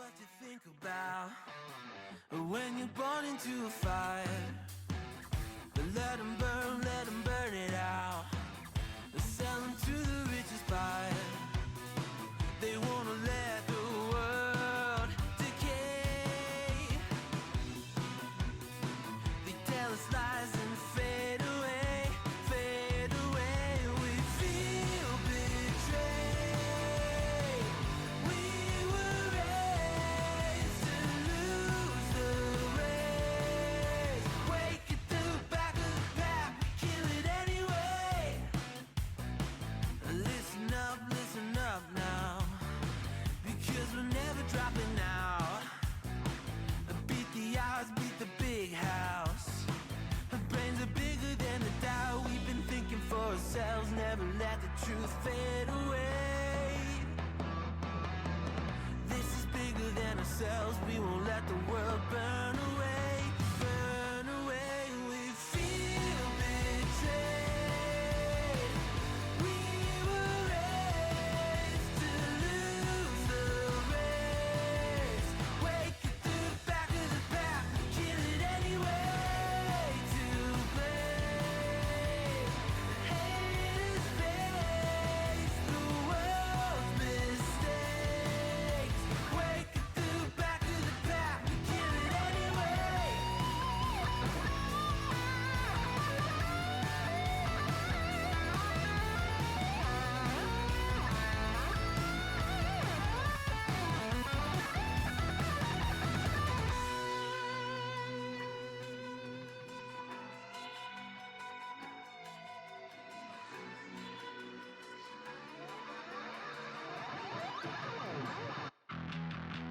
what to think about when you're born into a fire. Let them burn it out. Sell them to the richest buyer. They wanna let the world decay. They tell us lies and fade away, fade away. We feel betrayed. We were raised to lose the race. Wake at the back of the pack, kill it anyway. Listen up now, because we're never dropping out. Beat the odds, beat the big house. Our brains are bigger than the doubt. We've been thinking for ourselves, never let the truth fade away. This is bigger than ourselves, we won't let the world burn away, burn away. We feel betrayed. We were raised to lose the race. Wake at the back of the pack, kill it anyway. To blame, haters face the world's mistakes. Wake at the back of the pack, kill it anyway.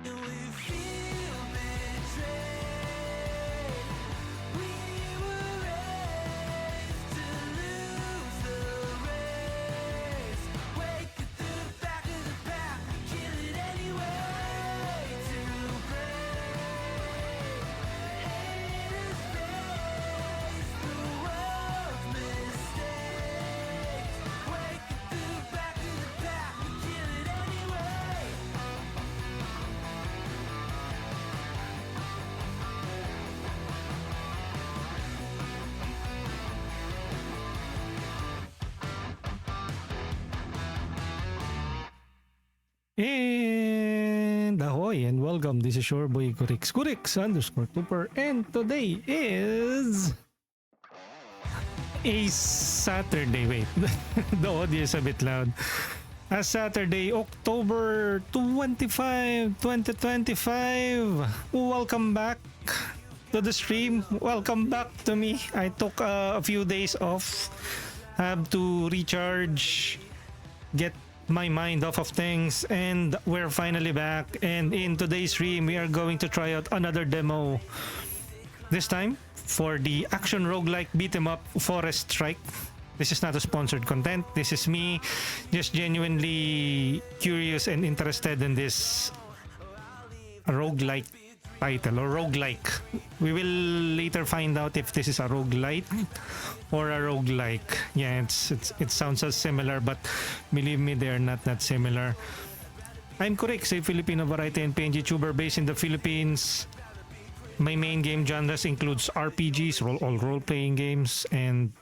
We feel betrayed. We were raised to lose the race. Wake at the back of the pack, kill it anyway. To blame, haters face the world's mistakes. Wake at the back of the pack, kill it anyway. And ahoy and welcome. This is your boy Kurix _Cooper, and today is a Saturday. Wait, the audio is a bit loud. A Saturday, October 25, 2025. Welcome back to the stream. Welcome back to me. I took a few days off. Have to recharge, get my mind off of things, and we're finally back. And in today's stream, we are going to try out another demo. This time for the action roguelike beat 'em up Forestrike. This is not a sponsored content. This is me just genuinely curious and interested in this roguelike title or roguelike. We will later find out if this is a roguelite or a roguelike. Yeah, it sounds so similar, but believe me, they are not that similar. I'm Kurix, a Filipino variety and PNG tuber based in the Philippines. My main game genres includes RPGs, all role-playing games, and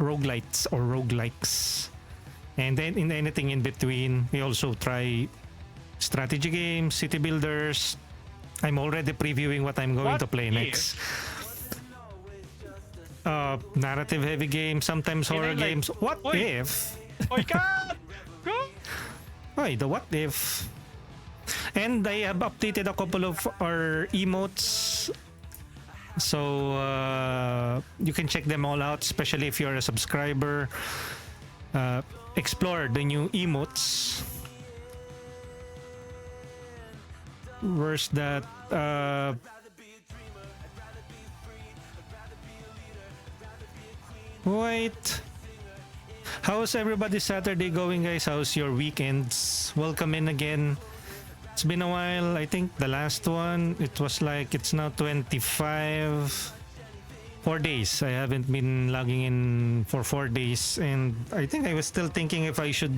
roguelites or roguelikes. And then in anything in between, we also try strategy games, city builders. I'm already previewing what I'm going to play next. Narrative heavy games, sometimes horror games. What if? Oh God! Why the what if? And I have updated a couple of our emotes, so you can check them all out, especially if you're a subscriber. Explore the new emotes. Where's that? Wait. How's everybody's Saturday going, guys? How's your weekends? Welcome in again. It's been a while. I think the last one, it was like, it's now 25. 4 days. I haven't been logging in for 4 days. And I think I was still thinking if I should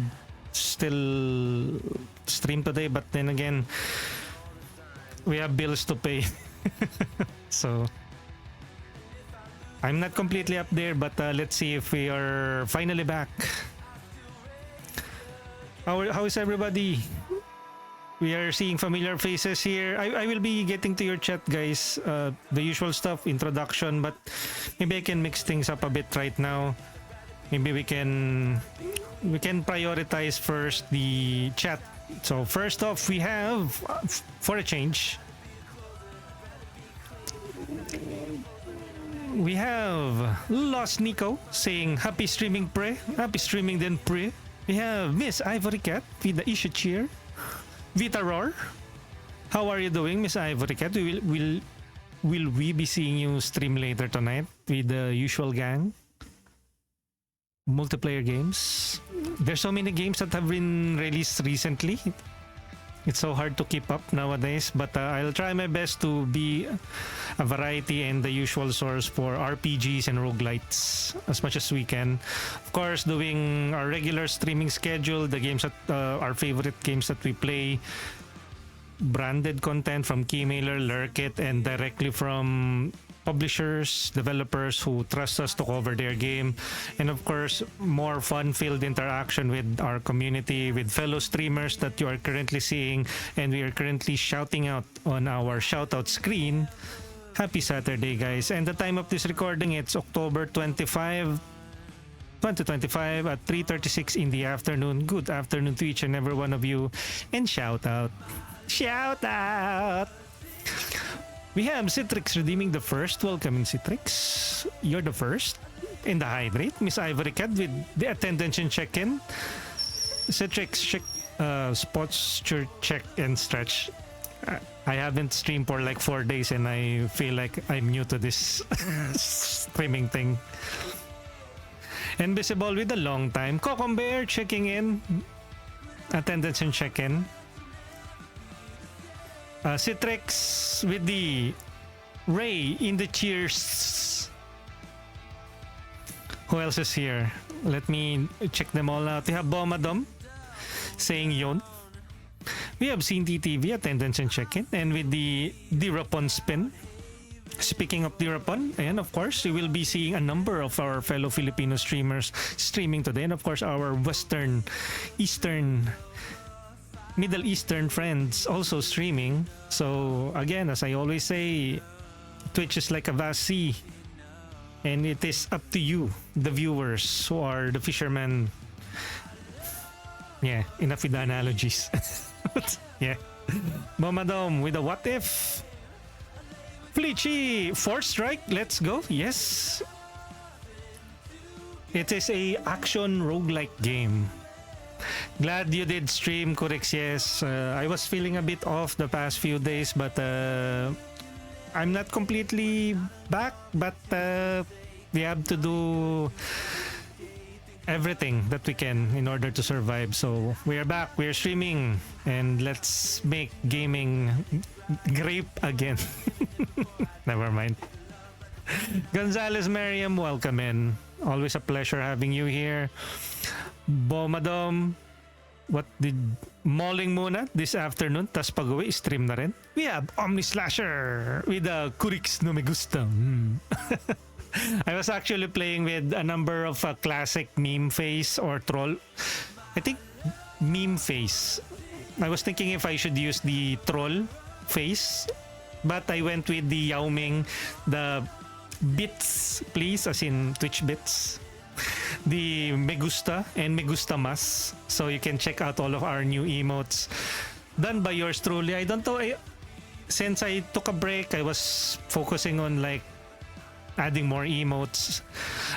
still stream today. But then again, we have bills to pay. So I'm not completely up there, but let's see if we are finally back. How is everybody? We are seeing familiar faces here. I will be getting to your chat, guys. The usual stuff, introduction, but maybe I can mix things up a bit right now. Maybe we can prioritize first the chat. So first off, we have, for a change, we have Lost Nico saying happy streaming pre. Happy streaming then pre. We have Miss Ivory Cat with the issue cheer. Vita Roar, how are you doing, Miss Ivory Cat? Will we be seeing you stream later tonight with the usual gang? Multiplayer games. There's so many games that have been released recently. It's so hard to keep up nowadays, but I'll try my best to be a variety and the usual source for RPGs and roguelites as much as we can. Of course, doing our regular streaming schedule, the games that our favorite games that we play, branded content from Keymailer, Lurkit, and directly from publishers, developers who trust us to cover their game, and of course more fun-filled interaction with our community, with fellow streamers that you are currently seeing and we are currently shouting out on our shoutout screen. Happy Saturday, guys, and the time of this recording, it's October 25, 2025 at 3:36 in the afternoon. Good afternoon to each and every one of you, and shout out. We have Citrix redeeming the first. Welcome in, Citrix. You're the first in the hydrate. Miss Ivory Cat with the attendance and check-in. Citrix spots check and stretch. I haven't streamed for like 4 days and I feel like I'm new to this streaming thing. Invisible with a long time. Cocombear checking in. Attendance and check-in. Citrix with the Ray in the cheers. Who else is here? Let me check them all out. We have Bomadom saying yon. We have seen TTV, attendance and check-in. And with the Dirapon spin. Speaking of Dirapon, and of course, we will be seeing a number of our fellow Filipino streamers streaming today. And of course, our Western, Eastern, Middle Eastern friends also streaming. So again, as I always say, Twitch is like a vast sea, and it is up to you, the viewers, who are the fishermen. Yeah, enough with the analogies. Yeah. Momadom with a what if. Fleechy, Forestrike, let's go. Yes. It is a action roguelike game. Glad you did stream, Kurix. Yes, I was feeling a bit off the past few days, but I'm not completely back. But we have to do everything that we can in order to survive. So we are back, we are streaming, and let's make gaming grape again. Never mind. Gonzalez Mariam, welcome in. Always a pleasure having you here. Bomadom, what did mauling muna this afternoon, tas pag-uwi stream na rin. We have Omni Slasher with a Kurix no me gusta. I was actually playing with a number of classic meme face or troll. I think meme face. I was thinking if I should use the troll face, but I went with the Yao Ming, the bits please, as in Twitch bits. The Me Gusta and Me Gusta Mas. So you can check out all of our new emotes done by yours truly. I don't know, since I took a break, I was focusing on like adding more emotes.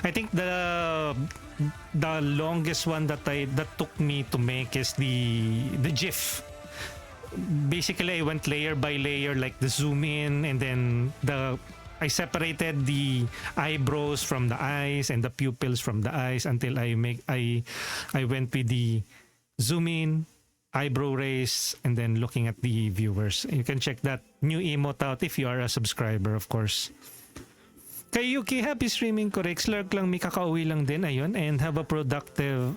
I think the longest one that took me to make is the GIF. Basically, I went layer by layer, like the zoom in, and then I separated the eyebrows from the eyes and the pupils from the eyes until I went with the zoom in, eyebrow raise, and then looking at the viewers. You can check that new emote out if you are a subscriber, of course. Kay Yuki, happy streaming, correct. Lurk lang, may kakauwi lang din, ayun, and have a productive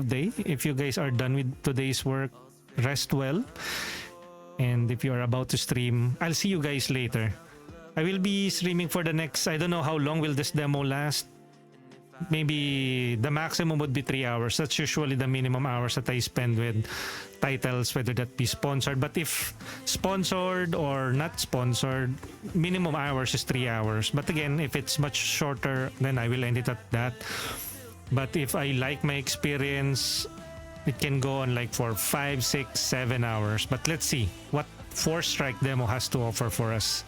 day. If you guys are done with today's work, rest well. And if you are about to stream, I'll see you guys later. I will be streaming for the next, I don't know how long will this demo last. Maybe the maximum would be 3 hours. That's usually the minimum hours that I spend with titles, whether that be sponsored. But if sponsored or not sponsored, minimum hours is 3 hours. But again, if it's much shorter, then I will end it at that. But if I like my experience, it can go on like for 5, 6, 7 hours. But let's see what Forestrike demo has to offer for us.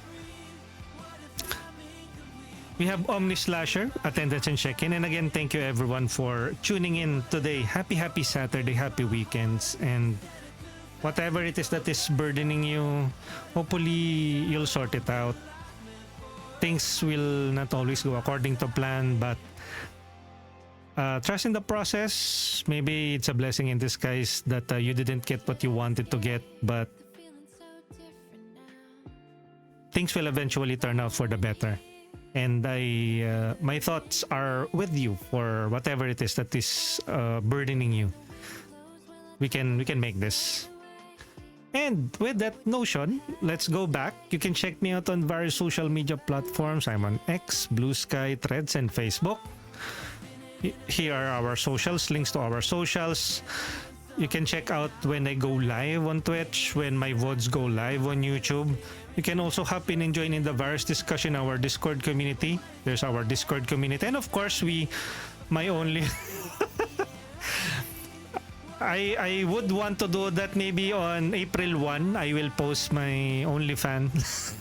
We have Omni Slasher, attendance and check-in. And again, thank you everyone for tuning in today. Happy Saturday, happy weekends. And whatever it is that is burdening you, hopefully you'll sort it out. Things will not always go according to plan, but trust in the process. Maybe it's a blessing in disguise that you didn't get what you wanted to get, but things will eventually turn out for the better. And my thoughts are with you for whatever it is that is burdening you. We can make this. And with that notion, let's go back. You can check me out on various social media platforms. I'm on X, Blue Sky, Threads, and Facebook. Here are our socials, links to our socials. You can check out when I go live on Twitch, when my VODs go live on YouTube. You can also hop in and join in the various discussion in our Discord community. There's our Discord community. And of course, my only... I would want to do that maybe on April 1. I will post my OnlyFans.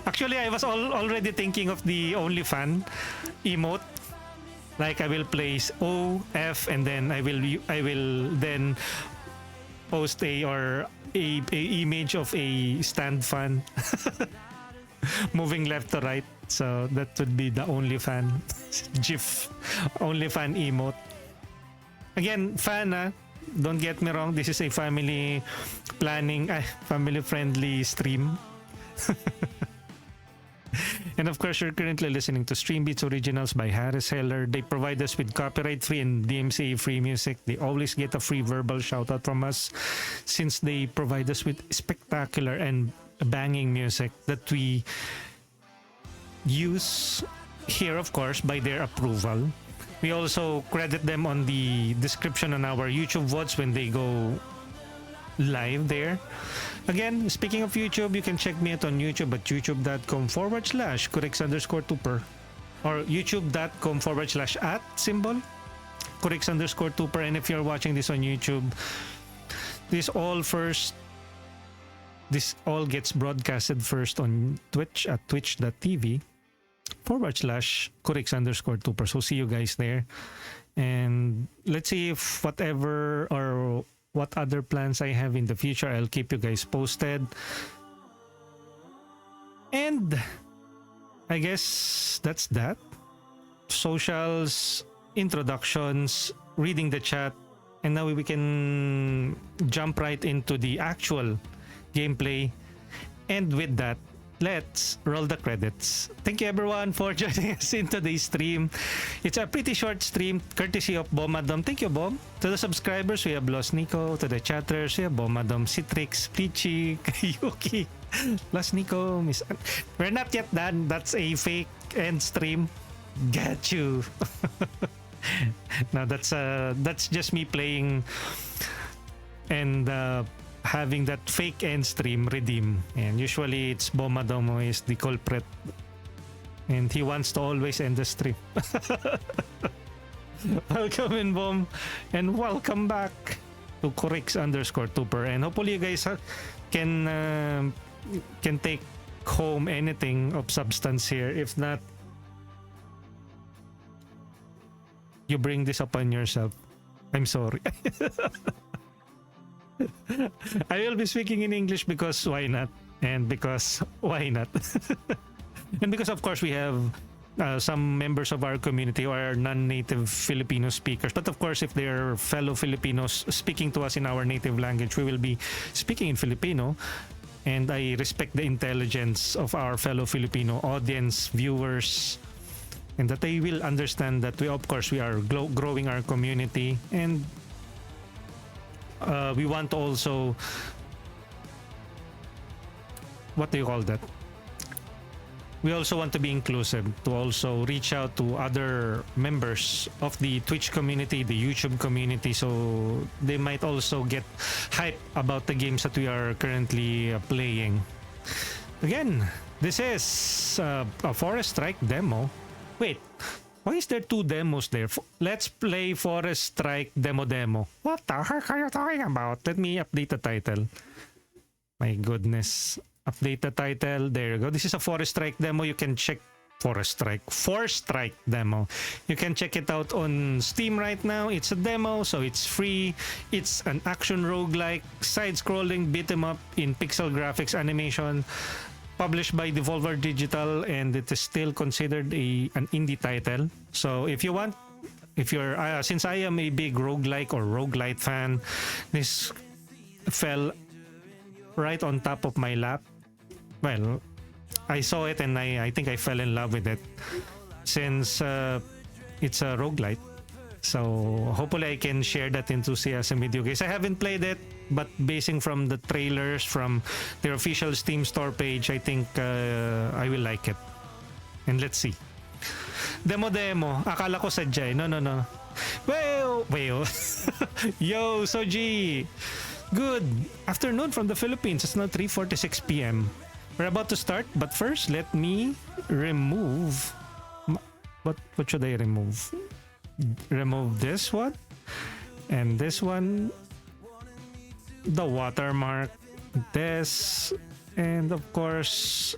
Actually, I was already thinking of the OnlyFans emote. Like I will place O, F, and then I will then post a image of a stand fan moving left to right. So that would be the OnlyFans GIF, OnlyFans emote. Again, fan, don't get me wrong. This is a family friendly stream. And of course, you're currently listening to Stream Beats Originals by Harris Heller. They provide us with copyright-free and DMCA-free music. They always get a free verbal shout-out from us since they provide us with spectacular and banging music that we use here, of course, by their approval. We also credit them on the description on our YouTube VODs when they go live there. Again, speaking of YouTube, you can check me out on YouTube at youtube.com/Kurix_Tuper or youtube.com/@ Kurix_Tuper. And if you're watching this on YouTube, this all gets broadcasted first on Twitch at twitch.tv/Kurix_Tuper. So see you guys there. And let's see if whatever or what other plans I have in the future, I'll keep you guys posted. And I guess that's that. Socials, introductions, reading the chat, and now we can jump right into the actual gameplay. And with that, let's roll the credits. Thank you everyone for joining us in today's stream. It's a pretty short stream courtesy of Bomadom. Thank you, Bom. To the subscribers, we have Los Nico. To the chatters, we have Bomadom, Citrix, Peachy, Yuki, Los Nico, Miss... We're not yet done. That's a fake end stream. Get you. Now that's just me playing and having that fake end stream redeem. And usually it's Bomadomo is the culprit. And he wants to always end the stream. Welcome in, Bom. And welcome back to Kurix_Tuper. And hopefully you guys can take home anything of substance here. If not, you bring this upon yourself. I'm sorry. I will be speaking in English because why not? And because why not? And because of course we have some members of our community who are non-native Filipino speakers. But of course, if they're fellow Filipinos speaking to us in our native language, we will be speaking in Filipino. And I respect the intelligence of our fellow Filipino audience, viewers, and that they will understand that we, of course, we are growing our community. And we want to also, what do you call that? We also want to be inclusive, to also reach out to other members of the Twitch community, the YouTube community, so they might also get hype about the games that we are currently playing. Again, this is a Forestrike demo. Wait, why is there two demos there? Let's play Forestrike demo. What the heck are you talking about? Let me update the title. My goodness. Update the title. There you go. This is a Forestrike demo. You can check Forestrike demo. You can check it out on Steam right now. It's a demo, so it's free. It's an action roguelike, side-scrolling beat 'em up in pixel graphics animation, published by Devolver Digital, and it is still considered an indie title. So if you're since I am a big roguelike or roguelite fan, this fell right on top of my lap. Well, I saw it and I think I fell in love with it since it's a roguelite. So hopefully I can share that enthusiasm with you guys. I haven't played it, but basing from the trailers from their official Steam store page, I think I will like it. And let's see. Demo. Akala ko sadya. No. Well. Yo, Soji. Good afternoon from the Philippines. It's now 3:46 p.m. We're about to start, but first let me remove. What should I remove? Remove this one and this one, the watermark, this, and of course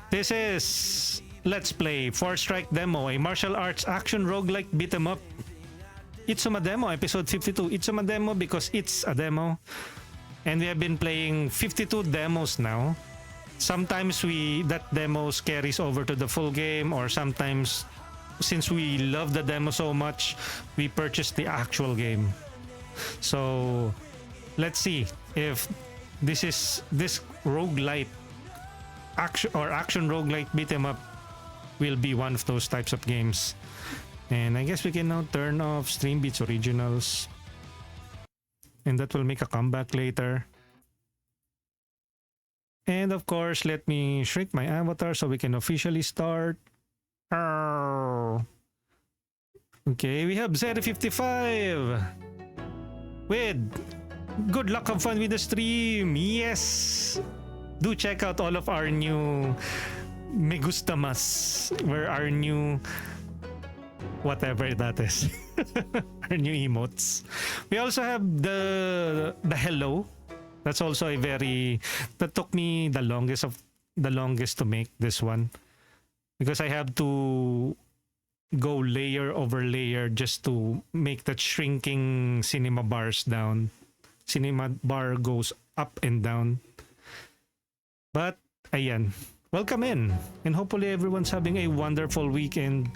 this is Let's Play Forestrike demo, a martial arts action roguelike beat 'em up. ItsumaDEMO episode 52. ItsumaDEMO because it's a demo, and we have been playing 52 demos now. Sometimes that demos carries over to the full game, or sometimes, since we love the demo so much, we purchase the actual game. So let's see if this roguelite action roguelite beat 'em up will be one of those types of games. And I guess we can now turn off Stream Beats Originals, and that will make a comeback later. And of course, let me shrink my avatar so we can officially start. Okay, we have Zeri55 with good luck, have fun with the stream. Yes, do check out all of our new Me Gusta Mas, where our new whatever that is our new emotes. We also have the hello. That's also that took me the longest to make this one, because I have to go layer over layer just to make that shrinking cinema bars down. Cinema bar goes up and down. But ayan, welcome in, and hopefully everyone's having a wonderful weekend.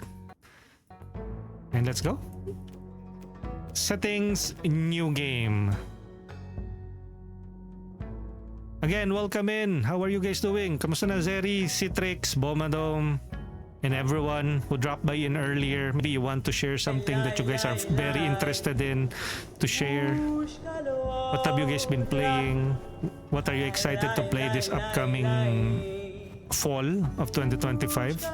And let's go. Settings, new game. Again, welcome in. How are you guys doing? Kamusta na Zeri, Citrix, Bomadom, and everyone who dropped by in earlier? Maybe you want to share something that you guys are very interested in to share. What have you guys been playing? What are you excited to play this upcoming fall of 2025?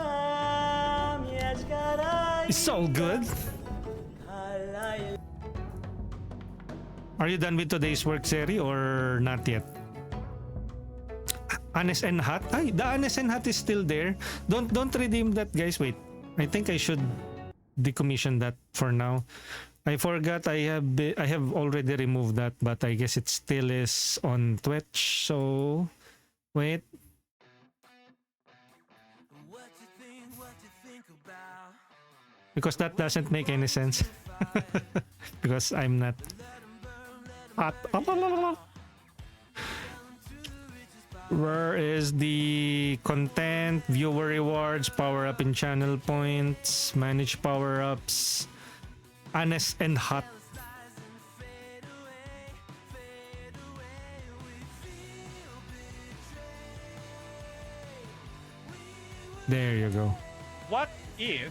It's all good. Are you done with today's work, Zeri, or not yet? Honest and Hot? Ay, the Honest and Hot is still there. Don't redeem that, guys. Wait, I think I should decommission that for now. I forgot I have already removed that, but I guess it still is on Twitch. So wait. Because that doesn't make any sense. Because I'm not hot. Where is the content, viewer rewards, power up in channel points, manage power ups, Honest and Hot? There you go. What if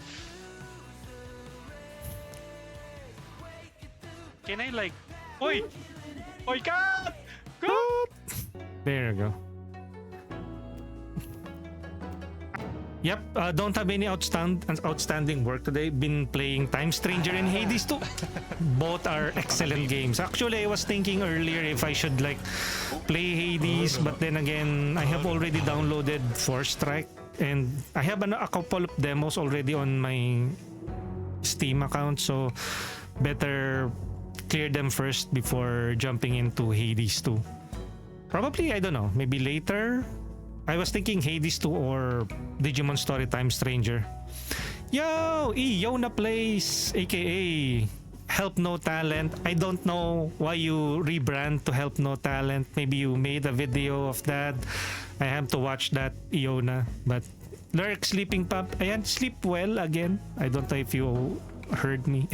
Can I like... Oy! Oy, cut! Cut! There you go. Yep, don't have any outstanding work today. Been playing Time Stranger and Hades too. Both are excellent games. Actually, I was thinking earlier if I should like play Hades, but then again, I have already downloaded Forestrike and I have a couple of demos already on my Steam account, so better clear them first before jumping into Hades 2. Probably, I don't know, maybe later. I was thinking Hades 2 or Digimon Story Time Stranger. Yo! Yona Plays, aka Help No Talent. I don't know why you rebrand to Help No Talent. Maybe you made a video of that. I have to watch that, Iona. But Lurk, Sleeping Pup, ayan, sleep well again. I don't know if you heard me.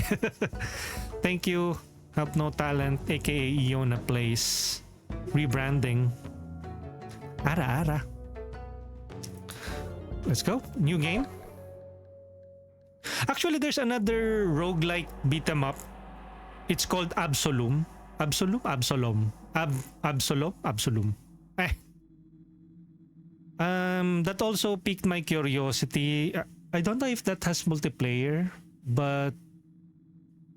Thank you, Help No Talent, aka Iona Plays. Rebranding. Ara. Let's go. New game. Actually, there's another roguelike beat 'em up. It's called Absolum. Absolum. Eh. That also piqued my curiosity. I don't know if that has multiplayer, but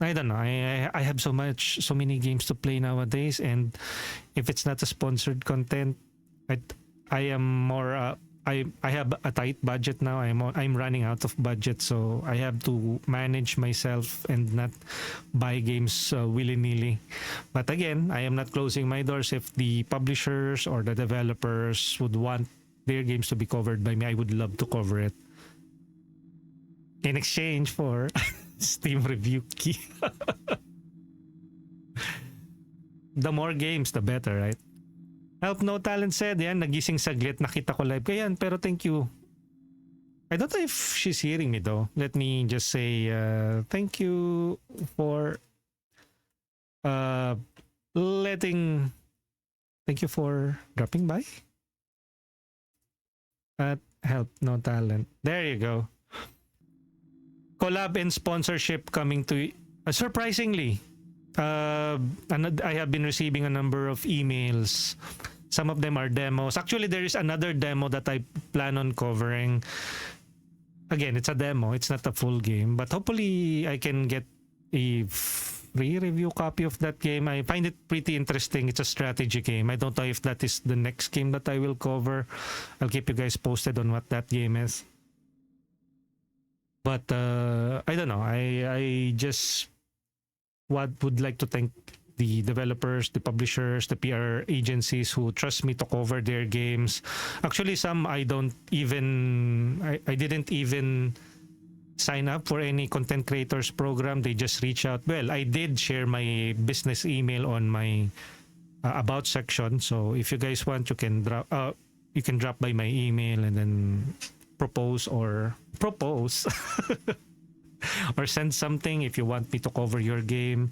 I don't know. I have so many games to play nowadays, and if it's not a sponsored content, I am more. I have a tight budget now. I'm running out of budget, so I have to manage myself and not buy games willy-nilly. But again, I am not closing my doors. If the publishers or the developers would want their games to be covered by me, I would love to cover it in exchange for Steam review key. The more games, the better, right? Help No Talent said, yan, nagising saglit, nakita ko live. Kaya yan, pero thank you. I don't know if she's hearing me though. Let me just say thank you for thank you for dropping by at Help No Talent. There you go. Collab and sponsorship coming to surprisingly. I have been receiving a number of emails. Some of them are demos. Actually, there is another demo that I plan on covering. Again, it's a demo. It's not a full game. But hopefully, I can get a free review copy of that game. I find it pretty interesting. It's a strategy game. I don't know if that is the next game that I will cover. I'll keep you guys posted on what that game is. But I don't know. I just would like to thank the developers, the publishers, the PR agencies who trust me to cover their games. Actually, some I didn't even sign up for any content creators program. They just reach out. Well, I did share my business email on my about section. So if you guys want, you can drop by my email and then propose or send something if you want me to cover your game.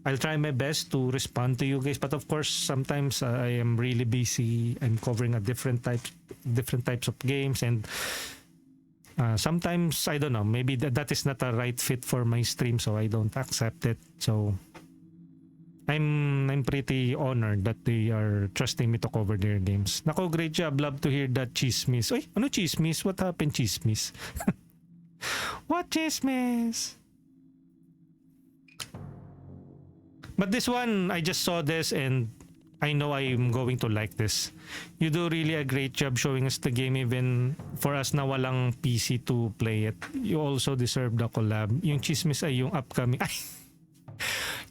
I'll try my best to respond to you guys, but of course sometimes I am really busy. I'm covering a different types of games, and sometimes I don't know, maybe that is not a right fit for my stream, so I don't accept it. So I'm pretty honored that they are trusting me to cover their games. Nako, great job. Love to hear that chismis. Oy, ano chismis? What happened chismis? What chismis? But this one, I just saw this and I know I'm going to like this. You do really a great job showing us the game even for us na walang PC to play it. You also deserve the collab. Yung chismis ay yung upcoming... Ay!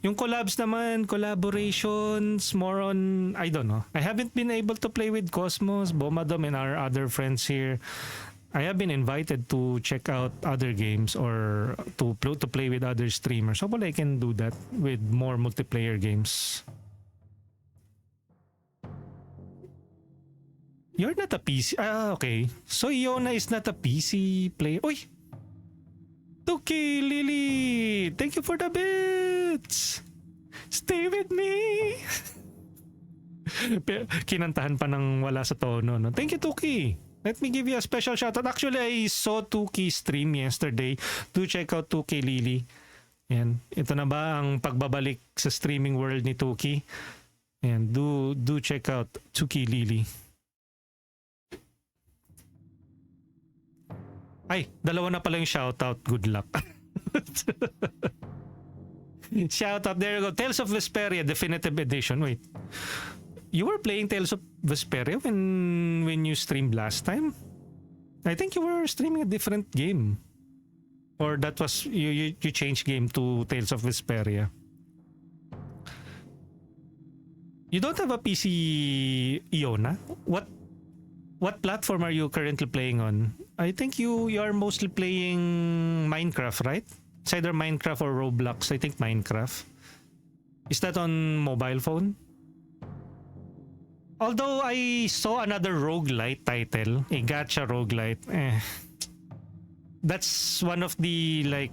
Yung collabs naman, collaborations, more on... I don't know. I haven't been able to play with Cosmos, Bomadom, and our other friends here. I have been invited to check out other games or to play with other streamers. Hopefully I can do that with more multiplayer games. You're not a PC... okay. So Iona is not a PC player. Uy! Tuki, Lily! Thank you for the bits! Stay with me! Kinantahan pa ng wala sa tono. No? Thank you, Tuki! Let me give you a special shoutout. Actually, I saw 2K stream yesterday. Do check out 2K Lily. Yan. Ito na ba ang pagbabalik sa streaming world ni Tuki? And do check out Tuki Lily. Ay, dalawa na pala yung shoutout. Good luck. Shoutout. There you go. Tales of Vesperia Definitive Edition. Wait. You were playing Tales of Vesperia when you streamed last time? I think you were streaming a different game. Or that was you changed game to Tales of Vesperia. You don't have a PC, Iona? What platform are you currently playing on? I think you are mostly playing Minecraft, right? It's either Minecraft or Roblox. I think Minecraft. Is that on mobile phone? Although I saw another roguelite title, a gacha roguelite. That's one of the, like,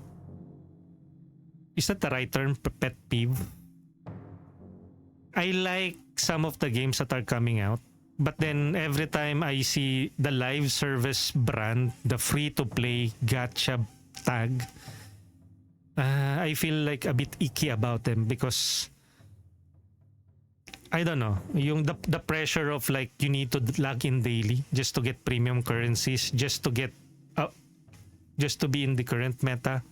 is that the right term? Pet peeve. I like some of the games that are coming out, but then every time I see the live service brand, the free-to-play gacha tag, I feel like a bit icky about them because I don't know, yung the pressure of like you need to log in daily just to get premium currencies, just to be in the current meta.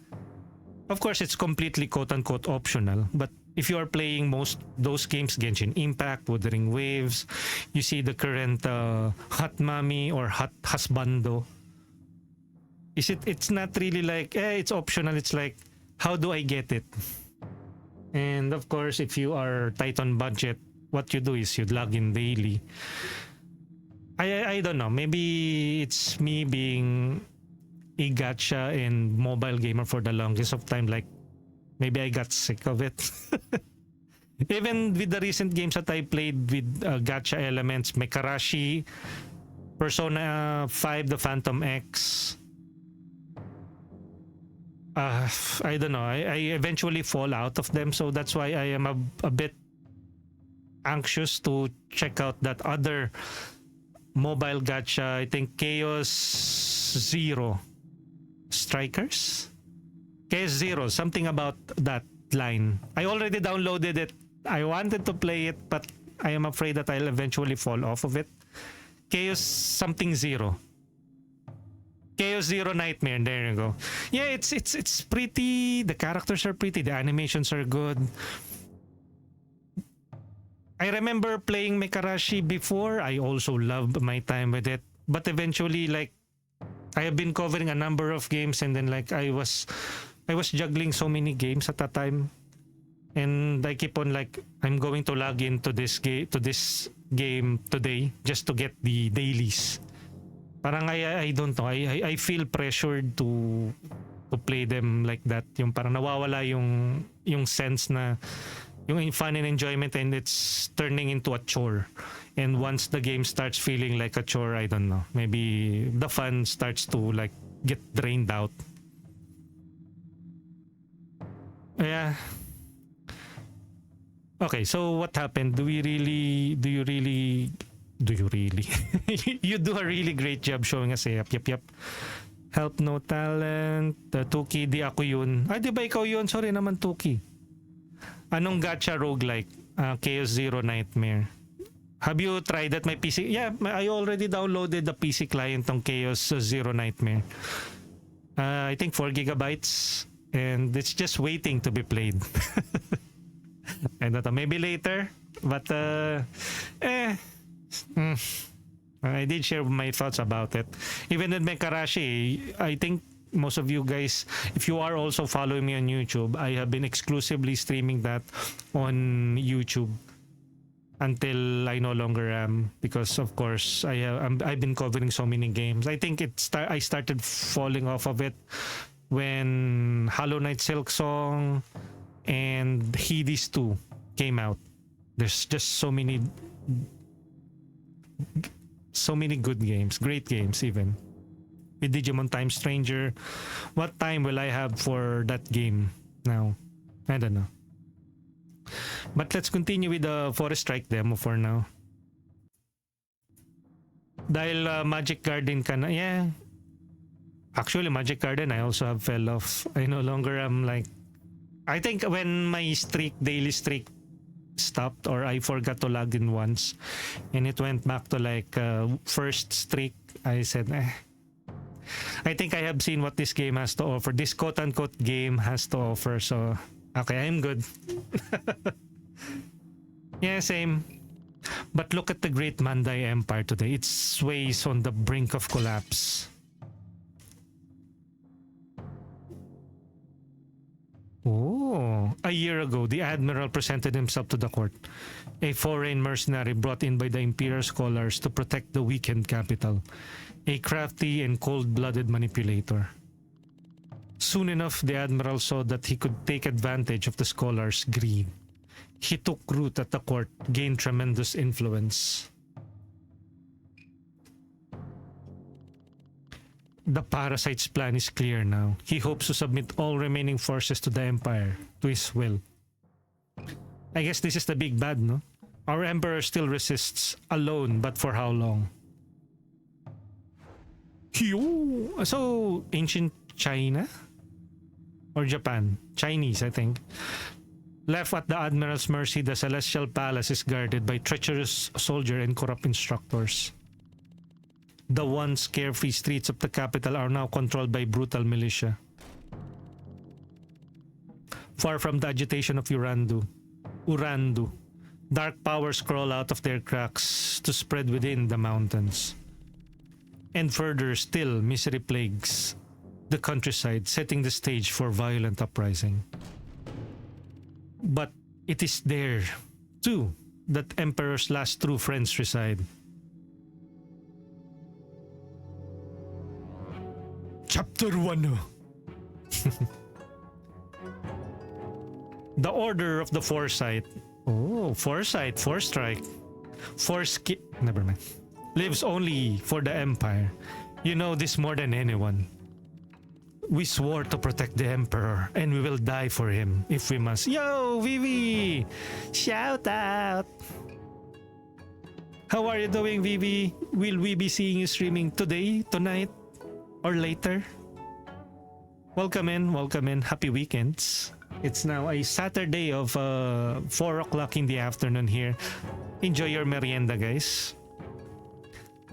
Of course, it's completely quote-unquote optional, but if you are playing most those games, Genshin Impact, Wuthering Waves, you see the current Hot Mami or Hot Husbando. It's not really like, it's optional. It's like, how do I get it? And of course, if you are tight on budget, what you do is you log in daily. I don't know. Maybe it's me being a gacha and mobile gamer for the longest of time. Like, maybe I got sick of it. Even with the recent games that I played with gacha elements, Mekarashi, Persona 5, The Phantom X, I don't know. I eventually fall out of them, so that's why I am a bit anxious to check out that other mobile gacha. I think Chaos Zero Strikers? Chaos Zero, something about that line. I already downloaded it. I wanted to play it, but I am afraid that I'll eventually fall off of it. Chaos something zero. Chaos Zero Nightmare. There you go. Yeah, it's pretty. The characters are pretty. The animations are good. I remember playing Mekarashi before. I also loved my time with it. But eventually, like, I have been covering a number of games, and then like I was juggling so many games at that time, and I keep on like, I'm going to log into this game today just to get the dailies. Parang I don't know. I feel pressured to play them like that. Yung parang nawawala yung sense na yung fun and enjoyment, and it's turning into a chore. And once the game starts feeling like a chore, I don't know, maybe the fun starts to like get drained out. Yeah. Okay, so what happened? You do a really great job showing us. Yep. Help no talent. Tuki, di ako yun. Ay, di ba ikaw yun? Sorry naman, Tuki. Anong gacha roguelike? Chaos Zero Nightmare. Have you tried that? My PC? Yeah, I already downloaded the PC client ng Chaos Zero Nightmare. I think 4 gigabytes. And it's just waiting to be played. I don't know, maybe later. But, I did share my thoughts about it. Even with Mekarashi, I think most of you guys, if you are also following me on YouTube, I have been exclusively streaming that on YouTube until I no longer am, because of course I've been covering so many games. I think I started falling off of it when Hollow Knight Silksong and Hades 2 came out. There's just so many good games, great games even. With Digimon Time Stranger, what time will I have for that game now? I don't know. But let's continue with the Forestrike demo for now. Dahil Magic Garden ka na, yeah. Actually, Magic Garden, I also have fell off. I no longer am like I think when my daily streak stopped, or I forgot to log in once and it went back to like first streak, I said, I think I have seen what this game has to offer. This quote-unquote game has to offer. So, okay, I'm good. Yeah, same. But look at the great Mandai Empire today. It sways on the brink of collapse. Oh, a year ago, the admiral presented himself to the court. A foreign mercenary brought in by the imperial scholars to protect the weakened capital. A crafty and cold-blooded manipulator. Soon enough, the admiral saw that he could take advantage of the scholars' greed. He took root at the court, gained tremendous influence. The parasite's plan is clear now. He hopes to submit all remaining forces to the Empire, to his will. I guess this is the big bad, no? Our Emperor still resists, alone, but for how long? So, ancient China? Or Japan? Chinese, I think. Left at the Admiral's mercy, the Celestial Palace is guarded by treacherous soldiers and corrupt instructors. The once carefree streets of the capital are now controlled by brutal militia. Far from the agitation of Urandu, dark powers crawl out of their cracks to spread within the mountains. And further still, misery plagues the countryside, setting the stage for violent uprising. But it is there, too, that Emperor's last true friends reside. Chapter 1. The Order of the Foresight. Oh, Foresight, Forestrike. Never mind. Lives only for the Empire. You know this more than anyone. We swore to protect the Emperor, and we will die for him if we must. Yo, Vivi! Shout out! How are you doing, Vivi? Will we be seeing you streaming today, tonight, or later? Welcome in. Happy weekends. It's now a Saturday of 4 o'clock in the afternoon here. Enjoy your merienda, guys.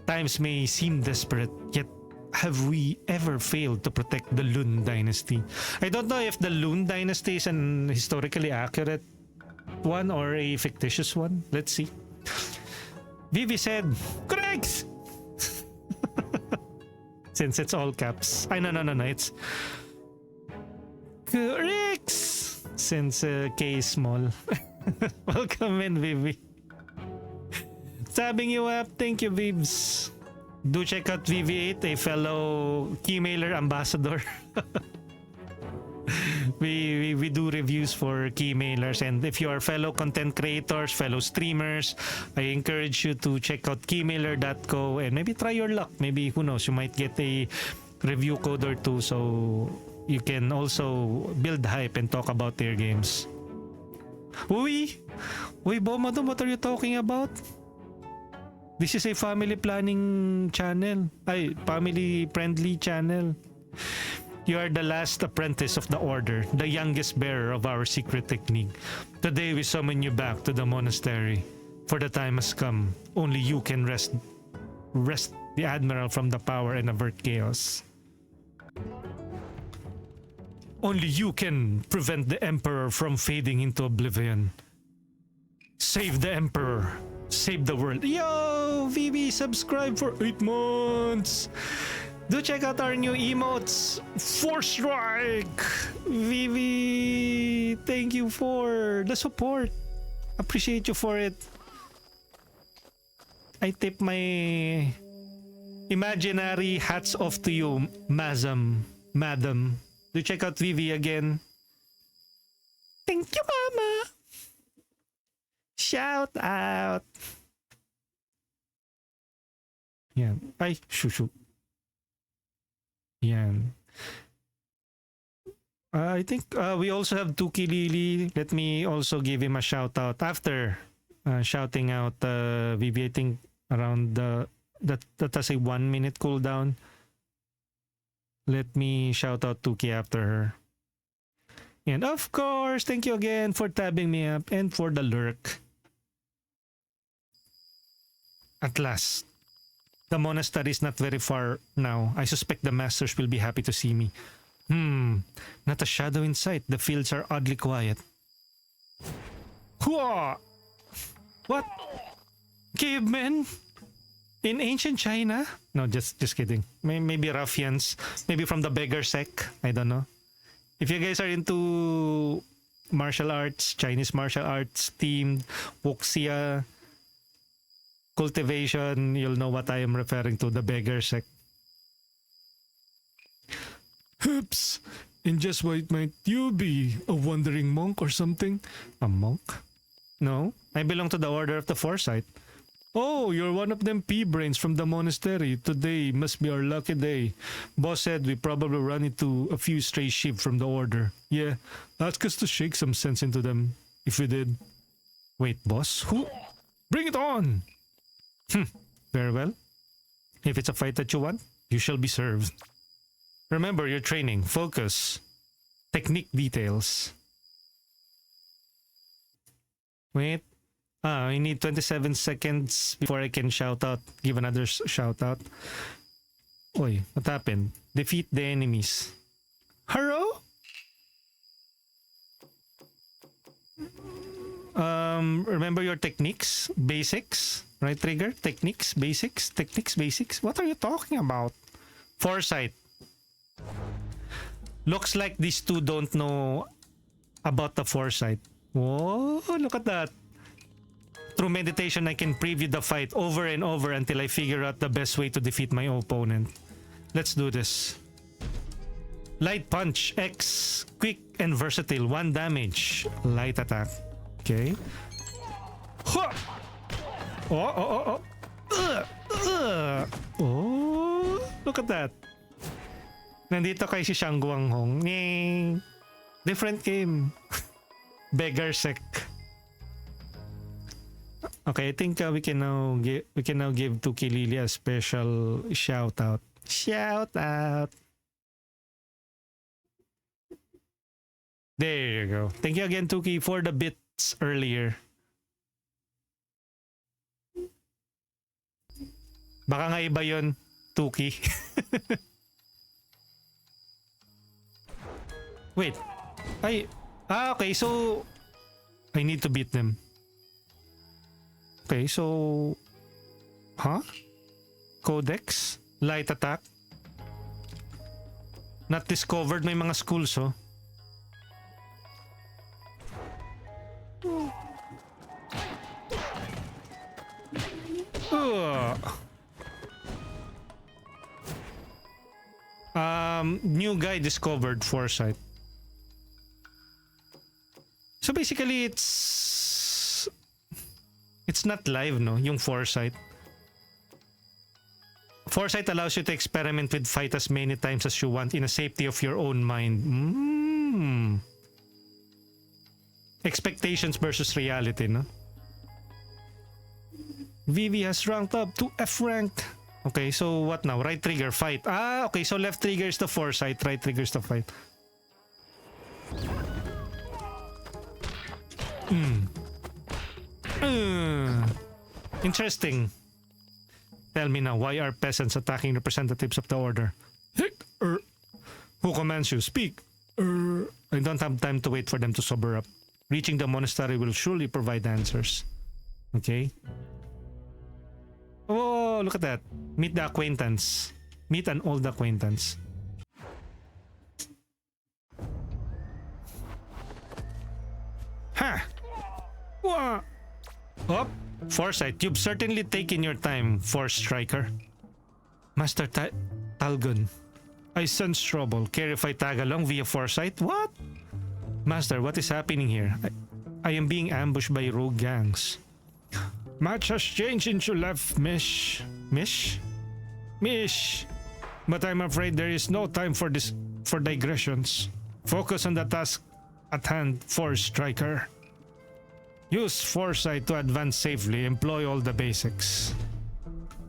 Times may seem desperate, yet have we ever failed to protect the Lun Dynasty? I don't know if the Lun Dynasty is an historically accurate one or a fictitious one. Let's see. Vivi said, correct! Since it's all caps. No. It's correct! Since K is small. Welcome in, Vivi. Sabbing you up. Thank you, Vibs. Do check out VV8, a fellow Keymailer ambassador. we do reviews for Keymailers, and if you are fellow content creators, fellow streamers, I encourage you to check out keymailer.co and maybe try your luck. Maybe, who knows, you might get a review code or two so you can also build hype and talk about their games. Uy, Bomadom, what are you talking about? This is a family planning channel. Family friendly channel. You are the last apprentice of the order, the youngest bearer of our secret technique. Today we summon you back to the monastery. For the time has come. Only you can wrest the Admiral from the power and avert chaos. Only you can prevent the Emperor from fading into oblivion. Save the Emperor. Save the world. Yo, VB, subscribe for 8 months. Do check out our new emotes. Forestrike. VB, thank you for the support. Appreciate you for it. I tip my imaginary hats off to you, madam. Do check out VV again. Thank you, mama. Shout out. Yan. Ay, shushu. Yan. I think we also have Tuki Lily. Let me also give him a shout out after shouting out VV. I think around that has a 1 minute cooldown. Let me shout out Tuki after her. And of course, thank you again for tabbing me up and for the lurk. At last, the monastery is not very far now. I suspect the masters will be happy to see me. Not a shadow in sight. The fields are oddly quiet. Hua! What? Cavemen? In ancient China? No, just kidding. Maybe ruffians. Maybe from the beggar sect. I don't know. If you guys are into martial arts, Chinese martial arts themed, wuxia, cultivation, you'll know what I am referring to, the beggar sect. Oops. And just what might you be? A wandering monk or something? A monk? No, I belong to the Order of the Foresight. Oh, you're one of them pea-brains from the monastery. Today must be our lucky day. Boss said we probably run into a few stray sheep from the Order. Yeah, ask us to shake some sense into them, if we did. Wait, boss? Who? Bring it on! Very well. If it's a fight that you want, you shall be served. Remember your training. Focus. Technique details. Wait. I need 27 seconds before I can shout out. Give another shout out. Oi, what happened? Defeat the enemies. Hello? Remember your techniques? Basics? Right trigger? Techniques? Basics? Techniques? Basics? What are you talking about? Foresight. Looks like these two don't know about the foresight. Whoa, look at that. Through meditation, I can preview the fight over and over until I figure out the best way to defeat my opponent. Let's do this. Light punch, X, quick and versatile, 1 damage. Light attack. Okay. Huh! Oh. Oh, look at that. Nandito kay si Shang Guanghong. Yay! Different game. Beggar sect. Okay, I think we can now give to Kilili a special shout out. Shout out. There you go. Thank you again, Tuki, for the bits earlier. Baka nga iba yun, Tuki. Wait. Okay, so I need to beat them. Okay, so Codex, light attack. Not discovered, may mga schools, oh. New guy discovered foresight. So basically it's not live, no, yung foresight. Foresight allows you to experiment with fight as many times as you want in a safety of your own mind. Expectations versus reality, no? Vivi has ranked up to F rank. Okay, so what now? Right trigger, fight. Okay, so left trigger is the foresight, right trigger is the fight. Interesting. Tell me now, why are peasants attacking representatives of the order? Who commands you? Speak. I don't have time to wait for them to sober up. Reaching the monastery will surely provide answers. Okay. Oh, look at that. Meet the acquaintance. Meet an old acquaintance. Ha! Wah! Oh, foresight. You've certainly taken your time, Forestriker. Master Talgun. I sense trouble. Care if I tag along via foresight? What? Master, what is happening here? I am being ambushed by rogue gangs. Much has changed since you left, Mish. But I'm afraid there is no time for digressions. Focus on the task at hand, Forestriker. Use foresight to advance safely. Employ all the basics.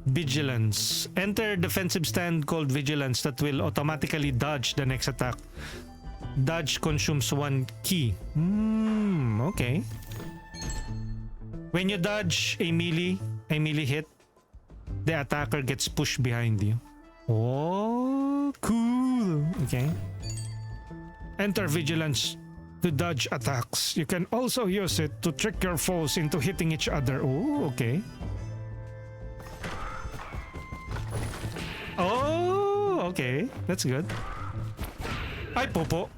Vigilance. Enter defensive stand called Vigilance that will automatically dodge the next attack. Dodge consumes 1 key. Okay. When you dodge a melee hit, the attacker gets pushed behind you. Oh, cool. Okay. Enter vigilance to dodge attacks. You can also use it to trick your foes into hitting each other. Oh, okay. Oh, okay. That's good. Ay, popo.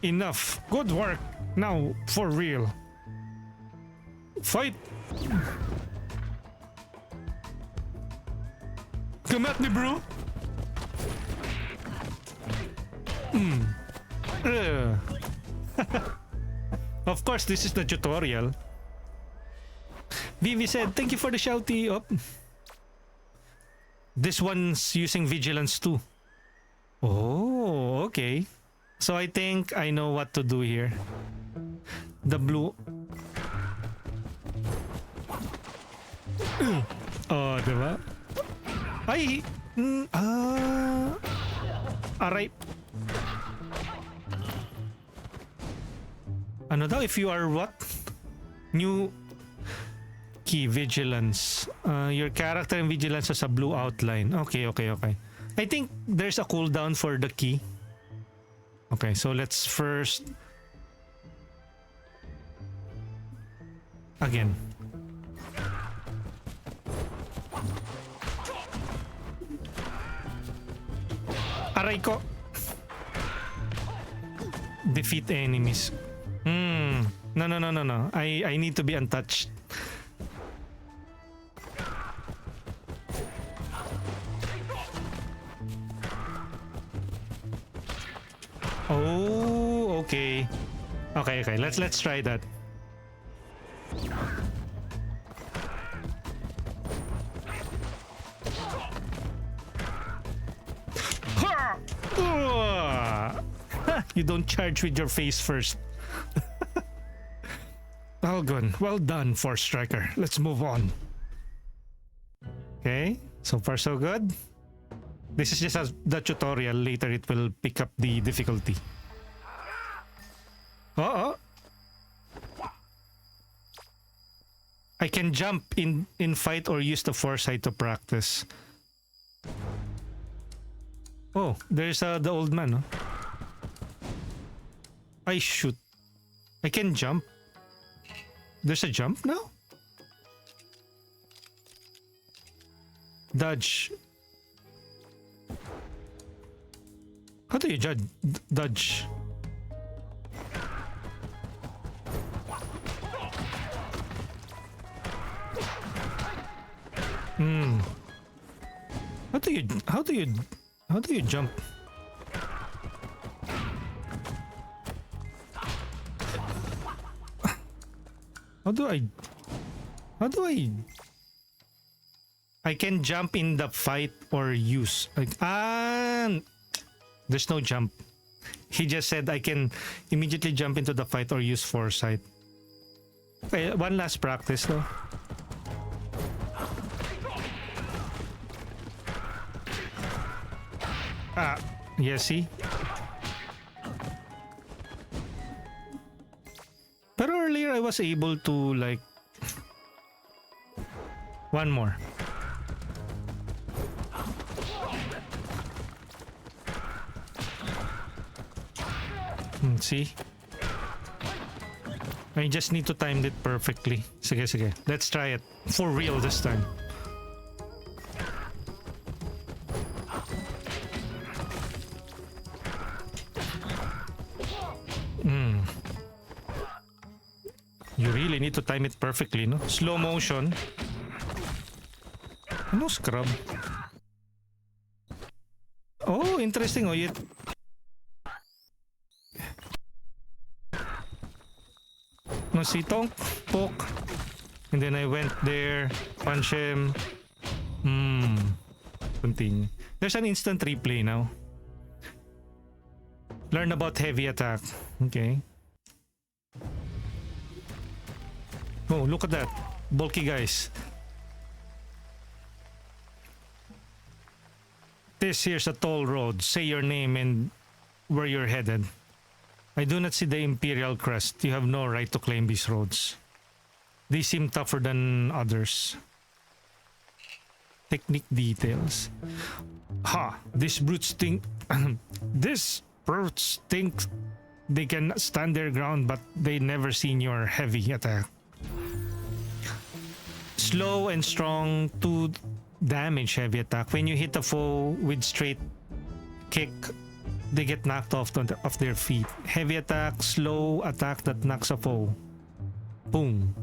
Enough. Good work. Now, for real. Fight. Come at me, bro. Of course, this is the tutorial. Vivi said, thank you for the shouty. Oh. This one's using vigilance too. Oh, okay. So I think I know what to do here. The blue... Oh, diba? Ay! Aray. Ano daw? If you are what? New key, vigilance. Your character in vigilance has a blue outline. Okay. I think there's a cooldown for the key. Okay, so let's first... Again. Aray ko! Defeat enemies. No. I need to be untouched. Oh, okay. Okay. Let's try that. You don't charge with your face first. Well done, Forestriker. Let's move on. Okay, so far so good. This is just the tutorial. Later it will pick up the difficulty. I can jump in fight or use the foresight to practice. Oh, there's the old man, no? I shoot. I can jump. There's a jump now? Dodge. How do you dodge? How do you jump? How do I can jump in the fight or use like there's no jump. He just said I can immediately jump into the fight or use foresight. Okay, one last practice though. Yeah, see? But earlier I was able to like... One more. See? I just need to time it perfectly. Sige. Let's try it. For real this time. You really need to time it perfectly, no? Slow motion. No scrub. Oh, interesting. Oh, yet. No, see, tonk, poke. And then I went there, punch him. Continue. There's an instant replay now. Learn about heavy attack. Okay. Oh, look at that. Bulky guys. This here's a toll road. Say your name and where you're headed. I do not see the Imperial crest. You have no right to claim these roads. These seem tougher than others. Technique details. Ha! These brutes think... These brutes think they can stand their ground, but they never seen your heavy attack. Slow and strong 2 damage heavy attack. When you hit a foe with straight kick, they get knocked off their feet. Heavy attack, slow attack that knocks a foe. Boom.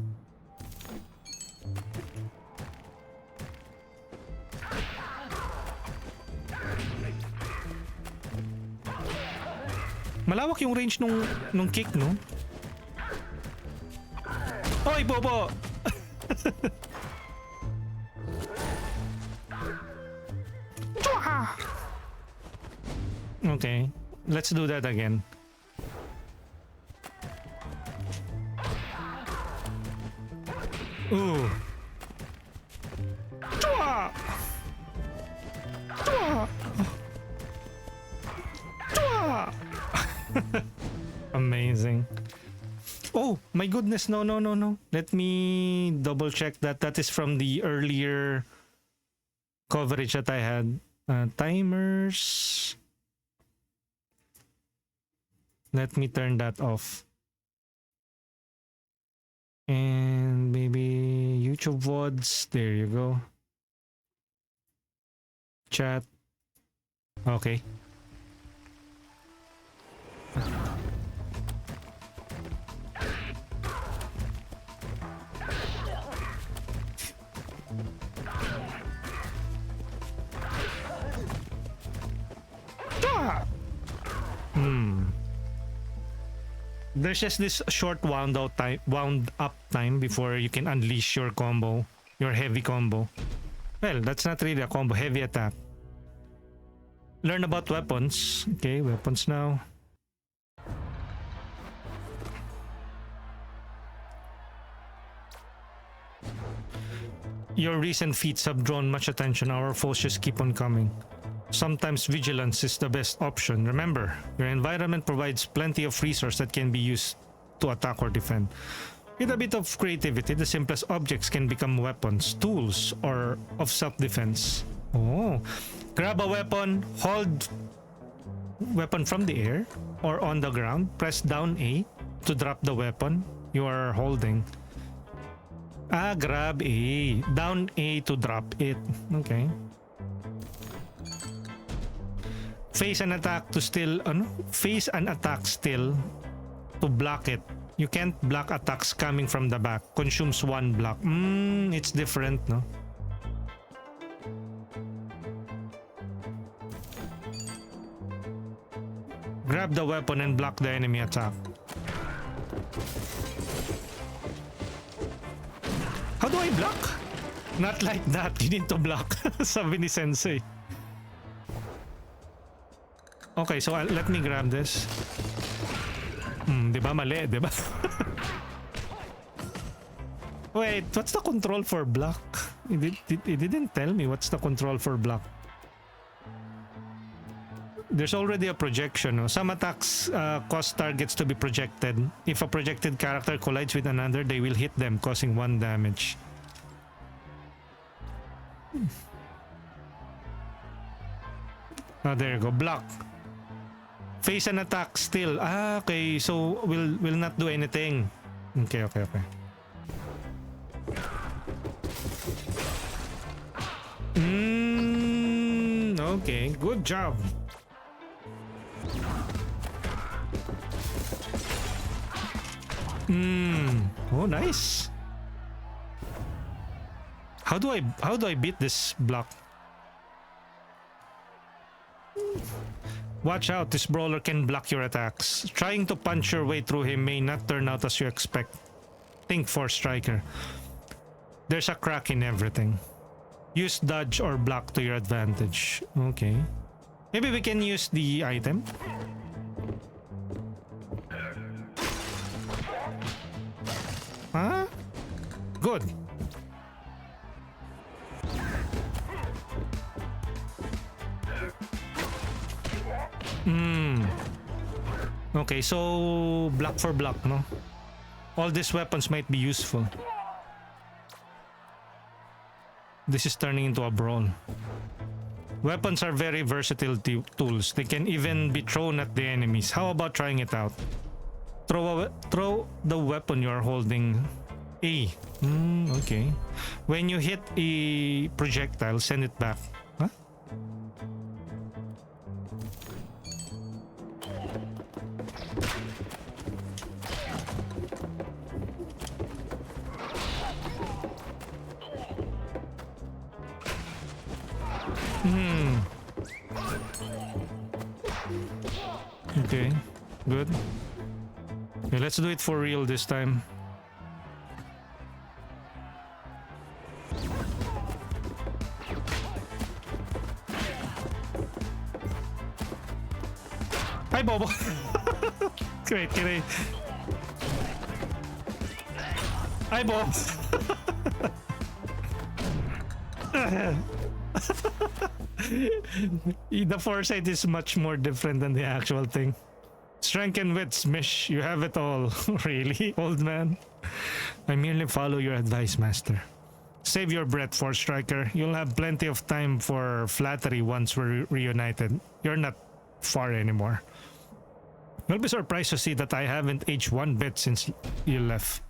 Malawak yung range nung kick, no? Oy, bobo! Okay, let's do that again. Ooh. Chua! Chua! Chua! Amazing. Oh my goodness, no. Let me double check that. That is from the earlier coverage that I had. Timers. Let me turn that off. And maybe YouTube VODs. There you go. Chat. Okay. There's just this short wound up time before you can unleash your combo, your heavy combo. Well, that's not really a combo, heavy attack. Learn about weapons. Okay, weapons now. Your recent feats have drawn much attention. Our foes just keep on coming. Sometimes vigilance is the best option. Remember, your environment provides plenty of resource that can be used to attack or defend. With a bit of creativity, the simplest objects can become weapons, tools, or of self-defense. Oh, grab a weapon, hold weapon from the air or on the ground, press down A to drop the weapon you are holding. Grab A. Down A to drop it. Okay. Face an attack to still, face an attack still to block it. You can't block attacks coming from the back. Consumes 1 block. It's different, no? Grab the weapon and block the enemy attack. How do I block? Not like that. You need to block. Sabi ni Sensei. Okay, so let me grab this. Diba mali, diba? Wait, what's the control for block? It didn't tell me what's the control for block. There's already a projection. No? Some attacks cause targets to be projected. If a projected character collides with another, they will hit them, causing 1 damage. There you go. Block. Face an attack still. Okay. So will not do anything. Okay. Okay. Good job. Oh, nice. How do I beat this block? Watch out, this brawler can block your attacks. Trying to punch your way through him may not turn out as you expect. Think Forestriker. There's a crack in everything. Use dodge or block to your advantage. Okay. Maybe we can use the item. Huh? Good. Okay, so block for block, no? All these weapons might be useful. This is turning into a brawl. Weapons are very versatile tools. They can even be thrown at the enemies. How about trying it out? Throw the weapon you are holding. A. Okay. When you hit a projectile, send it back. Huh? Okay, good. Okay, let's do it for real this time. Hi, Bobo. Great, can I? Hi, Bob. The foresight is much more different than the actual thing. Strength and wit, Smish, you have it all. Really, old man? I merely follow your advice, master. Save your breath, Forestriker. You'll have plenty of time for flattery once we're reunited. You're not far anymore. You'll be surprised to see that I haven't aged one bit since you left.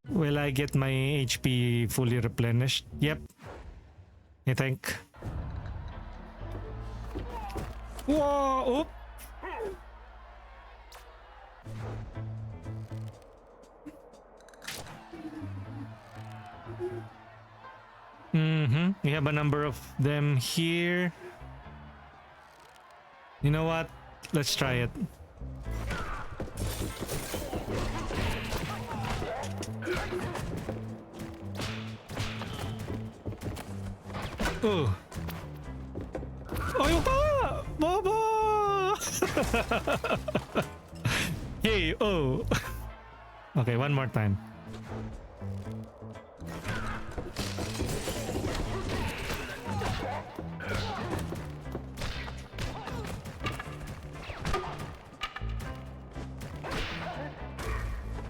Will I get my HP fully replenished? Yep. I think. Whoa! Oop. We have a number of them here. You know what? Let's try it. Oh. Ayaw ka! Baba! Hey, oh. Okay, one more time.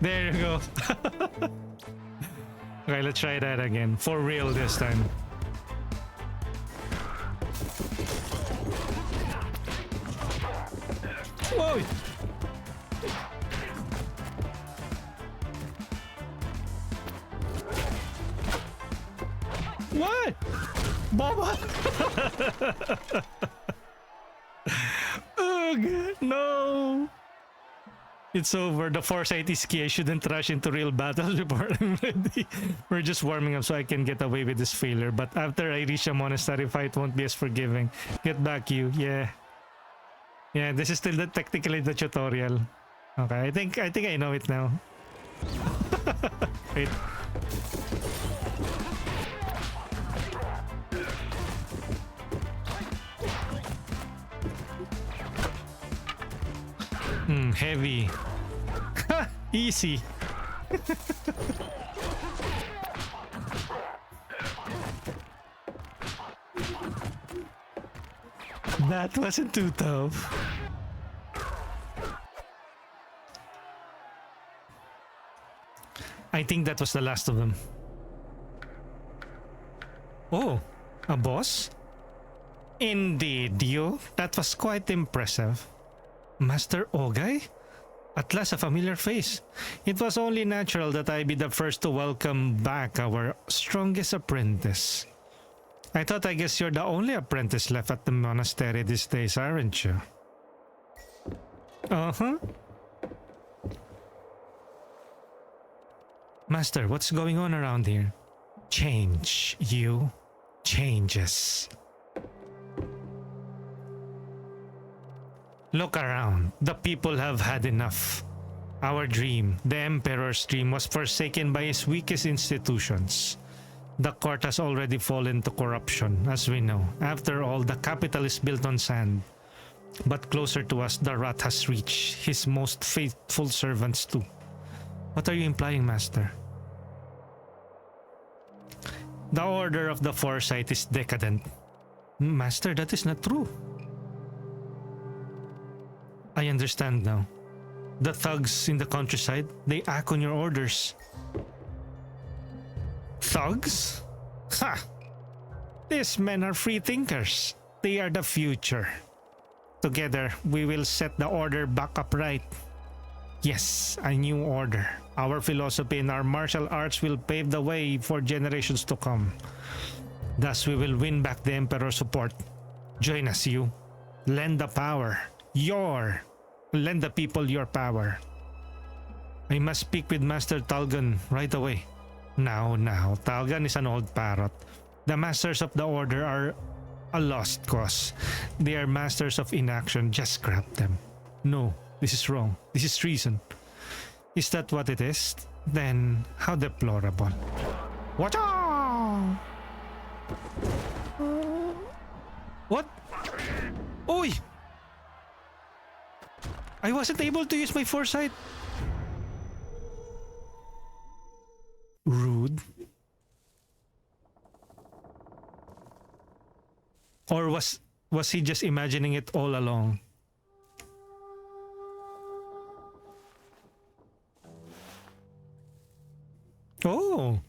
There you go. Okay, let's try that again. For real this time. Whoa! What? Baba! Ugh, no! It's over. The foresight is key. I shouldn't rush into real battle before I'm ready. We're just warming up so I can get away with this failure. But after I reach a monastery fight, won't be as forgiving. Get back, you. Yeah. Yeah, this is still technically the tutorial. Okay, I think I know it now. Wait. Heavy. Easy. That wasn't too tough. I think that was the last of them. Oh, a boss? Indeed, you. That was quite impressive. Master Ogai? At last a familiar face. It was only natural that I be the first to welcome back our strongest apprentice. I guess you're the only apprentice left at the monastery these days, aren't you? Uh-huh. Master, what's going on around here? Change, you. Changes. Look around. The people have had enough. Our dream, the Emperor's dream, was forsaken by his weakest institutions. The court has already fallen to corruption, as we know. After all, the capital is built on sand. But closer to us, the rat has reached his most faithful servants too. What are you implying, Master? The Order of the Foresight is decadent. Master, that is not true. I understand now. The thugs in the countryside, they act on your orders. Thugs? Ha! These men are free thinkers. They are the future. Together, we will set the order back upright. Yes, a new order. Our philosophy and our martial arts will pave the way for generations to come. Thus, we will win back the Emperor's support. Join us, you. Lend the power. Lend the people your power. I must speak with Master Talgan right away. Now, Talgan is an old parrot. The masters of the order are a lost cause. They are masters of inaction. Just scrap them. No, this is wrong. This is treason. Is that what it is? Then how deplorable. Watch out! What? Oi! I wasn't able to use my foresight. Rude. Or was he just imagining it all along? Oh,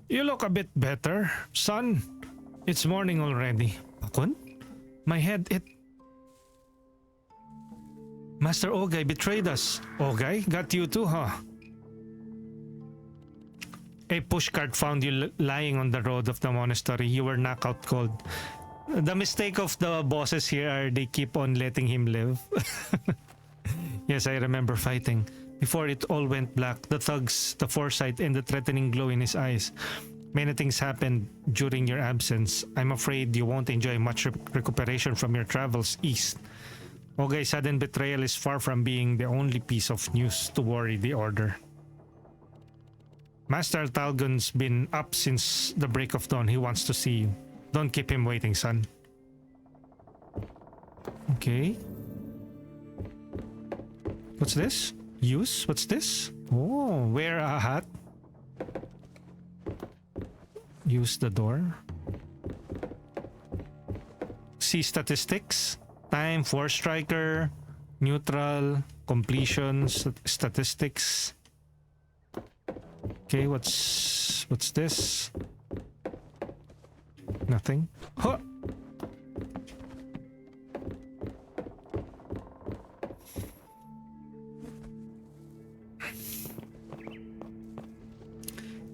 you look a bit better, son. It's morning already. Bakun? My head, Master Ogay betrayed us. Ogay got you too, huh? A pushcart found you lying on the road of the monastery. You were knockout cold. The mistake of the bosses here are they keep on letting him live. Yes, I remember fighting. Before it all went black, the thugs, the foresight, and the threatening glow in his eyes. Many things happened during your absence. I'm afraid you won't enjoy much recuperation from your travels east. Ogay's sudden betrayal is far from being the only piece of news to worry the order. Master Talgon's been up since the break of dawn. He wants to see you. Don't keep him waiting, son. Okay. What's this? Use? What's this? Oh, wear a hat. Use the door. See statistics. Time, Forestriker, neutral, completion, statistics. Okay, what's this? Nothing. Huh.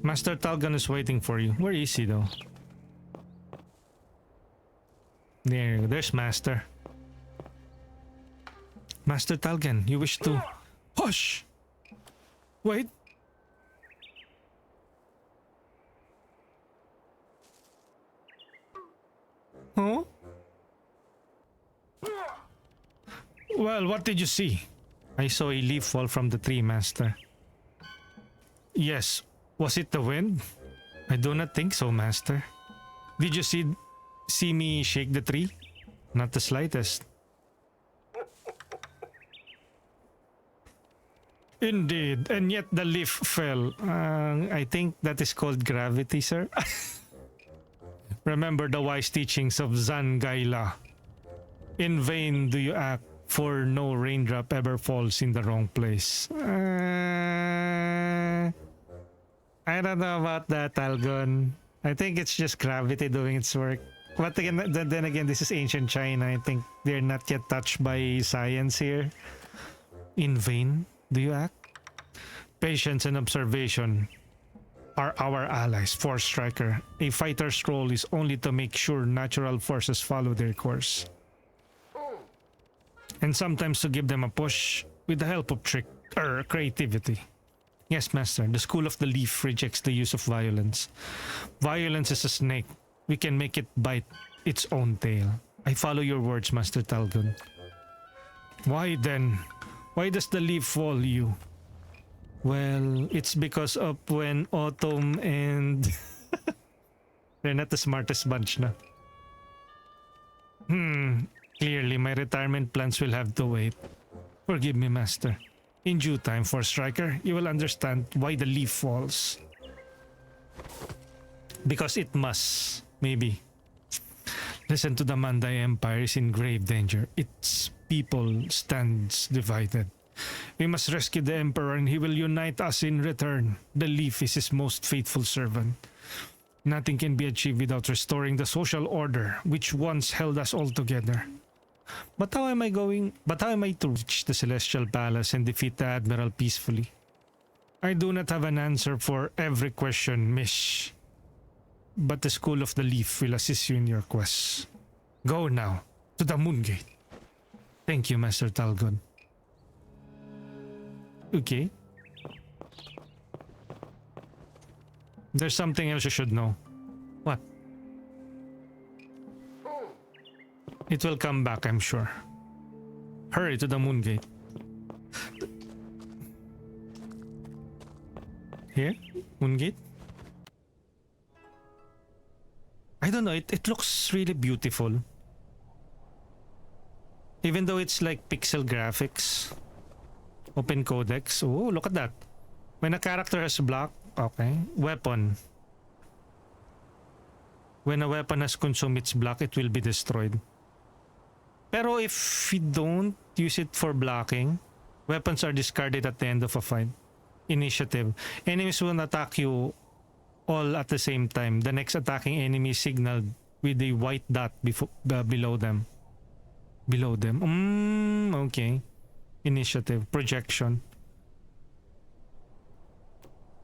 Master Talgan is waiting for you. Where is he though? There you go. There's Master. Master Talgan, you wish to... Hush! Wait. Huh? Well, what did you see? I saw a leaf fall from the tree, Master. Yes. Was it the wind? I do not think so, Master. Did you see me shake the tree? Not the slightest. Indeed, and yet the leaf fell. I think that is called gravity, sir. Remember the wise teachings of Zan Gaila. In vain do you act, for no raindrop ever falls in the wrong place. I don't know about that, Talgon. I think it's just gravity doing its work. But again, then again, this is ancient China. I think they're not yet touched by science here. In vain do you act? Patience and observation are our allies, Forestriker. A fighter's role is only to make sure natural forces follow their course. And sometimes to give them a push with the help of creativity. Yes, Master, the School of the Leaf rejects the use of violence. Violence is a snake. We can make it bite its own tail. I follow your words, Master Talgon. Why then? Why does the leaf fall you? Well, it's because of when Autumn and... They're not the smartest bunch na. Clearly my retirement plans will have to wait. Forgive me, Master. In due time, Forestriker, you will understand why the leaf falls. Because it must, maybe. Listen to the Mandai Empire is in grave danger. Its people stands divided. We must rescue the Emperor and he will unite us in return. The Leaf is his most faithful servant. Nothing can be achieved without restoring the social order which once held us all together. But how am I to reach the Celestial Palace and defeat the Admiral peacefully? I do not have an answer for every question, Mish. But the School of the Leaf will assist you in your quest. Go now to the Moon Gate. Thank you, Master Talgon. Okay. There's something else you should know. What? It will come back, I'm sure. Hurry to the Moon Gate. Here? Moon Gate? I don't know, it looks really beautiful. Even though it's like pixel graphics. Open codex. Oh, look at that. When a character has block, okay. Weapon. When a weapon has consumed its block, it will be destroyed. Pero if you don't use it for blocking, weapons are discarded at the end of a fight. Initiative. Enemies will attack you all at the same time. The next attacking enemy is signaled with a white dot below them. Below them. Okay. Initiative. Projection.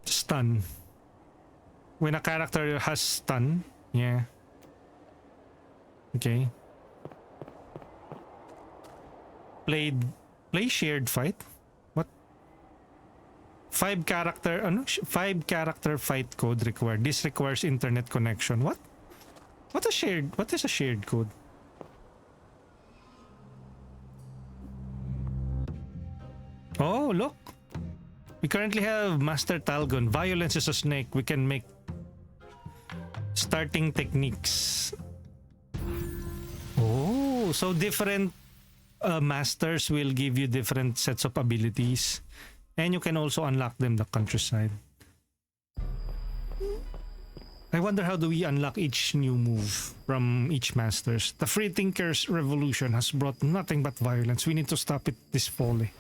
Stun. When a character has stun. Yeah. Okay. Play shared fight? What? 5 character fight code required. This requires internet connection. What? What is a shared code? Oh, look. We currently have Master Talgon. Violence is a snake. We can make starting techniques. Oh, so different masters will give you different sets of abilities. And you can also unlock them the countryside. I wonder how do we unlock each new move from each masters. The Free Thinkers Revolution has brought nothing but violence. We need to stop it, this folly.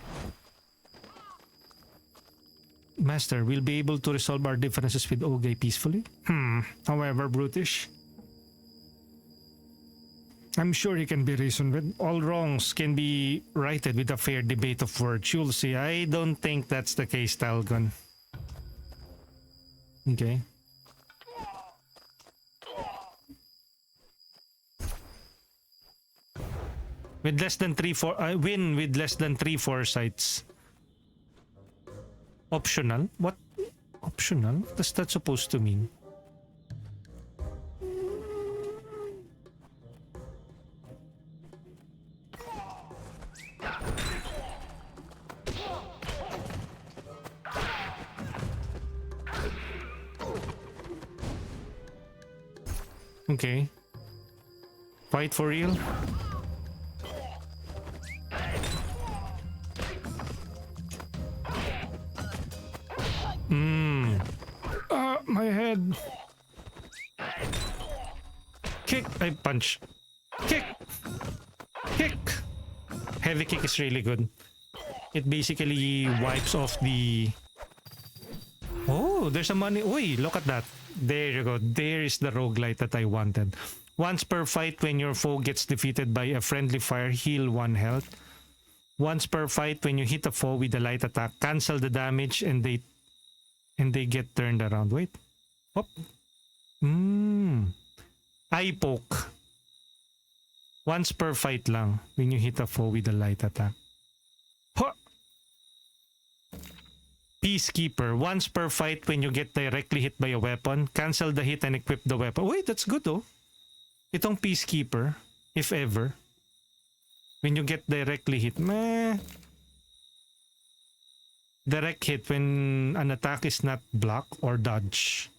Master, we'll be able to resolve our differences with Ogre peacefully? However, brutish. I'm sure he can be reasoned with. All wrongs can be righted with a fair debate of words. You'll see. I don't think that's the case, Talgon. Okay. With less than 3 win with less than 3 foresights. Optional? What? Optional? What is that supposed to mean? Okay. Fight for real? My head. Kick. I punch. Kick. Kick. Heavy kick is really good. It basically wipes off the... Oh, there's a money. Oi, look at that. There you go. There is the roguelite that I wanted. Once per fight, when your foe gets defeated by a friendly fire, heal 1 health. Once per fight, when you hit a foe with a light attack, cancel the damage and they get turned around. Wait. Hop. Eye poke. Once per fight lang when you hit a foe with a light attack. Huh. Peacekeeper. Once per fight when you get directly hit by a weapon, cancel the hit and equip the weapon. Wait, that's good oh. Itong Peacekeeper, if ever. When you get directly hit, meh. Direct hit when an attack is not block or dodge.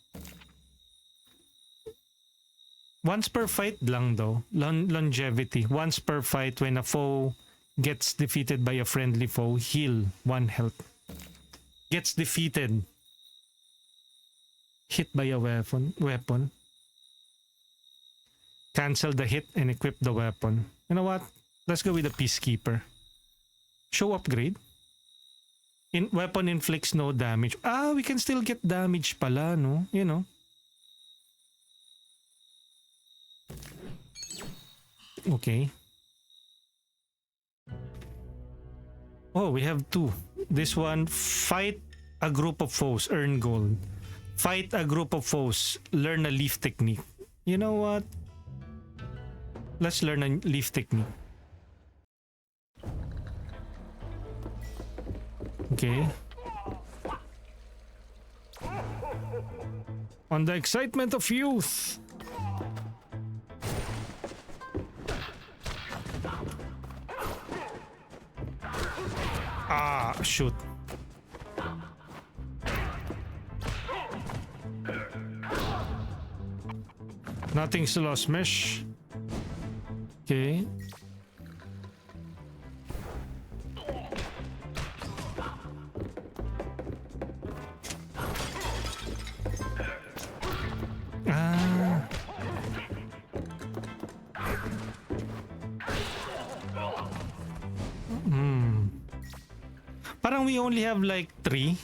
Once per fight lang though. Longevity. Once per fight when a foe gets defeated by a friendly foe, heal 1 health. Gets defeated. Hit by a weapon. Cancel the hit and equip the weapon. You know what? Let's go with the Peacekeeper. Show upgrade. Weapon inflicts no damage. We can still get damage pala, no? You know. Okay. Oh, we have two. This one, fight a group of foes, earn gold. Fight a group of foes, learn a leaf technique. You know what? Let's learn a leaf technique. Okay. On the excitement of youth. Shoot. Nothing's lost, mesh. Okay. Parang we only have like 3.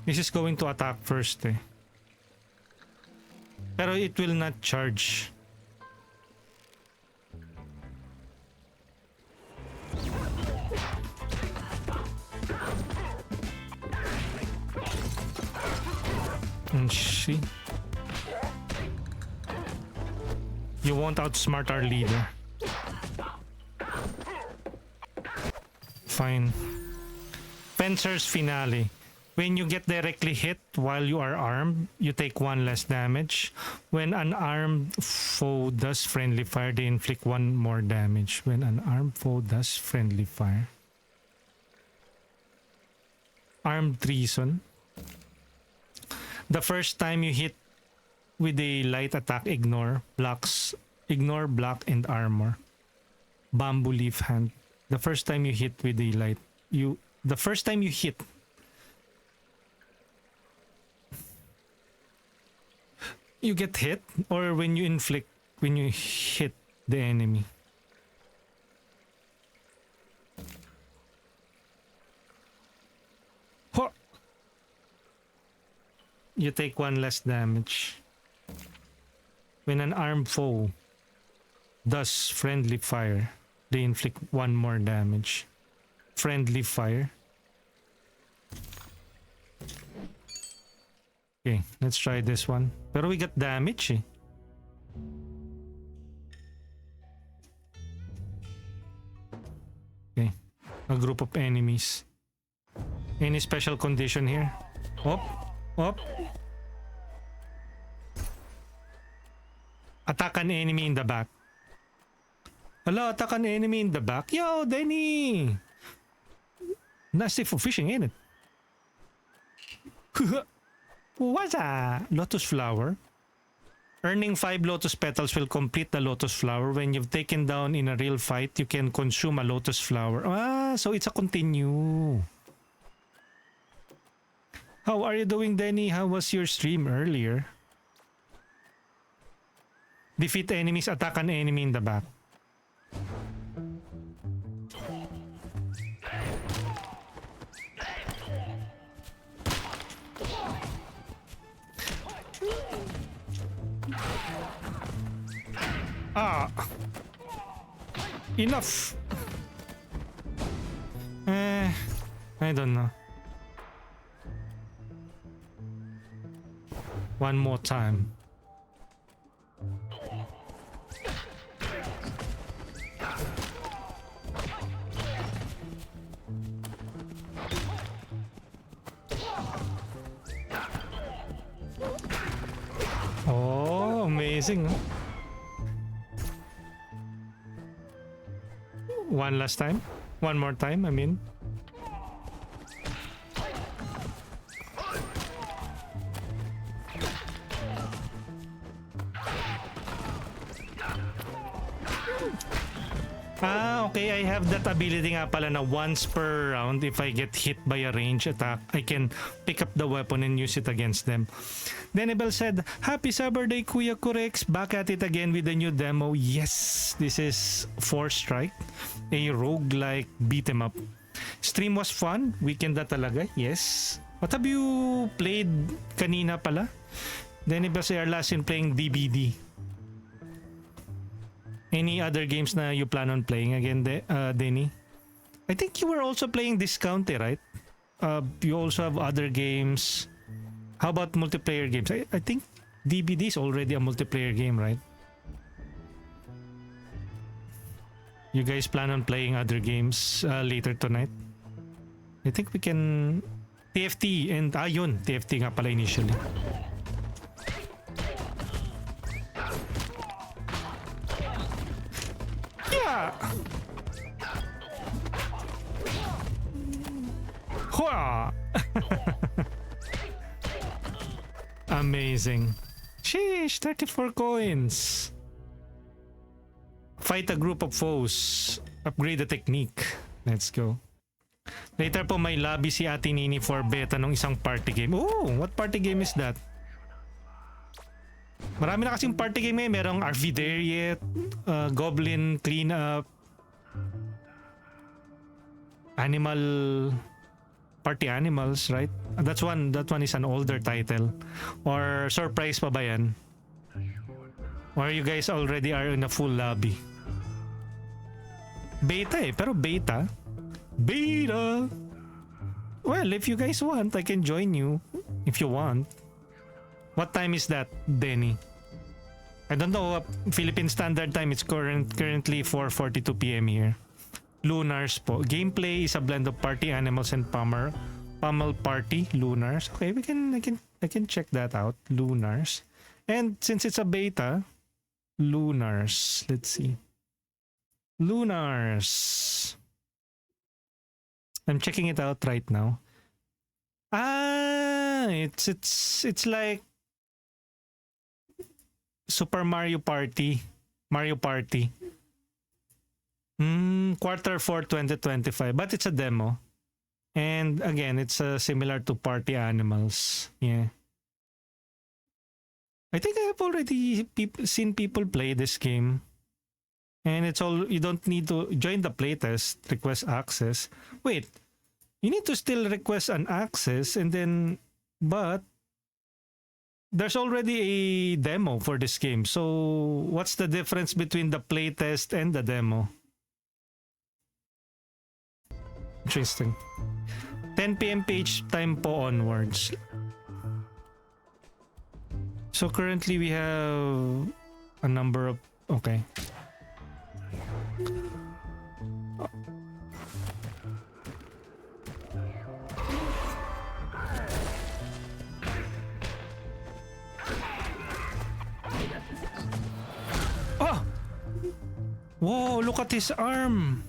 This is going to attack first eh. Pero it will not charge. See? You won't outsmart our leader. Fine. Fencer's Finale. When you get directly hit while you are armed, you take 1 less damage. When an armed foe does friendly fire, they inflict 1 more damage. When an armed foe does friendly fire. Armed Treason. The first time you hit with a light attack, ignore block and armor. Bamboo Leaf Hand. The first time you hit with a light, you get hit, or when you hit the enemy. You take 1 less damage. When an armed foe does friendly fire, they inflict 1 more damage. Friendly fire. Okay, let's try this one. Pero we got damage eh. Okay, a group of enemies. Any special condition here? Op. Attack an enemy in the back. Hello, attack an enemy in the back. Yo, Denny! Nasty for fishing, ain't it? What's a lotus flower? Earning 5 lotus petals will complete the lotus flower. When you've taken down in a real fight, you can consume a lotus flower. So it's a continue. How are you doing, Denny? How was your stream earlier? Defeat enemies, attack an enemy in the back. Enough. I don't know. One more time. Oh, amazing. One last time? One more time, I mean. Okay. I have that ability nga pala na once per round, if I get hit by a range attack, I can pick up the weapon and use it against them. Denibel said, Happy Saturday, Kuya Kurex. Back at it again with a new demo. Yes, this is Forestrike, a roguelike beat 'em up. Stream was fun. Weekend na talaga. Yes. What have you played kanina pala? Denibel said, last in playing DBD. Any other games na you plan on playing again, Denny? I think you were also playing Discounty, right? You also have other games. How about multiplayer games? I think DBD is already a multiplayer game, right? You guys plan on playing other games later tonight? I think we can... TFT and... yun. TFT nga pala initially. Hua! Amazing. Sheesh, 34 coins. Fight a group of foes. Upgrade the technique. Let's go. Later po may lobby si Ate Nini for beta ng isang party game. Oh, what party game is that? Marami na kasing party game eh. Merong Are We There Yet? Goblin Cleanup. Animal... Party Animals, right? That one is an older title. Or surprise pa ba yan? Or you guys already are in a full lobby? Beta eh. Pero beta? Beta! Well, if you guys want, I can join you. If you want. What time is that, Denny? I don't know. Philippine Standard Time. It's currently 4:42 p.m. here. Lunars po. Gameplay is a blend of Party Animals and Pummel Party. Lunars. Okay, I can check that out. Lunars. And since it's a beta, Lunars. Let's see. Lunars. I'm checking it out right now. It's like Super Mario Party. Mario Party. Q4 2025, but it's a demo. And again, it's similar to Party Animals. Yeah. I think I have already seen people play this game. And it's all, you don't need to join the playtest, request access. Wait, you need to still request an access and then, but there's already a demo for this game. So what's the difference between the playtest and the demo? Interesting. 10 p.m. page time po onwards. So currently we have a number of... Okay. Oh! Whoa, look at his arm!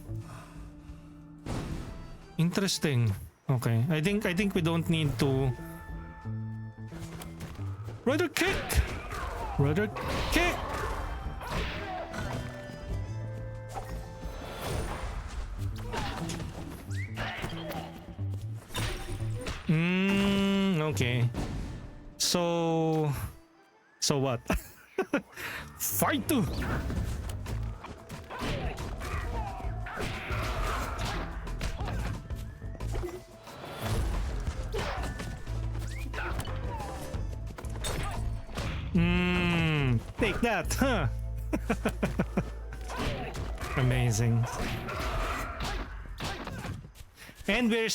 Interesting. Okay. I think we don't need to... Rudder kick! Rudder kick! Okay. So what? Fight! Take that, huh? Amazing. And we're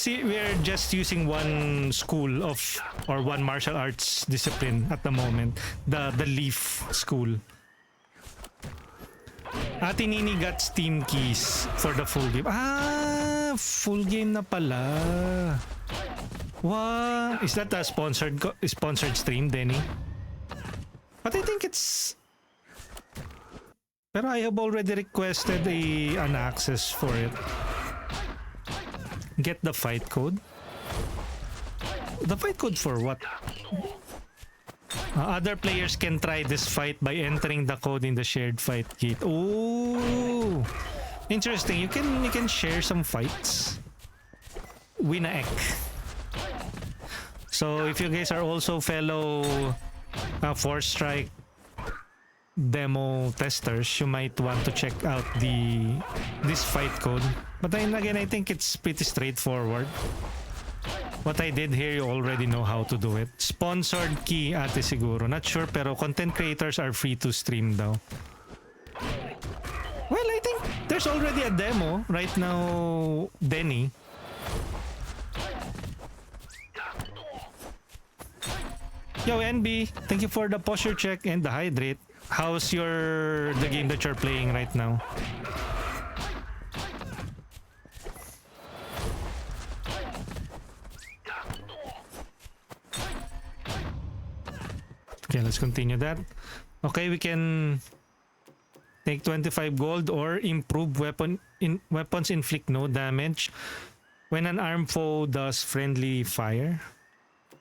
just using one school of, or one martial arts discipline at the moment, the Leaf School. Ate Nini got Steam keys for the full game. Full game na pala. What? Is that a sponsored stream, Denny? But I think it's... Pero I have already requested an access for it. Get the fight code. The fight code for what? Other players can try this fight by entering the code in the shared fight kit. Ooh! Interesting. You can share some fights. Win a ek. So if you guys are also fellow Forestrike demo testers, you might want to check out this fight code. But then again, I think it's pretty straightforward. What I did here, you already know how to do it. Sponsored key ate siguro. Not sure, pero content creators are free to stream daw. Well, I think there's already a demo right now, Denny. Yo, NB, thank you for the posture check and the hydrate. How's the game that you're playing right now? Okay, let's continue that. Okay, we can take 25 gold or improve weapons inflict no damage when an armed foe does friendly fire.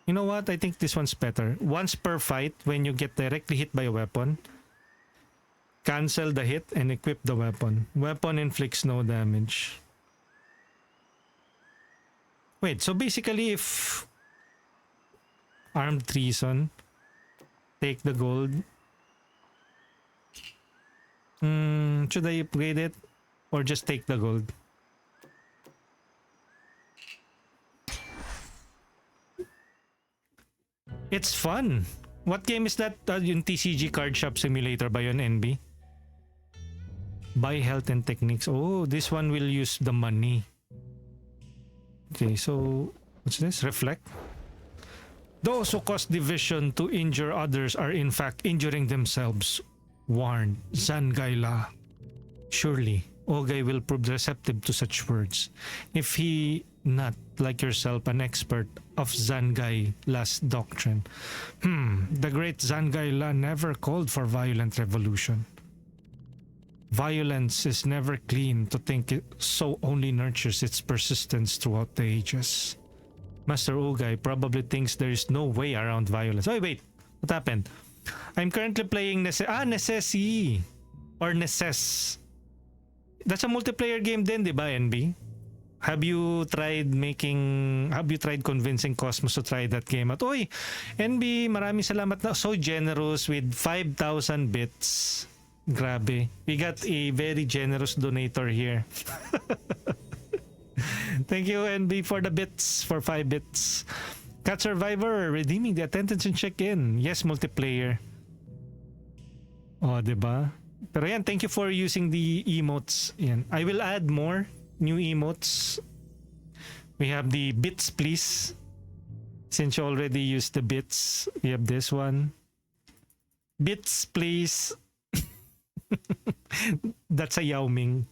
You know what? I think this one's better. Once per fight, when you get directly hit by a weapon, cancel the hit and equip the weapon. Weapon inflicts no damage. Wait, so basically if armed treason, take the gold. Should I upgrade it or just take the gold? It's fun. What game is that? Yung TCG Card Shop Simulator ba yun, NB? Buy health and techniques. Oh, this one will use the money. Okay, so what's this? Reflect. Those who cause division to injure others are in fact injuring themselves. Warned Zangaila. Surely, Ogay will prove receptive to such words. If he not, like yourself, an expert of Zangaila's doctrine. The great Zangaila never called for violent revolution. Violence is never clean, to think it so only nurtures its persistence throughout the ages. Master Ogay probably thinks there is no way around violence. Oh, wait. What happened? I'm currently playing Necessi. Or Necess. That's a multiplayer game din, di ba, NB? Have you tried convincing Cosmos to try that game? At oy, NB, maraming salamat na. So generous with 5,000 bits. Grabe. We got a very generous donator here. Thank you, NB, for the bits, for 5 bits. Cat Survivor, redeeming the attendance and check-in. Yes, multiplayer. Oh, diba? Pero yan, thank you for using the emotes. Yan. I will add more new emotes. We have the bits, please. Since you already used the bits, we have this one. Bits, please. That's a Yao Ming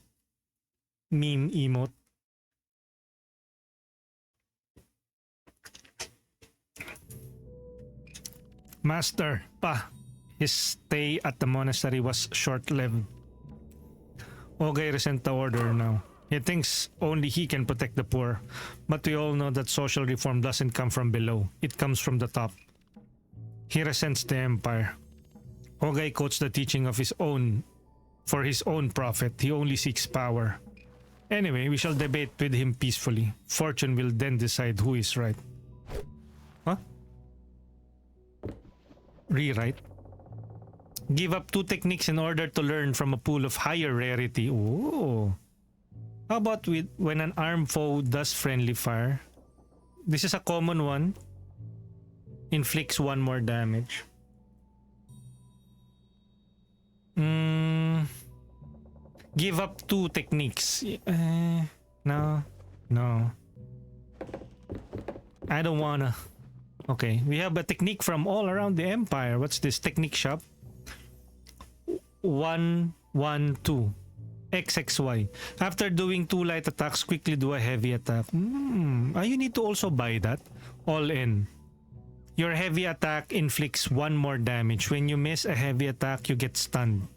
meme emote. Master, his stay at the monastery was short-lived. Ogay resent the order now. He thinks only he can protect the poor. But we all know that social reform doesn't come from below. It comes from the top. He resents the empire. Ogay quotes the teaching of his own. For his own profit, he only seeks power. Anyway, we shall debate with him peacefully. Fortune will then decide who is right. Huh? Rewrite. Give up 2 techniques in order to learn from a pool of higher rarity. Oh. How about when an armed foe does friendly fire? This is a common one. Inflicts 1 more damage. Give up 2 techniques. No. I don't wanna. Okay, we have a technique from all around the empire. What's this? Technique shop. 1-1-2. XXY. After doing 2 light attacks, quickly do a heavy attack. You need to also buy that. All in. Your heavy attack inflicts 1 more damage. When you miss a heavy attack, you get stunned.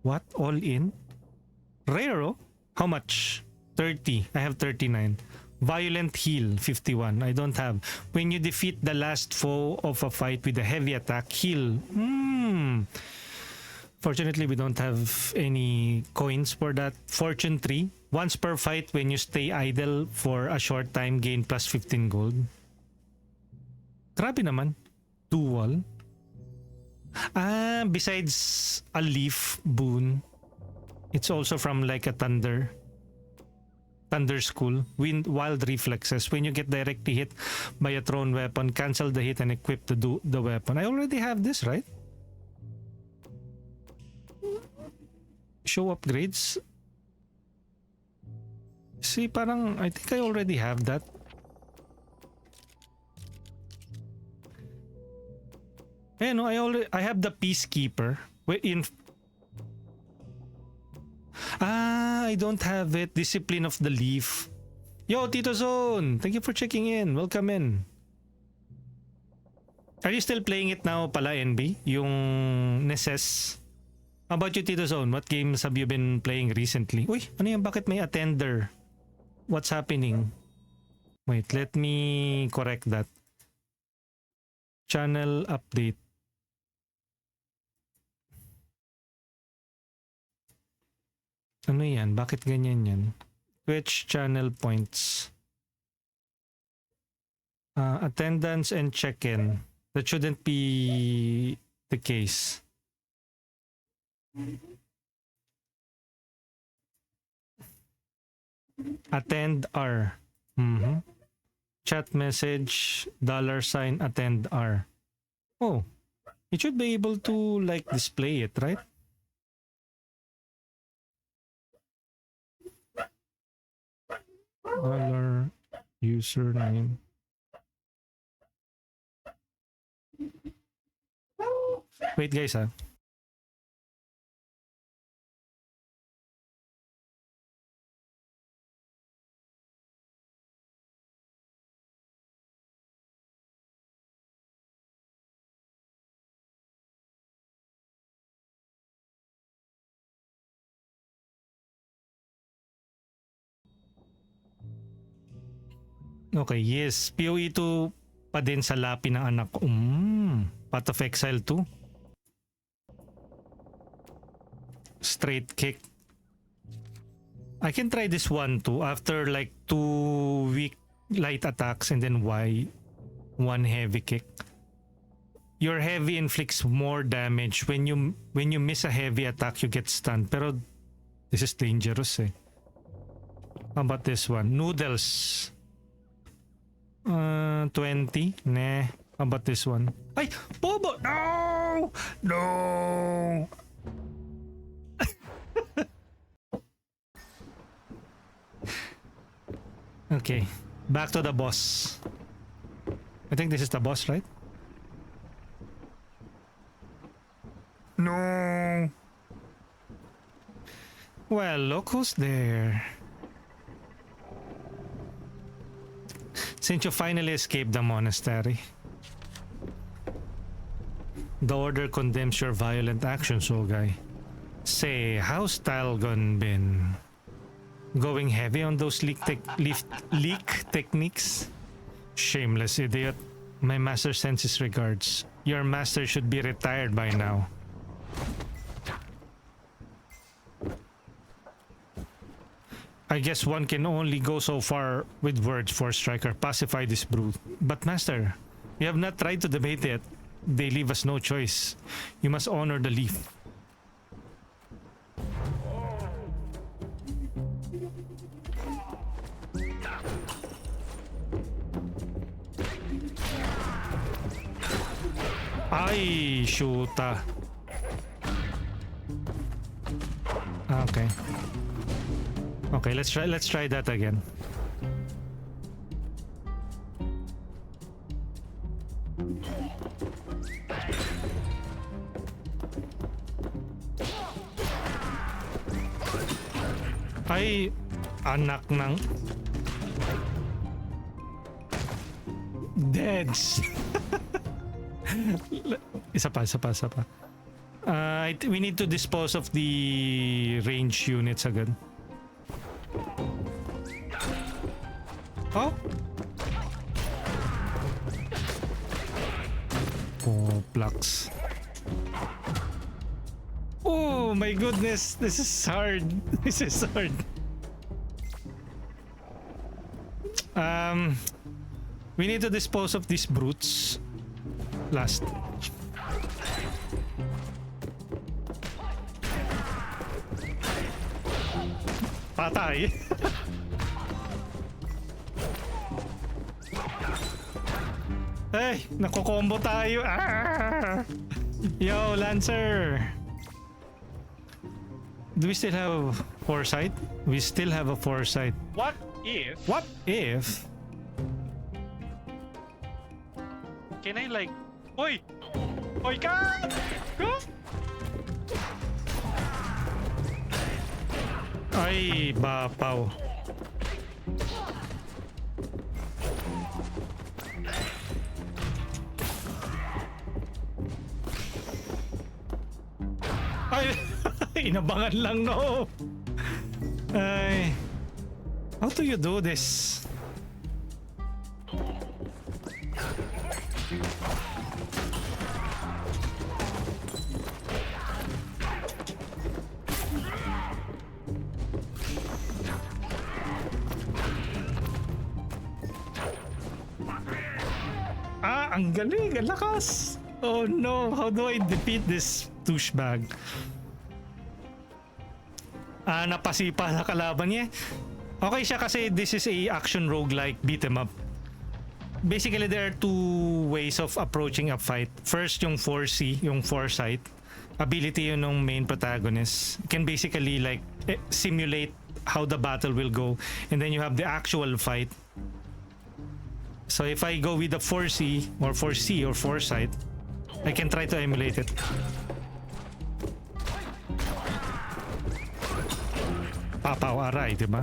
What? All in? Rare, oh? How much? 30. I have 39. Violent heal, 51. I don't have. When you defeat the last foe of a fight with a heavy attack, heal. Fortunately, we don't have any coins for that. Fortune 3. Once per fight, when you stay idle for a short time, gain plus 15 gold. Grabe naman. Dual. Besides a leaf boon, it's also from like a thunder school. Wild reflexes. When you get directly hit by a thrown weapon, cancel the hit and equip the weapon. I already have this, right? Show upgrades. See, parang I think I already have that. Eh, no, I have the Peacekeeper. I don't have it. Discipline of the Leaf. Yo, Tito Zone! Thank you for checking in. Welcome in. Are you still playing it now pala, NB? Yung Nesses? How about you, Tito Zone? What games have you been playing recently? Uy, ano yan? Bakit may attender? What's happening? Wait, let me correct that. Channel update. Ano yan? Bakit ganyan yan? Twitch channel points. Attendance and check-in. That shouldn't be the case. Attend R. Chat message $sign attend R. Oh, it should be able to like display it, right? $username. Wait guys, ah. Okay, yes. PoE2 pa din sa lapi ng anak ko. Path of Exile 2. Straight kick. I can try this one too. After like 2 weak light attacks and then one heavy kick. Your heavy inflicts more damage. When you miss a heavy attack, you get stunned. Pero this is dangerous eh. How about this one? Noodles. 20. Nah. How about this one? Ay! Bobo! No! No! Okay. Back to the boss. I think this is the boss, right? No! Well, look who's there. Since you finally escaped the monastery. The order condemns your violent actions, old guy. Say, how's Talgon been? Going heavy on those leak techniques? Shameless idiot. My master sends his regards. Your master should be retired by now. I guess one can only go so far with words, Forestriker. Pacify this brute. But master, we have not tried to debate it. They leave us no choice. You must honor the leaf. Ay, shoota. Okay. Okay, let's try that again. Ay, anak ng deads. Isa pa. We need to dispose of the range units agad. Oh? Oh, plucks. Oh my goodness, this is hard. This is hard. We need to dispose of these brutes last. Patay. Ay, nakukombo tayo. Ah! Yo, Lancer. Do we still have foresight? We still have a foresight. What if? What if? Can I like? Oy! Oy, God! Go! Ay, bapaw. Ay, inabangan lang, no. Ay, how do you do this? Ah, ang galing, ang lakas. Oh no, how do I defeat this douchebag? Ah, napasipa na kalaban niya. Okay siya kasi this is a action roguelike beat 'em up. Basically, there are two ways of approaching a fight. First, yung 4C, yung foresight. Ability yun ng main protagonist. Can basically like simulate how the battle will go. And then you have the actual fight. So if I go with the 4C or 4C or foresight, I can try to emulate it. Papaw aray, diba?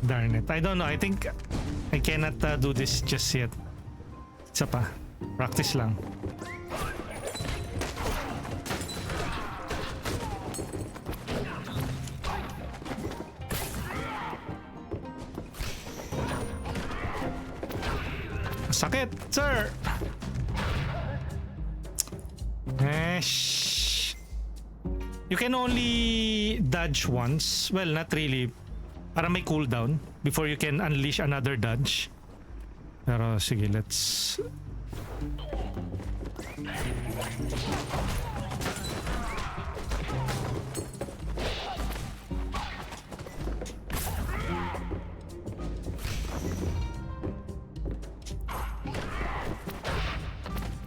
Darn it. I don't know. I think I cannot do this just yet. Isa pa. Practice lang. Sakit, sir! Shh. You can only dodge once. Well, not really. Para may cooldown before you can unleash another dodge. Pero sige, let's...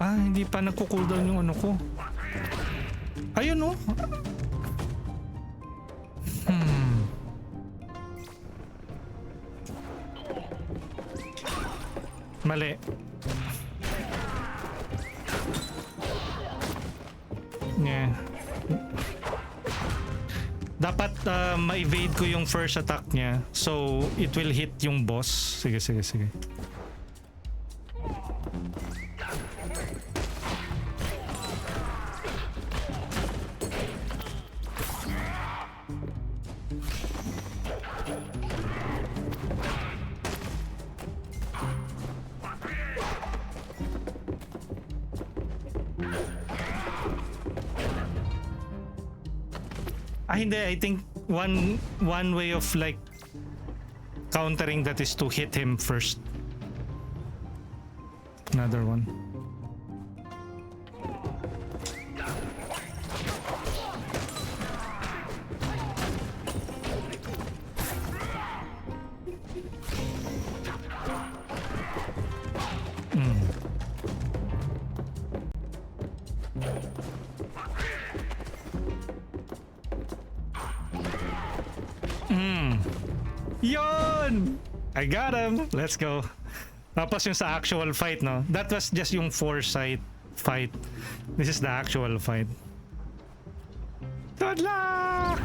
Ah, hindi pa nagko-cooldown yung ano ko. Ayun oh. Mali. Yeah. Dapat ma-evade ko yung first attack niya. So, it will hit yung boss. Sige, sige, sige. Ah, hindi. I think one way of like countering that is to hit him first. Another one. Yon! I got him! Let's go. Tapos yung sa actual fight, no? That was just yung foresight fight. This is the actual fight. Good luck!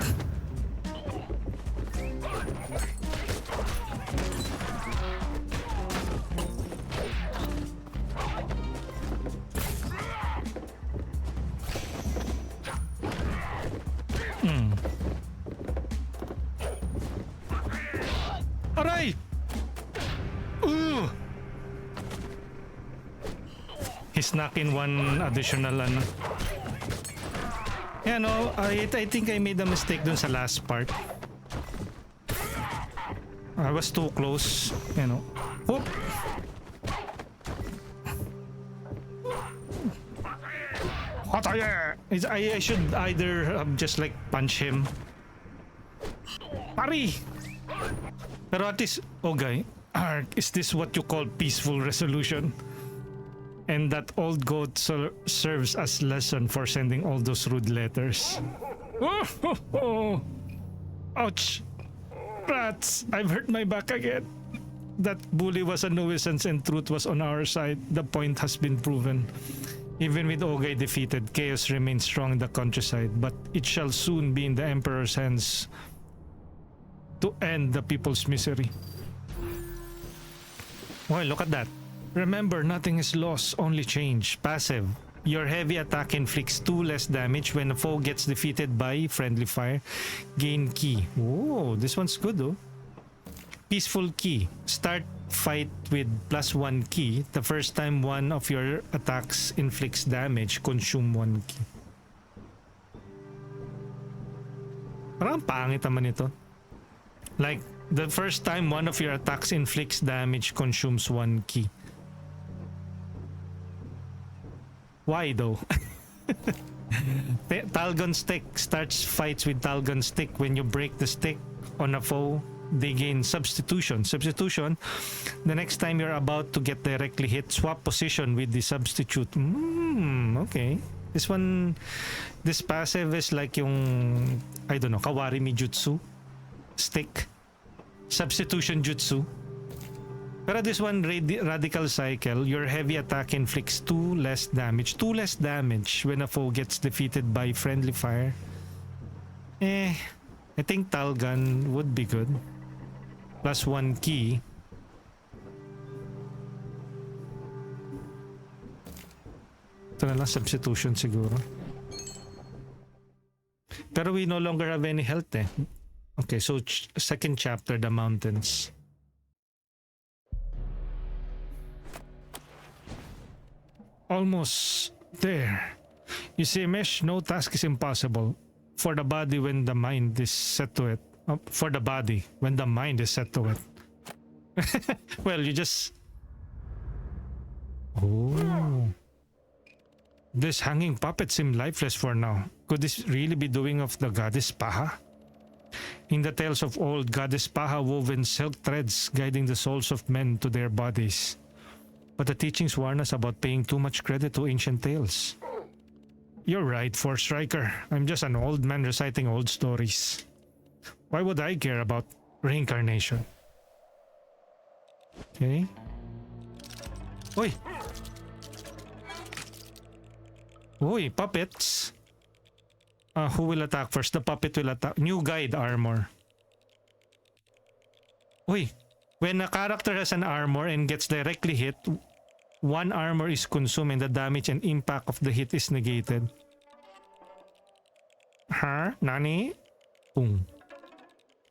Aray! snuck in one additional ano. Yeah, no, I think I made a mistake dun sa last part. I was too close, you know. Oh! I should either just like punch him. Pari! Pero at least, okay, is this what you call peaceful resolution? And that old goat serves as lesson for sending all those rude letters. Oh. Ouch! Rats! I've hurt my back again. That bully was a nuisance and truth was on our side. The point has been proven. Even with Ogay defeated, chaos remains strong in the countryside, but it shall soon be in the Emperor's hands to end the people's misery. Well, look at that. Remember, nothing is lost, only change. Passive. Your heavy attack inflicts 2 less damage when a foe gets defeated by friendly fire. Gain key. Oh, this one's good though. Peaceful key. Start fight with +1 key. The first time one of your attacks inflicts damage, consume 1 key. Parang pangit naman ito. Like, the first time one of your attacks inflicts damage, consumes 1 key. Why though? Talgon stick. Starts fights with Talgon stick. When you break the stick on a foe, they gain substitution. Substitution, the next time you're about to get directly hit, swap position with the substitute. Okay. This passive is like yung, I don't know, Kawarimi Jutsu stick. Substitution Jutsu. Pero this one, Radical Cycle, your heavy attack inflicts 2 less damage. 2 less damage when a foe gets defeated by friendly fire. I think Talgan would be good. +1 key. Ito na lang, substitution siguro. Pero we no longer have any health eh. Okay, so second chapter, the mountains. Almost there. You see, Mesh, no task is impossible for the body when the mind is set to it. For the body when the mind is set to it. Well, you just... Oh. This hanging puppet seemed lifeless for now. Could this really be doing of the goddess Paha? In the tales of old, goddess Paha woven silk threads guiding the souls of men to their bodies. But the teachings warn us about paying too much credit to ancient tales. You're right, Forestriker. I'm just an old man reciting old stories. Why would I care about reincarnation? Okay. Oi! Oi, puppets! Who will attack first? The puppet will attack. New guide armor. Oi! When a character has an armor and gets directly hit, 1 armor is consumed and the damage and impact of the hit is negated. Huh? Nani? Boom.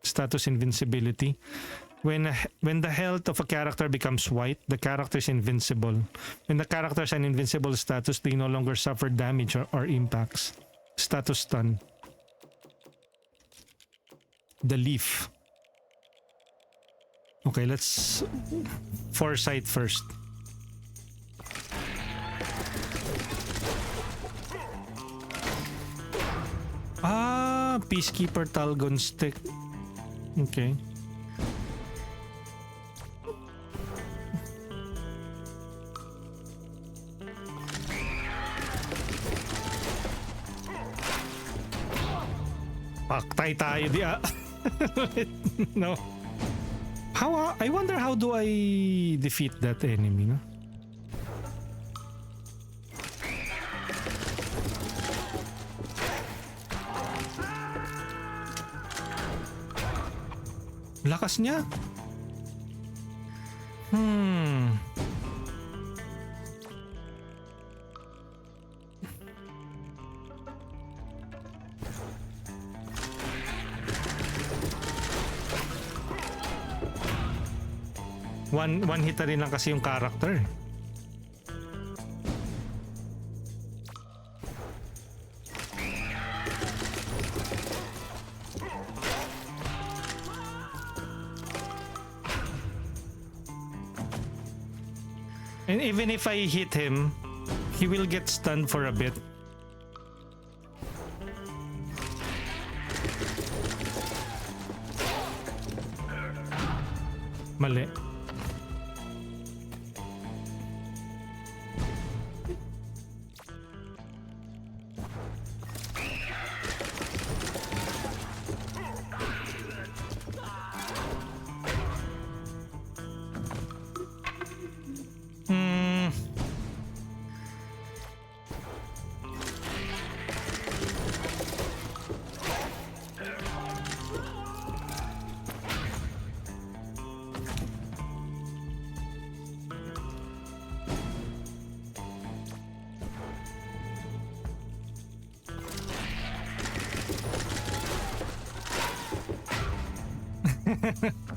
Status invincibility. When the health of a character becomes white, the character is invincible. When the character has an invincible status, they no longer suffer damage or impacts. Status stun. The leaf. Okay, let's foresight first. Peacekeeper Talgon stick. Okay. Paktay tayo di No. How I wonder how do I defeat that enemy, no? Lakas niya. One hit na rin lang kasi yung character. And even if I hit him, he will get stunned for a bit. Mali.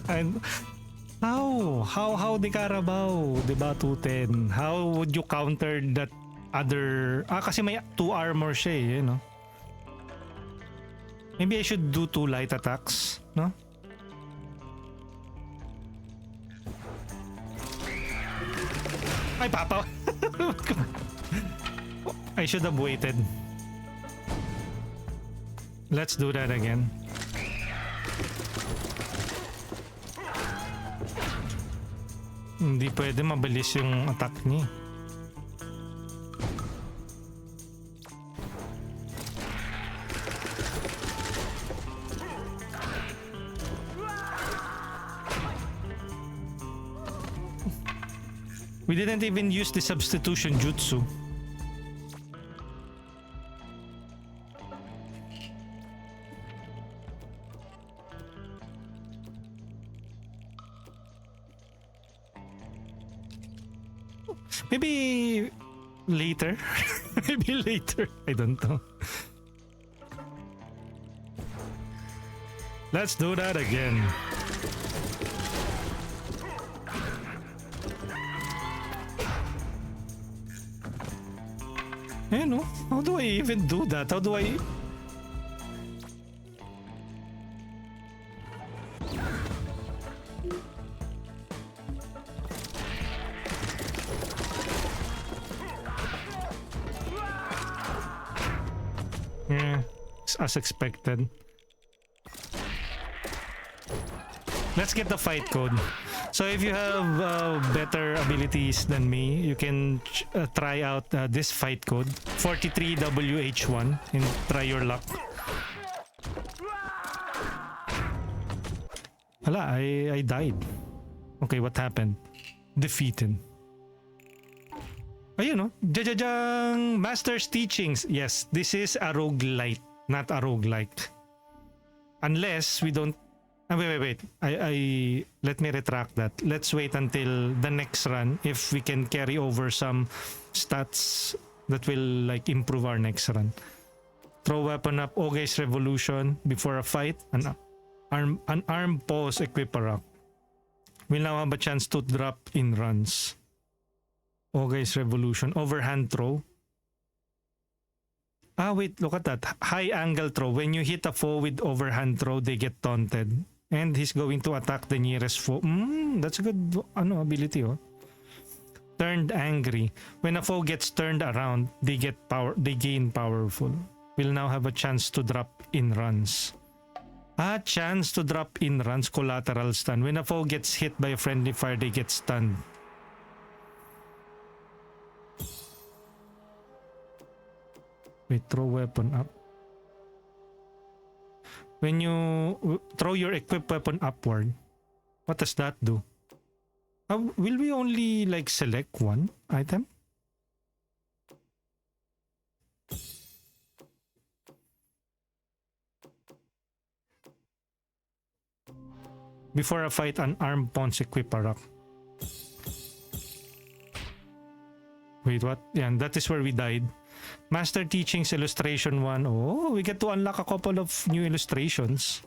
And how di Carabao, di ba 210? How would you counter that other kasi may 2 armor siya eh, you know? Maybe I should do 2 light attacks, no? Ay papa. I should have waited. Let's do that again. Hindi pwede, mabilis yung attack niya. We didn't even use the substitution jutsu. Maybe later. Maybe later. I don't know. Let's do that again. Eh no? How do I even do that? How do I... Yeah, as expected. Let's get the fight code. So if you have better abilities than me, you can try out this fight code 43WH1 and try your luck. Hala, I died. Okay, what happened? Defeated. Ayun no? Jajajang Master's Teachings. Yes, this is a roguelite, not a roguelike. Unless we don't... wait. I let me retract that. Let's wait until the next run if we can carry over some stats that will like improve our next run. Throw weapon up, Oge's Revolution before a fight, an arm pause, equip a rock. We'll now have a chance to drop in runs. Oge's Revolution, overhand throw. Ah wait, look at that. High angle throw. When you hit a foe with overhand throw, they get taunted. And he's going to attack the nearest foe. That's a good ability. Oh. Turned angry. When a foe gets turned around, they gain powerful. We'll now have a chance to drop in runs. Chance to drop in runs, collateral stun. When a foe gets hit by a friendly fire, they get stunned. Wait, throw weapon up. When you throw your equipped weapon upward, what does that do? Will we only like select one item? Before a fight, an arm pawns equip a rock. Wait, what? Yeah, that is where we died. Master Teachings Illustration 1. Oh, we get to unlock a couple of new illustrations.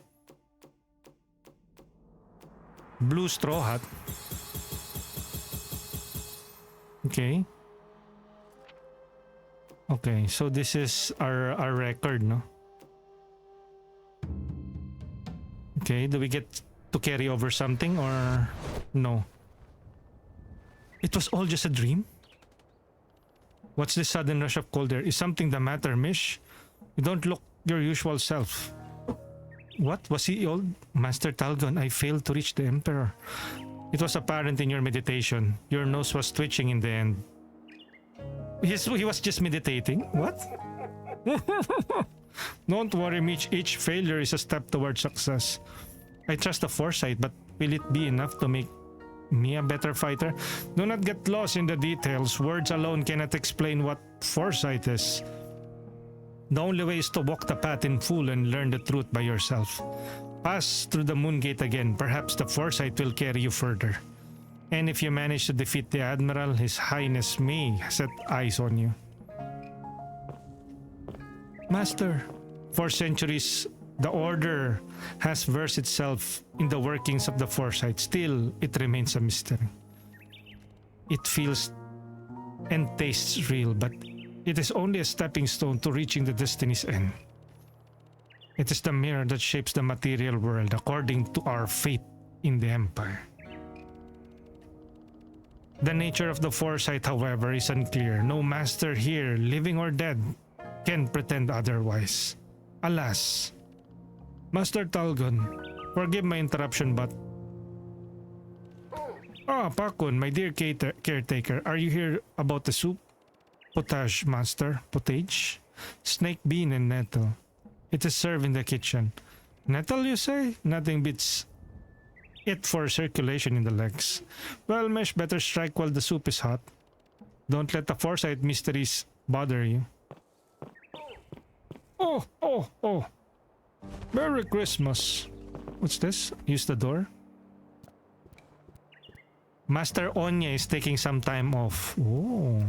Blue Straw Hat. Okay. Okay, so this is our record, no? Okay, do we get to carry over something or no? It was all just a dream? What's this sudden rush of cold air? Is something the matter, Mish? You don't look your usual self. What? Was he old? Master Talgon, I failed to reach the Emperor. It was apparent in your meditation. Your nose was twitching in the end. He was just meditating? What? Don't worry, Mitch. Each failure is a step towards success. I trust the foresight, but will it be enough to make me a better fighter? Do not get lost in the details. Words alone cannot explain what foresight is. The only way is to walk the path in full and learn the truth by yourself. Pass through the moon gate again. Perhaps the foresight will carry you further. And if you manage to defeat the Admiral, His Highness may set eyes on you. Master, for centuries, the Order has versed itself in the workings of the foresight. Still, it remains a mystery. It feels and tastes real, but it is only a stepping stone to reaching the destiny's end. It is the mirror that shapes the material world according to our fate in the Empire. The nature of the foresight, however, is unclear. No master here, living or dead, can pretend otherwise. Alas, Master Talgon, forgive my interruption, but... Pakun, my dear caretaker, are you here about the soup? Potage, Master. Potage? Snake bean and nettle. It is served in the kitchen. Nettle, you say? Nothing beats it for circulation in the legs. Well, Mesh, better strike while the soup is hot. Don't let the foresight mysteries bother you. Oh. Merry Christmas. What's this? Use the door. Master Onya is taking some time off. Oh.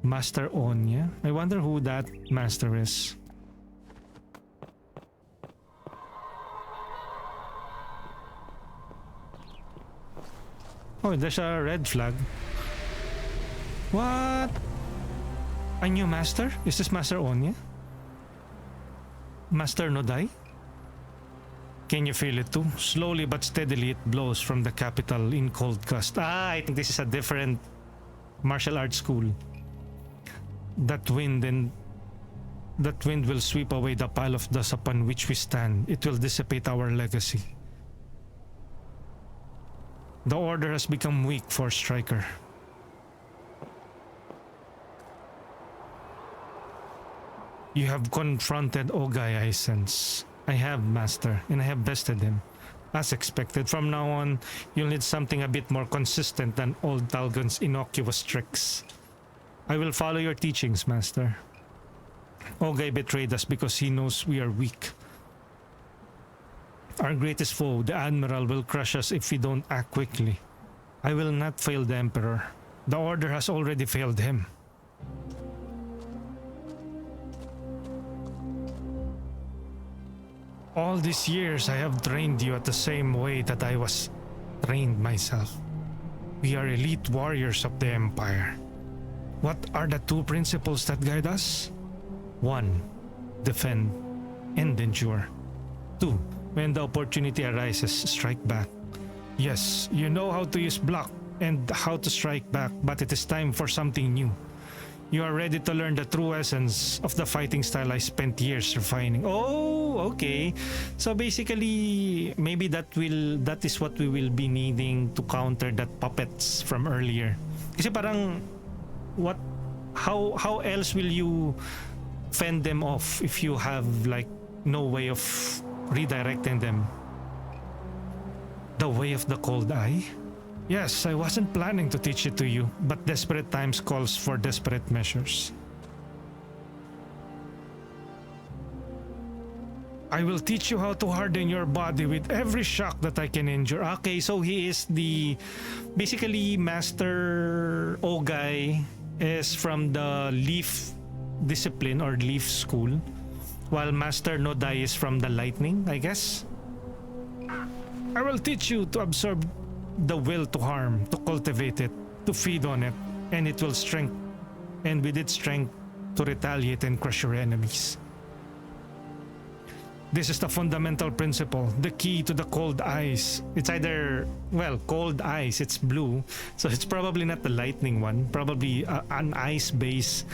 Master Onya? I wonder who that master is. Oh, there's a red flag. What? A new master? Is this Master Onya? Master Nodai? Can you feel it too? Slowly but steadily it blows from the capital in cold gust. I think this is a different martial arts school. That wind will sweep away the pile of dust upon which we stand. It will dissipate our legacy. The Order has become weak, Forestriker. You have confronted Ogai, I sense. I have, Master, and I have bested him. As expected, from now on, you'll need something a bit more consistent than old Talgon's innocuous tricks. I will follow your teachings, Master. Ogai betrayed us because he knows we are weak. Our greatest foe, the Admiral, will crush us if we don't act quickly. I will not fail the Emperor. The Order has already failed him. All these years I have trained you at the same way that I was trained myself. We are elite warriors of the Empire. What are the two principles that guide us? 1. Defend and endure. 2. When the opportunity arises, strike back. Yes, you know how to use block and how to strike back, but it is time for something new. You are ready to learn the true essence of the fighting style I spent years refining. Oh, okay. So basically, maybe that is what we will be needing to counter that puppets from earlier. Kasi parang how else will you fend them off if you have like no way of redirecting them? The way of the cold eye? Yes, I wasn't planning to teach it to you, but desperate times calls for desperate measures. I will teach you how to harden your body with every shock that I can endure. Okay, so he is basically Master Ogai is from the Leaf discipline or Leaf school, while Master Nodai is from the Lightning, I guess. I will teach you to absorb the will to harm, to cultivate it, to feed on it, and it will strength, and with its strength to retaliate and crush your enemies. This is the fundamental principle, the key to the cold ice. It's either, well, cold ice, it's blue, so it's probably not the lightning one, probably an ice-based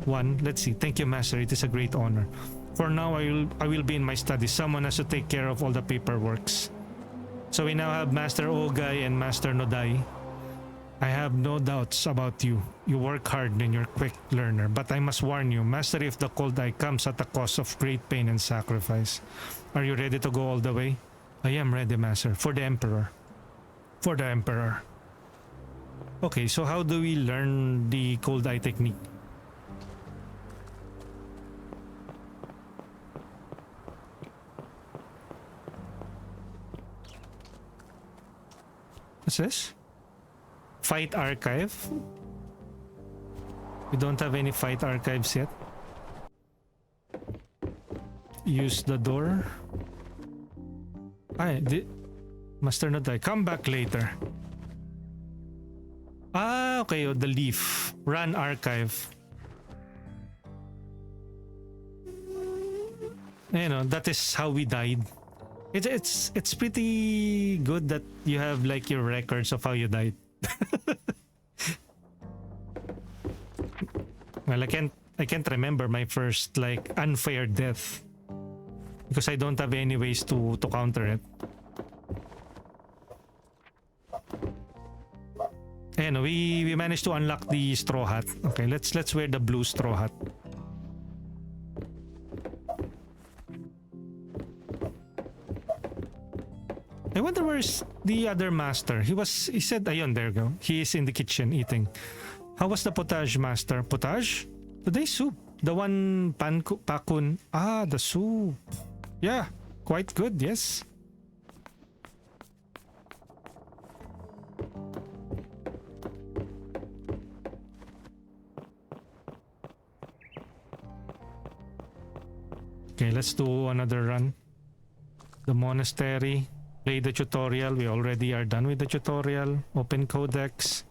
one. Let's see. Thank you, Master. It is a great honor. For now, I will be in my study. Someone has to take care of all the paperworks. So we now have Master Ogai and Master Nodai. I have no doubts about you. You work hard and you're a quick learner. But I must warn you, mastery of the cold eye comes at the cost of great pain and sacrifice. Are you ready to go all the way? I am ready, Master. For the Emperor. For the Emperor. Okay, so how do we learn the cold eye technique? What's this? Fight archive? We don't have any fight archives yet. Use the door. Master Nodai, come back later. Ah, okay, the leaf. Run archive. You know, that is how we died. It's pretty good that you have like your records of how you died. Well, I can't remember my first like unfair death because I don't have any ways to counter it. And we managed to unlock the straw hat. Okay, let's wear the blue straw hat. I wonder where's the other master. He said, ayun, there you go. He is in the kitchen eating. How was the potage, Master? Potage? Today's soup. The one pakun. Ah, the soup. Yeah, quite good, yes. Okay, let's do another run. The monastery. Play the tutorial. We already are done with the tutorial. Open codex.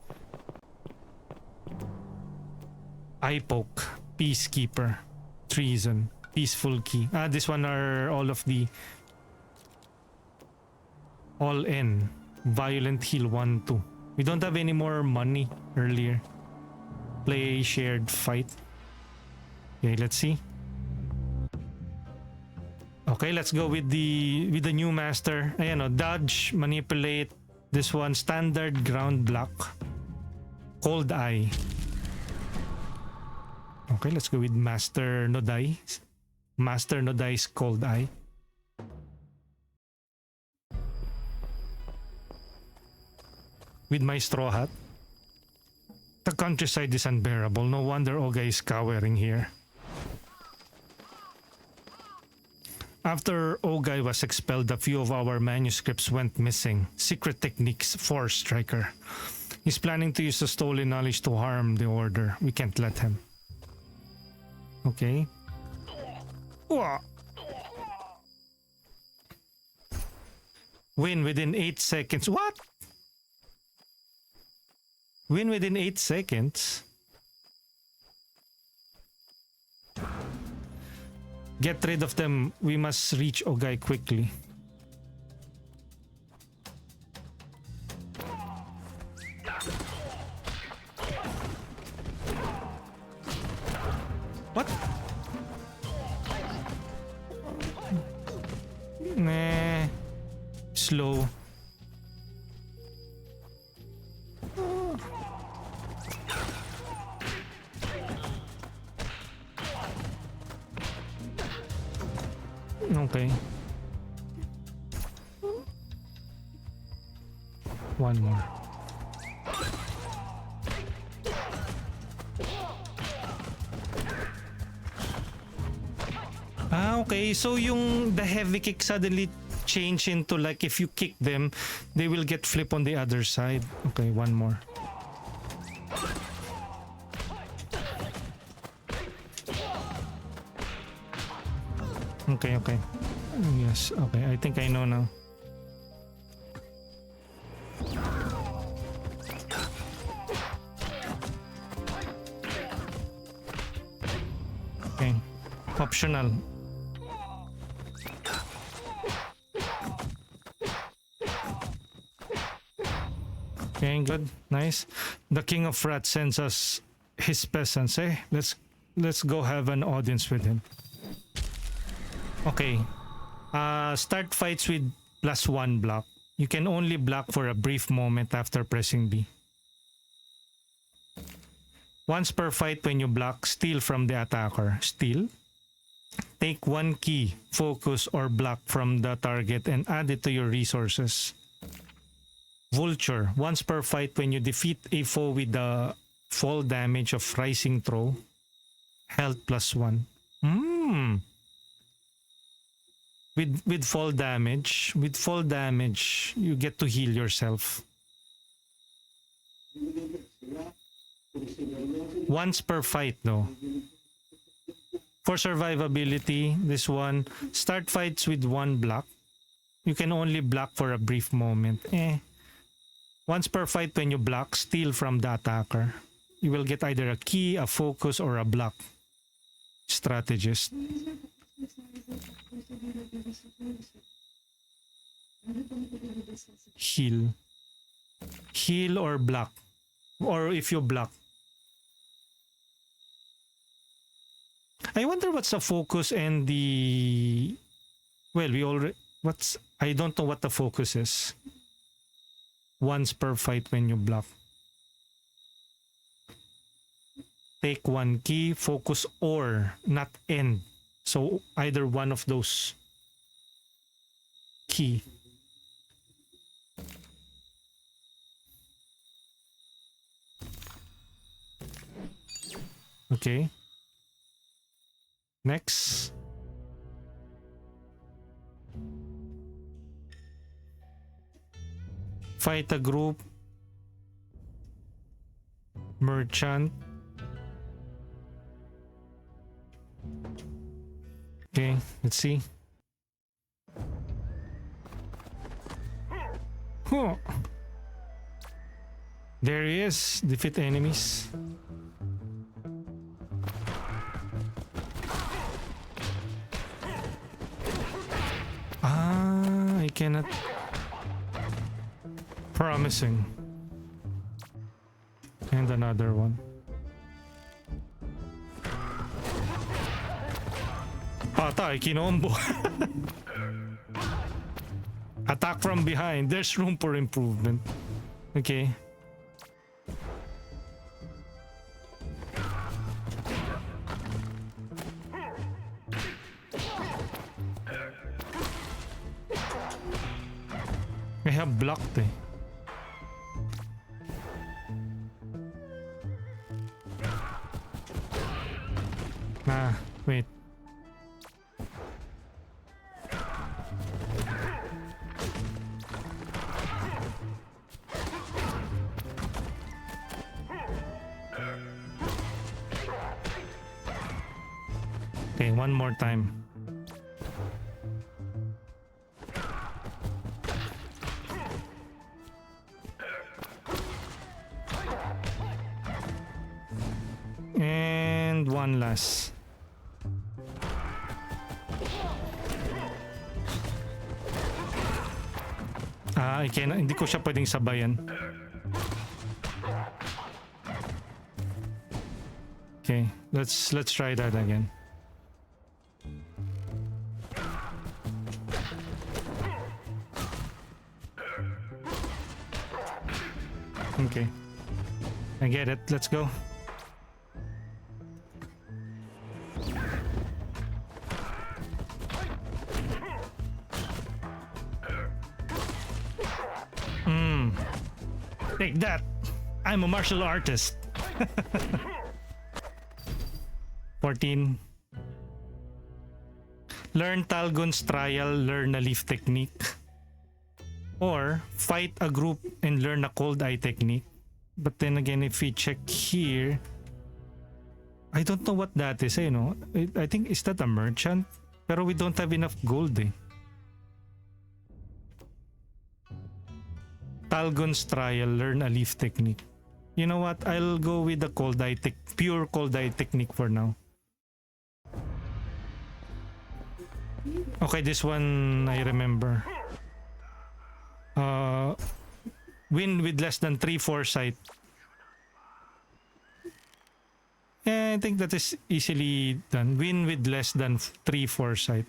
Eye poke. Peacekeeper. Treason. Peaceful key. Ah, this one are all of the all in. Violent heal 1, 2. We don't have any more money earlier. Play shared fight. Okay, let's see. Okay, let's go with the new master. Ayan o, dodge, manipulate. This one, standard ground block. Cold eye. Okay, let's go with Master Nodai. Master Nodai's cold eye. With my straw hat. The countryside is unbearable. No wonder Ogai is cowering here. After Ogai was expelled, a few of our manuscripts went missing. Secret techniques, Forestriker. He's planning to use the stolen knowledge to harm the order. We can't let him. Okay. Win within 8 seconds. What? Win within 8 seconds? Get rid of them. We must reach Ogai quickly. What? Nah. Slow. Okay. One more. Ah, okay. So yung the heavy kick suddenly change into like if you kick them, they will get flip on the other side. Okay, one more. Okay, okay. Yes, okay. I think I know now. Okay. Optional. Okay, good. Nice. The King of Rats sends us his peasants, eh? Let's go have an audience with him. Okay. Start fights with +1 block. You can only block for a brief moment after pressing B. Once per fight when you block, steal from the attacker. Steal. Take 1 key, focus, or block from the target and add it to your resources. Vulture. Once per fight when you defeat a foe with the fall damage of Rising Throw. Health +1. With fall damage, you get to heal yourself. Once per fight though. For survivability, this one, start fights with 1 block. You can only block for a brief moment. Once per fight when you block, steal from the attacker. You will get either a key, a focus, or a block. Strategist. Heal. Heal or block. Or if you block. I wonder what's the focus and the... Well, we already... I don't know what the focus is. Once per fight when you block. Take 1 key, focus, or not end. So either one of those key. Okay. Next. Fight a group. Merchant. Okay, let's see. Huh. There he is. Defeat enemies. I cannot. Promising. And another one. Patay, kinombo. Attack from behind. There's room for improvement. Okay. I have blocked eh. Wait. Okay, one more time. And one last. Hindi ko siya pwedeng sabayan. Okay, let's try that again. Okay. I get it. Let's go. Take that. I'm a martial artist. 14. Learn Talgon's trial, learn a leaf technique. Or fight a group and learn a cold eye technique. But then again, if we check here, I don't know what that is, you know. I think, is that a merchant? Pero we don't have enough gold eh. Talgon's trial, learn a leaf technique. You know what? I'll go with the cold eye pure cold eye technique for now. Okay, this one I remember. Win with less than 3 foresight. I think that is easily done. Win with less than 3 foresight.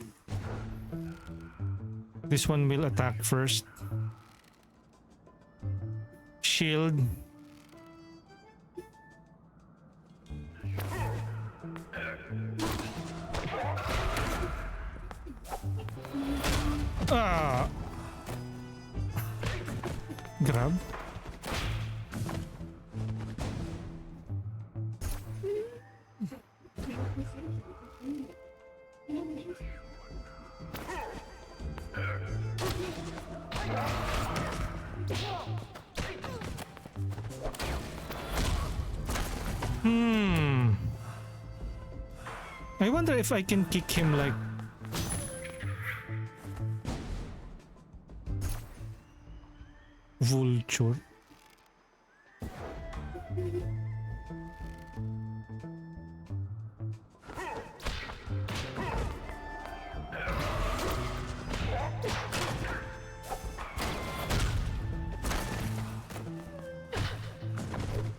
This one will attack first. Shield. Ah. Grab. I wonder if I can kick him like vulture.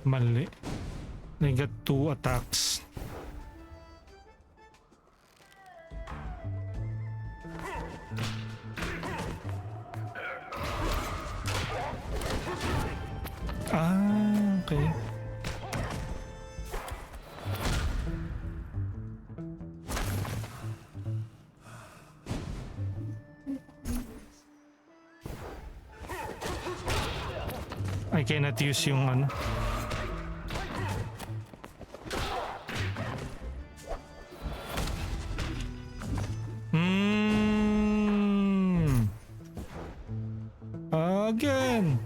Mali. I got 2 attacks. Ah, okay. I cannot use yung ano. Again.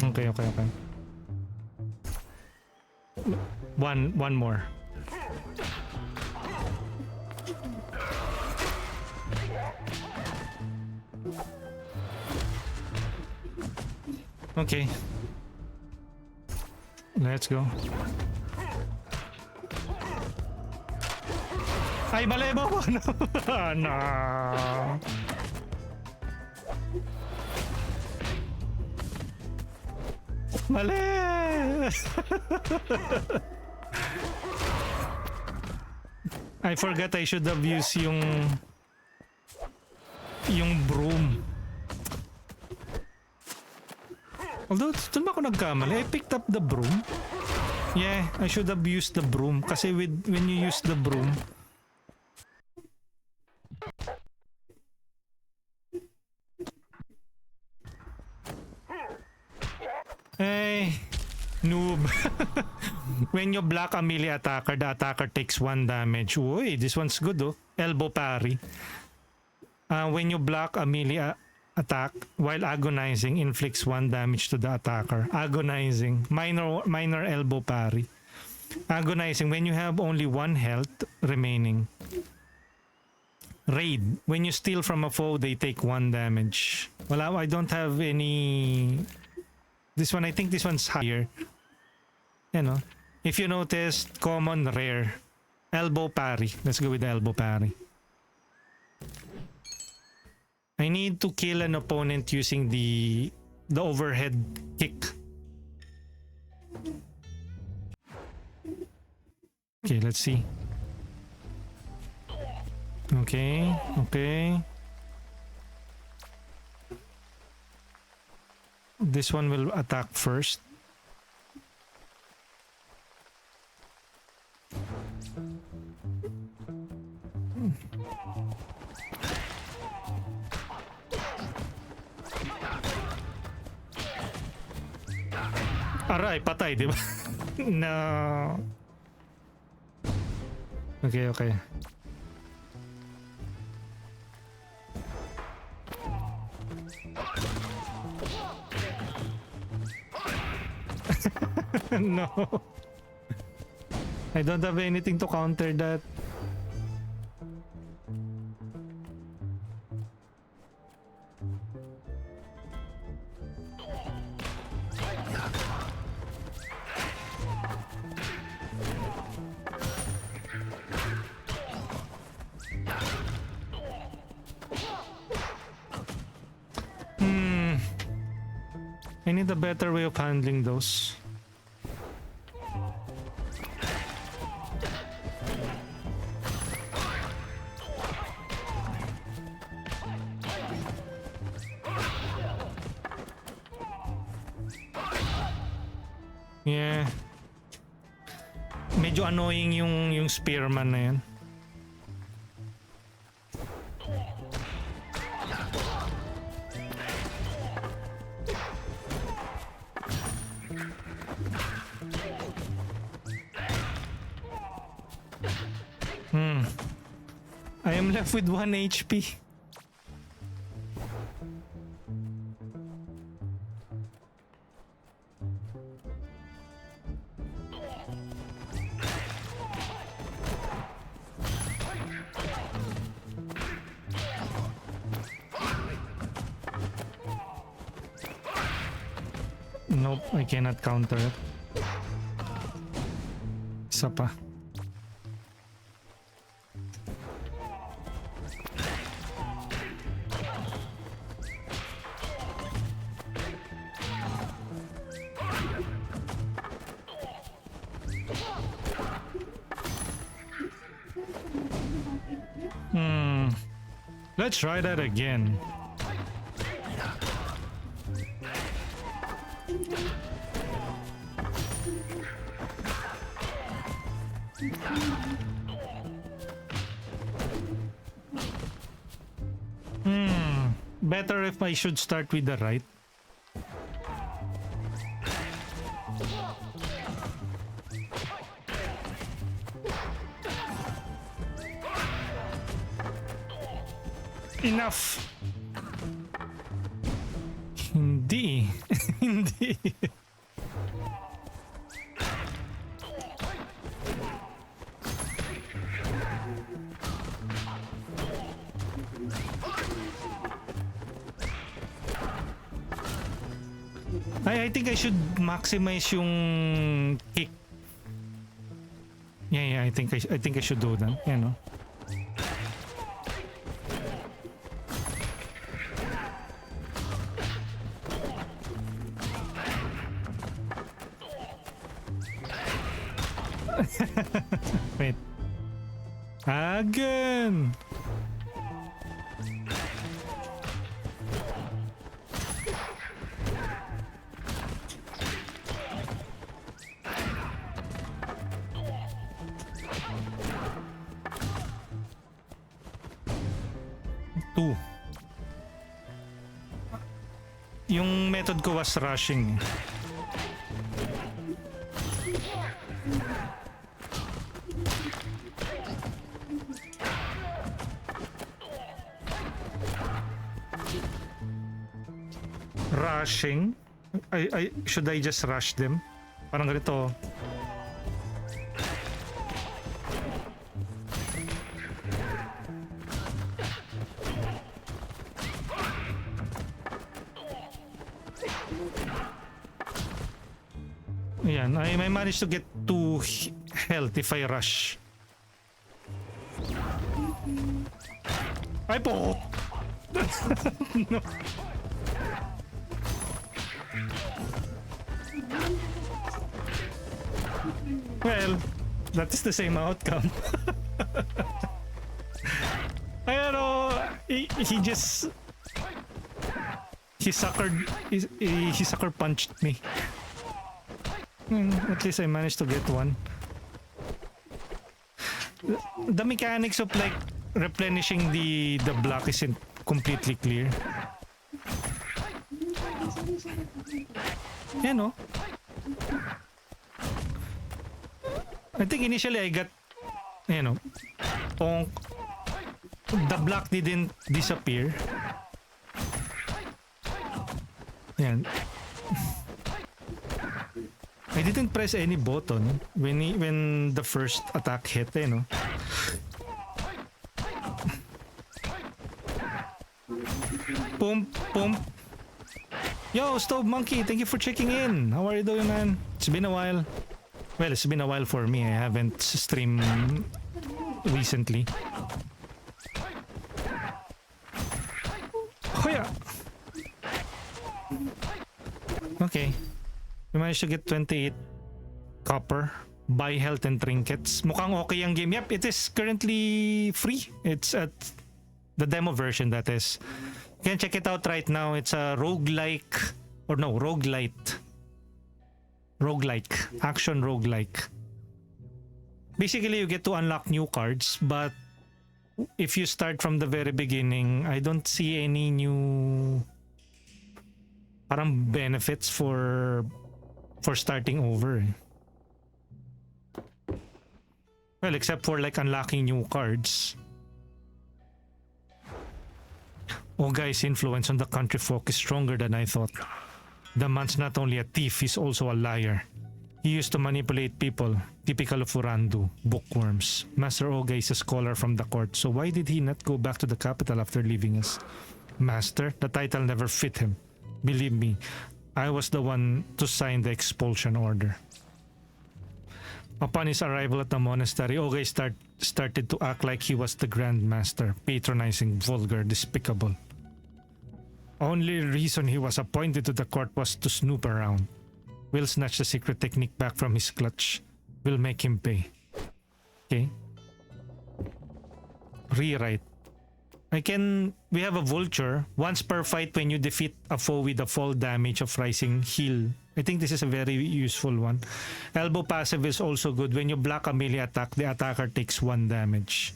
Okay. One more. Okay. Let's go. Ay, mali mo! No. No. Mali! I forgot I should have used yung broom. Although, doon ba ako nagkamali? I picked up the broom. Yeah, I should have used the broom. Kasi when you use the broom, hey, noob. When you block a melee attacker, the attacker takes 1 damage. Uy, this one's good oh. Elbow parry. When you block a melee attack while agonizing, inflicts 1 damage to the attacker. Agonizing. Minor elbow parry. Agonizing when you have only 1 health remaining. Raid. When you steal from a foe, they take 1 damage. Wala, I don't have any... This one, I think this one's higher. You know, if you notice, common, rare. Elbow parry. Let's go with the elbow parry. I need to kill an opponent using the overhead kick. Okay, let's see. Okay. This one will attack first. Aray, patay, di ba? No. Okay. No. I don't have anything to counter that. I need a better way of handling those. Yeah. Medyo annoying yung spearman na yan. I am left with 1 HP. Nope, I cannot counter it. Isa pa. Let's try that again. Better if I should start with the right. Enough. Hindi. Hindi. I think I should maximize yung kick. Yeah, I think I should do that. You know. Wait. Again. Two. Yung method ko was rushing. Rushing? Should I just rush them? Parang ganito. Ayan, I managed to get 2 health if I rush. Ay po! No. Well, that is the same outcome. I don't know. He just he sucker punched me. At least I managed to get one. The mechanics of like replenishing the block isn't completely clear. Yeah, no? I think initially I got, you know, the block didn't disappear. Yan. I didn't press any button when the first attack hit, you know. Boom, boom. Yo, Stove Monkey, thank you for checking in. How are you doing, man? It's been a while. Well, it's been a while for me. I haven't streamed recently. Oh yeah. Okay. We managed to get 28 copper. Buy health and trinkets. Mukhang okay ang game. Yep, it is currently free. It's at the demo version, that is. You can check it out right now. It's a roguelike, or no, roguelite. Roguelike. Action roguelike. Basically, you get to unlock new cards, but if you start from the very beginning, I don't see any new parang benefits for starting over. Well, except for like unlocking new cards. Ogai's influence on the country folk is stronger than I thought. The man's not only a thief, he's also a liar. He used to manipulate people, typical of Urandu, bookworms. Master Ogai is a scholar from the court, so why did he not go back to the capital after leaving us? Master, the title never fit him. Believe me, I was the one to sign the expulsion order. Upon his arrival at the monastery, Ogai started to act like he was the Grand Master, patronizing, vulgar, despicable. Only reason he was appointed to the court was to snoop around. We'll snatch the secret technique back from his clutch. We'll make him pay. Okay. Rewrite. We have a vulture. Once per fight when you defeat a foe with a fall damage of rising heal. I think this is a very useful one. Elbow passive is also good. When you block a melee attack, the attacker takes 1 damage.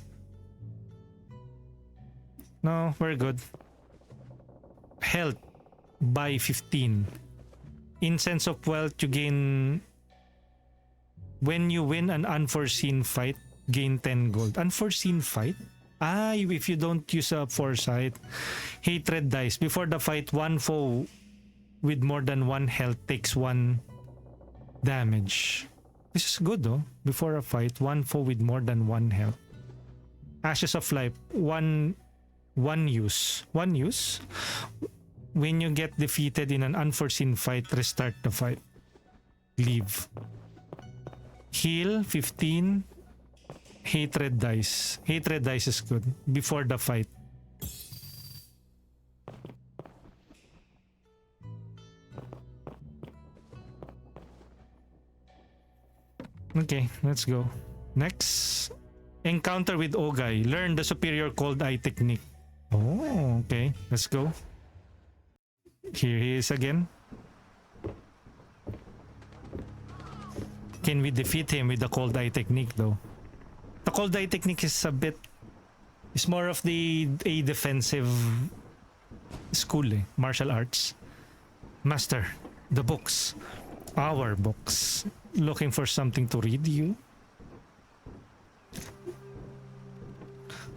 No, we're good. Health by 15. Incense of Wealth, you gain... When you win an unforeseen fight, gain 10 gold. Unforeseen fight? Ah, if you don't use a foresight. Hatred dice. Before the fight, one foe with more than 1 health takes 1 damage. This is good though. Before a fight, one foe with more than 1 health. Ashes of Life, one use. 1 use? When you get defeated in an unforeseen fight, restart the fight. Leave. Heal, 15. Hatred dice. Hatred dice is good. Before the fight. Okay, let's go. Next. Encounter with Ogai. Learn the superior cold eye technique. Oh, okay. Let's go. Here he is again. Can we defeat him with the cold eye technique though? The cold eye technique is it's more of a defensive school, martial arts. Master, the books. Our books. Looking for something to read, you?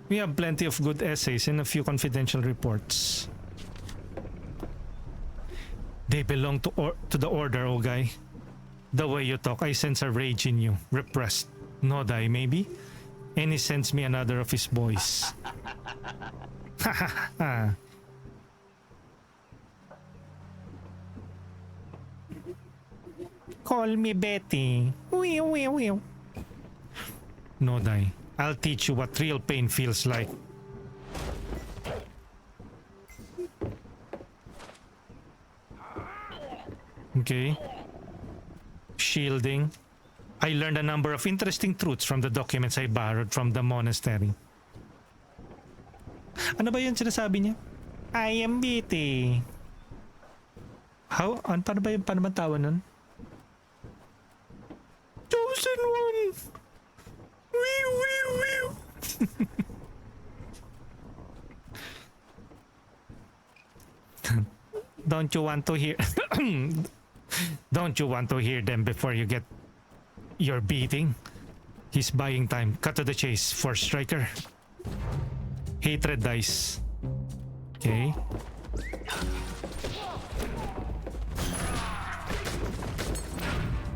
We have plenty of good essays and a few confidential reports. They belong to the order, Ogai. The way you talk, I sense a rage in you. Repressed. Nodai, maybe? And he sends me another of his boys. Ha ha ha. Call me Betty. Nodai, I'll teach you what real pain feels like. Okay. Shielding. I learned a number of interesting truths from the documents I borrowed from the monastery. Ano ba yun sinasabi niya? I am Betty. How? Paano ba yun? Paano ba tawa nun? Chosen one! Wee wee wee! Don't you want to hear... Don't you want to hear them before you get your beating? He's buying time. Cut to the chase, Forestriker. Hatred dice. Okay.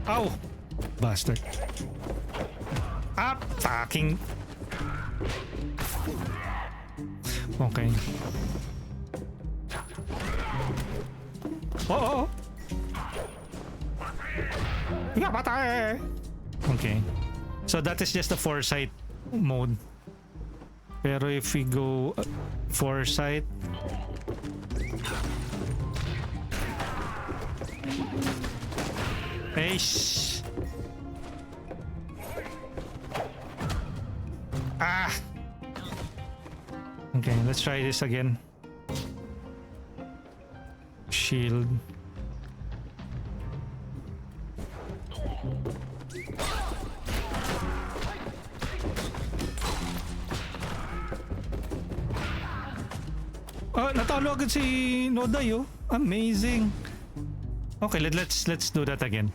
Ow! Bastard. Ah, fucking... Okay. Oh! Okay. So that is just the foresight mode. Pero if we go foresight, Eish. Ah. Okay, let's try this again. Shield. Oh, natalo agad si Noday, oh. Amazing. Okay, let's do that again.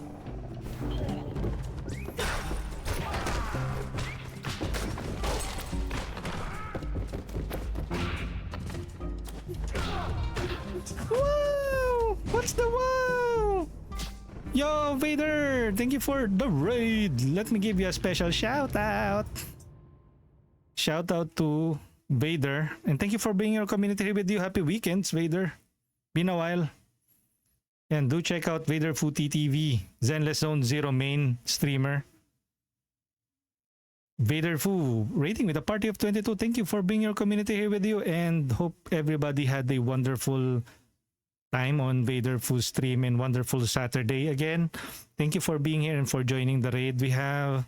Wow! What's the wow? Yo, Vader! Thank you for the raid. Let me give you a special shout out. Shout out to Vader, and thank you for being our community here with you. Happy weekends, Vader. Been a while. And do check out Vader Footy TV, Zenless Zone Zero main streamer. Vader Fu rating with a party of 22. Thank you for being our community here with you, and hope everybody had a wonderful time on Vader Fu stream and wonderful Saturday again. Thank you for being here and for joining the raid. We have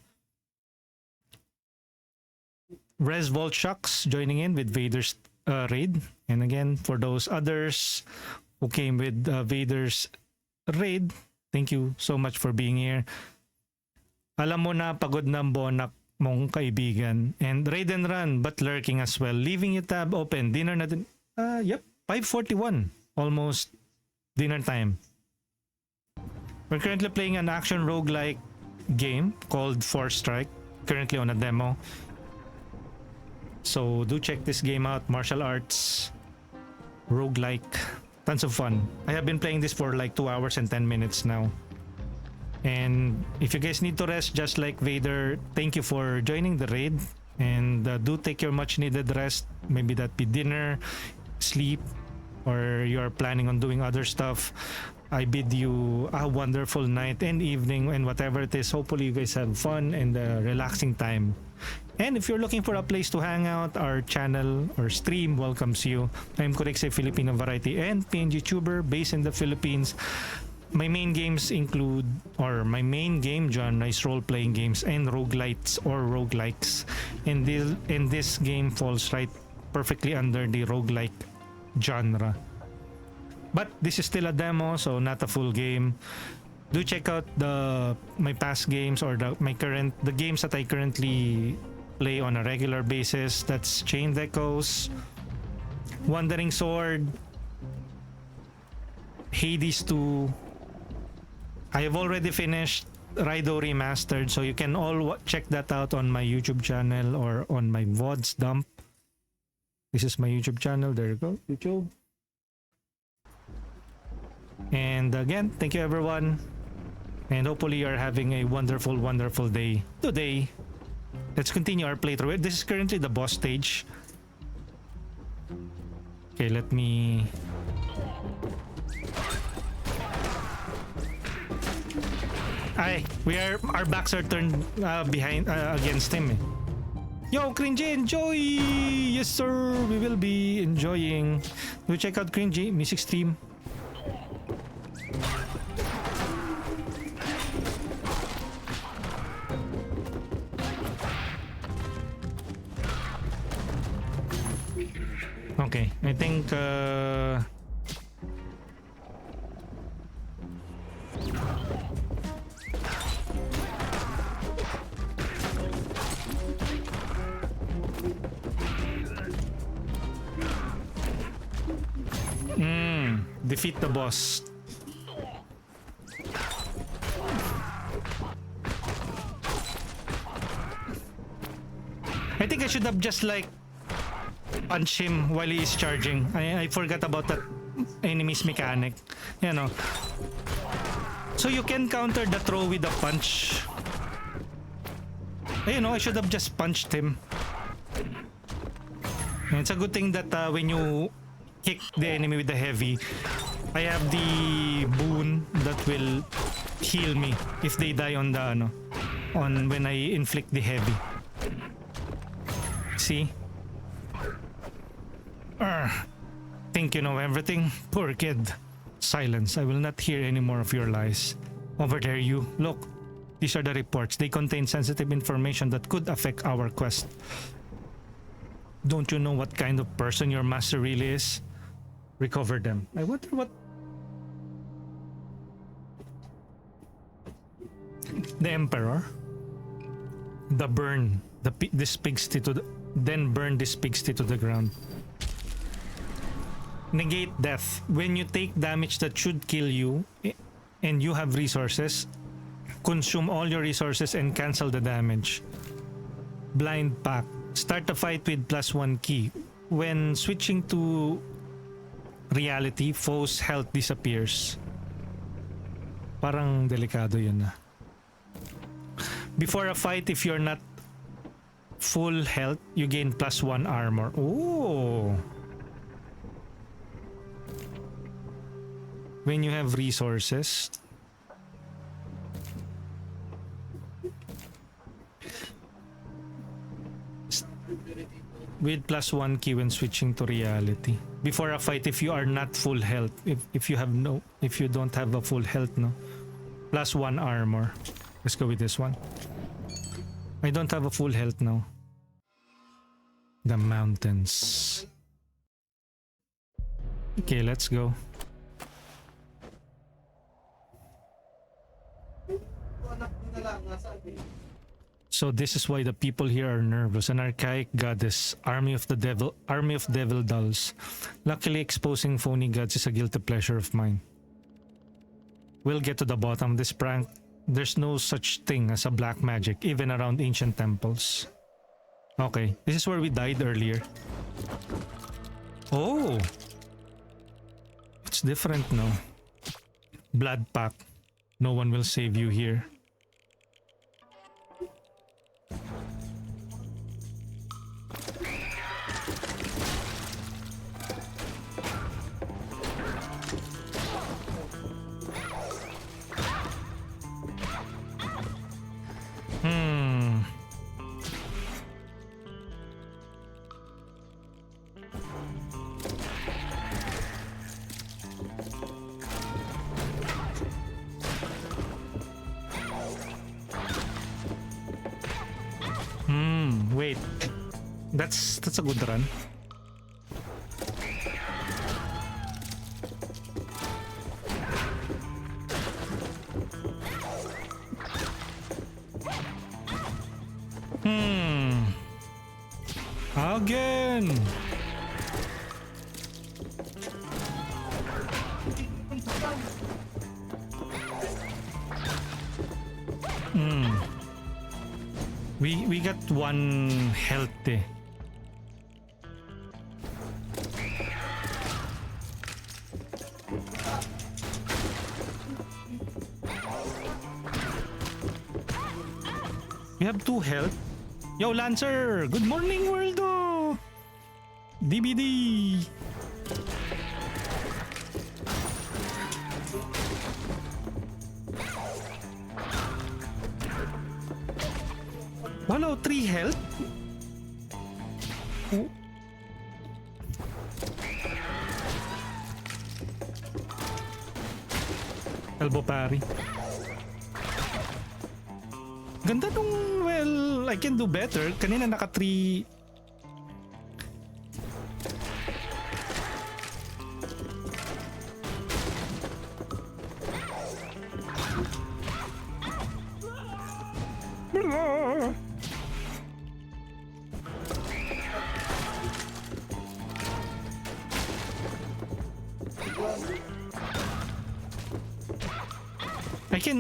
Res Volt Shocks joining in with Vader's raid. And again, for those others who came with Vader's raid, thank you so much for being here. Alam mo na pagod ng bonak mong kaibigan. And raid and run, but lurking as well. Leaving your tab open. Dinner natin. Yep, 5:41. Almost dinner time. We're currently playing an action roguelike game called Forestrike. Currently on a demo. So do check this game out. Martial arts, roguelike, tons of fun. I have been playing this for like 2 hours and 10 minutes now. And if you guys need to rest just like Vader, thank you for joining the raid. And do take your much needed rest. Maybe that be dinner, sleep, or you're planning on doing other stuff. I bid you a wonderful night and evening and whatever it is. Hopefully you guys have fun and a relaxing time. And if you're looking for a place to hang out, our channel or stream welcomes you. I'm Kurix, a Filipino variety and PNG tuber based in the Philippines. My main games include, or my main game genre is role-playing games and roguelites or roguelikes. And this game falls right perfectly under the roguelike genre. But this is still a demo, so not a full game. Do check out my past games or the games that I currently play on a regular basis. That's Chained Echoes, Wandering Sword, Hades 2. I have already finished Raido Remastered, so you can all check that out on my YouTube channel or on my VODs dump. This is my YouTube channel. There you go, YouTube. And again, thank you everyone. And hopefully you're having a wonderful, wonderful day today. Let's continue our playthrough. This is currently the boss stage. Okay, let me... our backs are turned behind against him. Yo, Cringy, enjoy! Yes, sir. We will be enjoying. Do check out Cringy music stream. Okay, I think defeat the boss. I think I should have just like punch him while he is charging. I forgot about that enemy's mechanic. You know. So you can counter the throw with a punch. You know, I should have just punched him. And it's a good thing that when you kick the enemy with the heavy, I have the boon that will heal me if they die on the on when I inflict the heavy. See? Think you know everything? Poor kid. Silence. I will not hear any more of your lies. Over there, you. Look. These are the reports. They contain sensitive information that could affect our quest. Don't you know what kind of person your master really is? Recover them. I wonder what... The Emperor? The burn. This pigsty to the... Then burn this pigsty to the ground. Negate death. When you take damage that should kill you and you have resources, consume all your resources and cancel the damage. Blind Pack. Start the fight with +1 key. When switching to reality, foe's health disappears. Parang delikado yun na. Before a fight, if you're not full health, you gain +1 armor. Oh! When you have resources, with +1 key when switching to reality. Before a fight, if you are not full health, if you don't have a full health, no, +1 armor. Let's go with this one. I don't have a full health now. The mountains. Okay, let's go. So this is why the people here are nervous. An archaic goddess, army of devil dolls. Luckily, exposing phony gods is a guilty pleasure of mine. We'll get to the bottom of this prank. There's no such thing as a black magic, even around ancient temples. Okay, this is where we died earlier. Oh! It's different now. Blood pack. No one will save you here. Wait. That's a good run. Again. We got 1 health eh. We have 2 health. Yo, Lancer! Good morning, worldo! DBD! Wow, 3 health? Oh. Elbow parry. Ganda nung, well, I can do better. Kanina naka 3.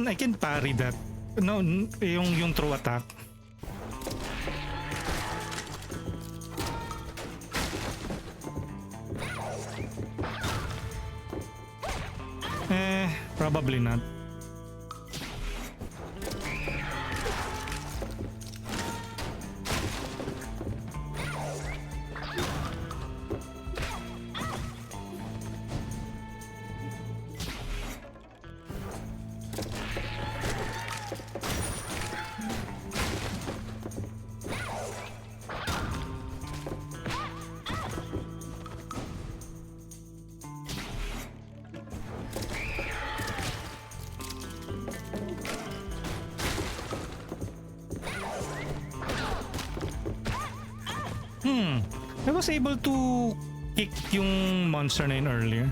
I can parry that. No, yung throw attack. Probably not. I was able to kick yung monster na yun earlier.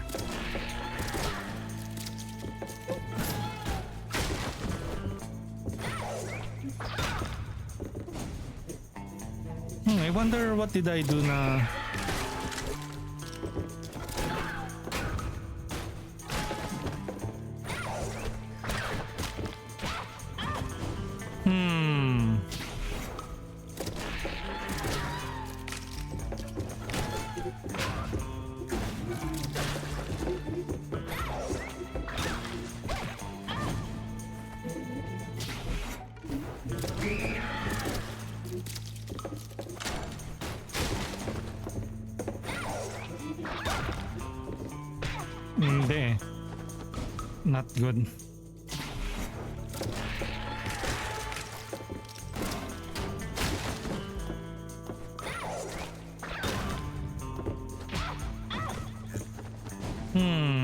I wonder what did I do na... Hindi. Not good.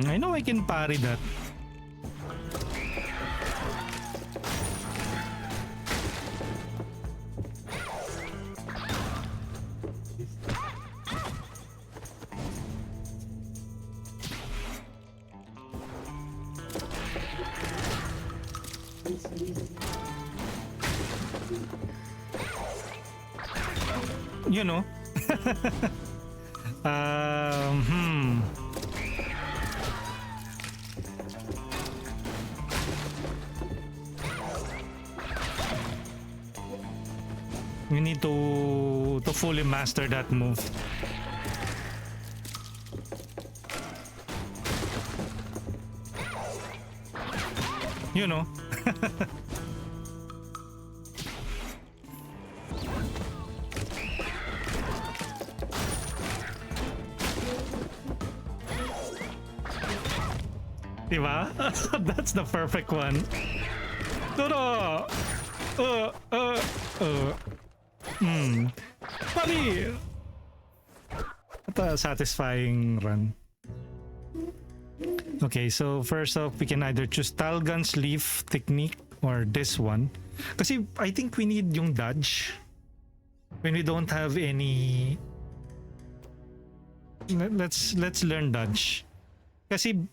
I know I can parry that. You know. You need to fully master that move. You know. Diba? That's the perfect one. No. Funny. What a satisfying run. Okay, so first off, we can either choose Talgan's Leaf technique or this one. Kasi I think we need yung dodge when we don't have any. Let's learn dodge. Kasi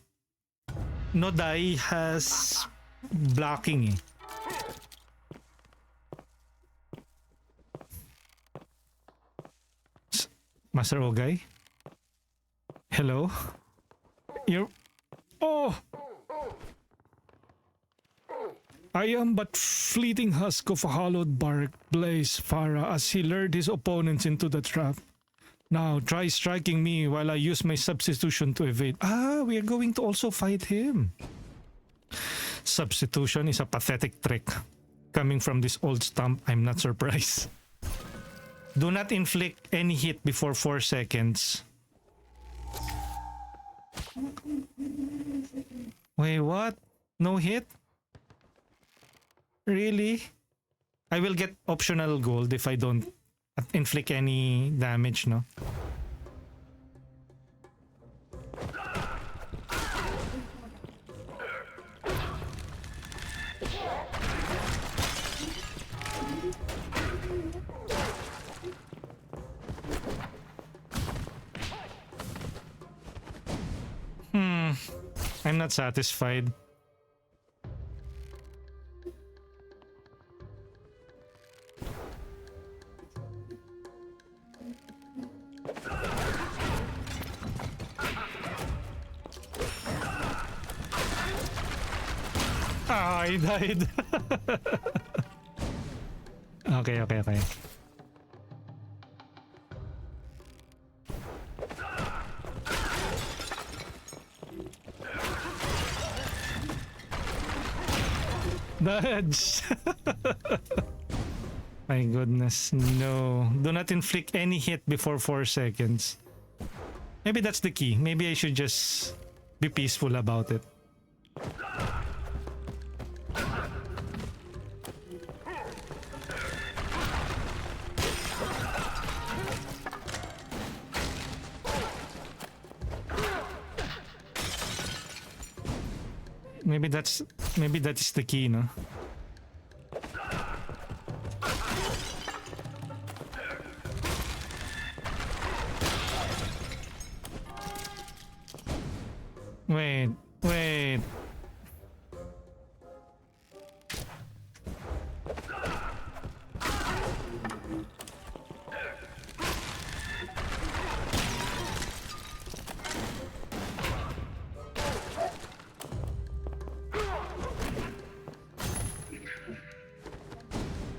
Nodai has blocking eh. Master Ogay? Hello? You're... Oh! I am but fleeting husk of a hollowed bark, Blaze Farah, as he lured his opponents into the trap. Now, try striking me while I use my substitution to evade. Ah, we are going to also fight him. Substitution is a pathetic trick. Coming from this old stump, I'm not surprised. Do not inflict any hit before 4 seconds. Wait, what? No hit? Really? I will get optional gold if I don't inflict any damage, no? I'm not satisfied. Ah, I died. Okay. Dodge. My goodness, no. Do not inflict any hit before 4 seconds. Maybe that's the key. Maybe I should just be peaceful about it. Maybe that is the key, no? Wait.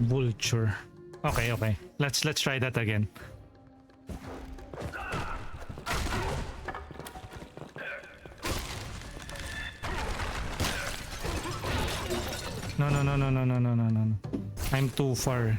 Vulture. Okay. Let's try that again. No. I'm too far.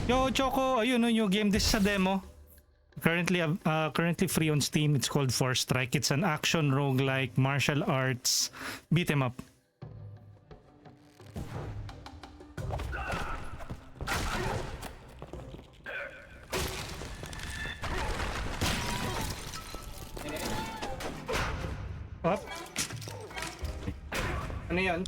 Yo, Choco, ayun no, new game. This is a demo. Currently free on Steam. It's called Forestrike. It's an action roguelike martial arts beat 'em up. Up. Ano yan?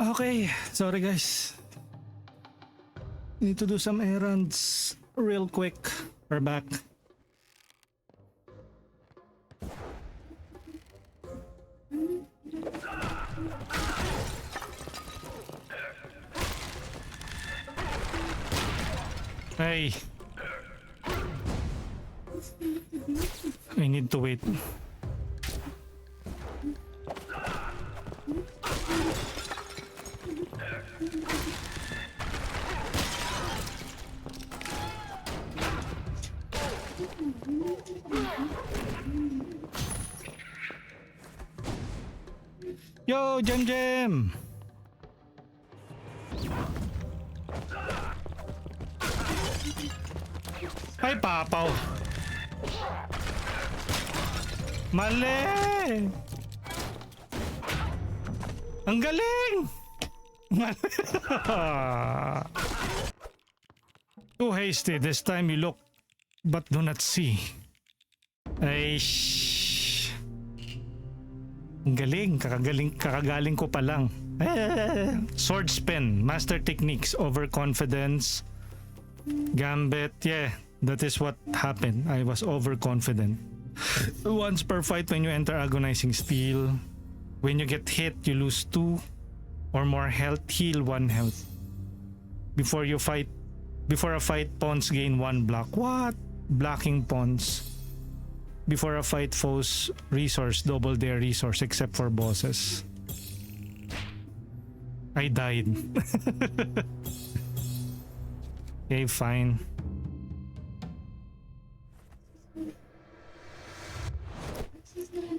Okay, sorry guys. Need to do some errands real quick. We're back. Hey. I need to wait. Yo, Jem Jem! Ay, papaw! Mali! Ang galing! Too hasty. This time you look but do not see. Ay, ang galing. Kakagaling ko pa lang. Sword spin. Master techniques. Overconfidence. Gambit. Yeah, that is what happened. I was overconfident. Once per fight when you enter agonizing steel. When you get hit, you lose 2 or more health. Heal 1 health. Before a fight, pawns gain 1 block. What? Blocking pawns. Before a fight, foes resource double their resource except for bosses. I died. Okay, fine.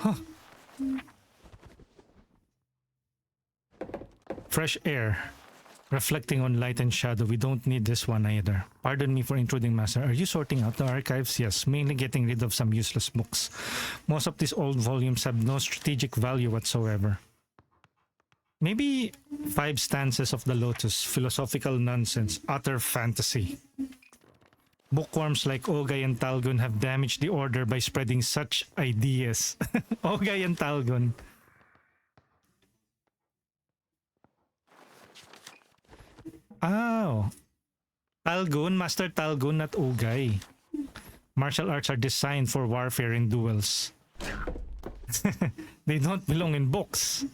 Huh. Fresh air. Reflecting on light and shadow. We don't need this one either. Pardon me for intruding, Master. Are you sorting out the archives? Yes, mainly getting rid of some useless books. Most of these old volumes have no strategic value whatsoever. Maybe 5 stanzas of the Lotus. Philosophical nonsense. Utter fantasy. Bookworms like Ogay and Talgon have damaged the order by spreading such ideas. Ogay and Talgon. Oh. Talgon, Master Talgon, not Ogay. Martial arts are designed for warfare and duels. They don't belong in books.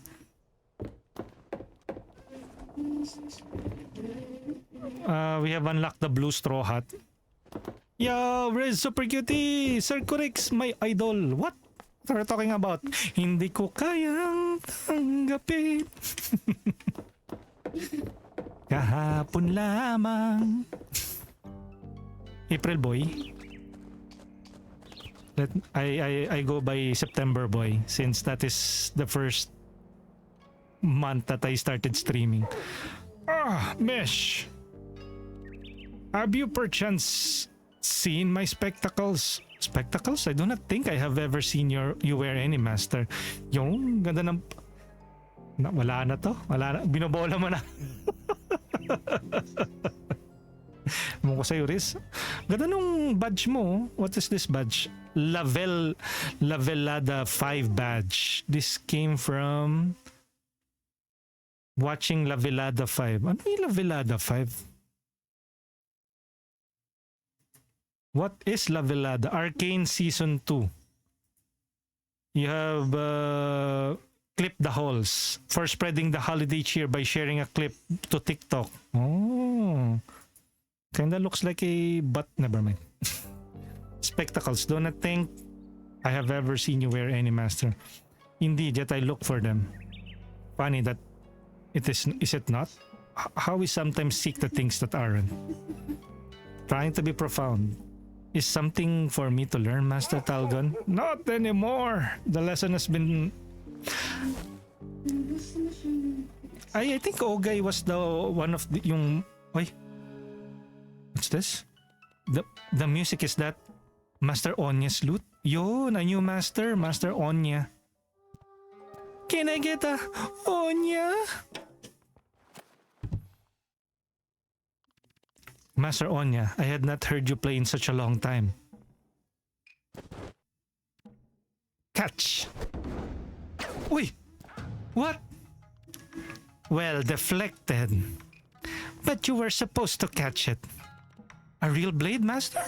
We have unlocked the blue straw hat. Yo, where's Super Cutie? Sir Kurix, my idol. What are you talking about? Hindi ko kayang tanggapin. Kahapon lamang. April boy. I go by September boy since that is the first month that I started streaming. Mesh. Have you perchance seen my spectacles? Spectacles? I do not think I have ever seen you wear any, Master. Yung ganda ng... wala na to. Wala na. Binobola mo na. Mo ko sa'yo, Riz. Ganda nung badge mo. What is this badge? Lavelada 5 badge. This came from watching Lavelada 5. Ano yung Lavelada 5? What is Lavelada? Arcane Season 2. You have clip the holes for spreading the holiday cheer by sharing a clip to TikTok. Oh. Kinda looks like a butt. Never mind. Spectacles. Do not think I have ever seen you wear any, Master. Indeed, yet I look for them. Funny that it is it not? How we sometimes seek the things that aren't. Trying to be profound. Is something for me to learn, Master Talgon? Not anymore. The lesson has been... I think Ogay was the one of the yung... Oy. What's this? The music is that Master Onya's lute? Yun, a new master. Master Onya. Can I get a Onya? Master Onya, I had not heard you play in such a long time. Catch! Uy! What? Well deflected. But you were supposed to catch it. A real blade, Master?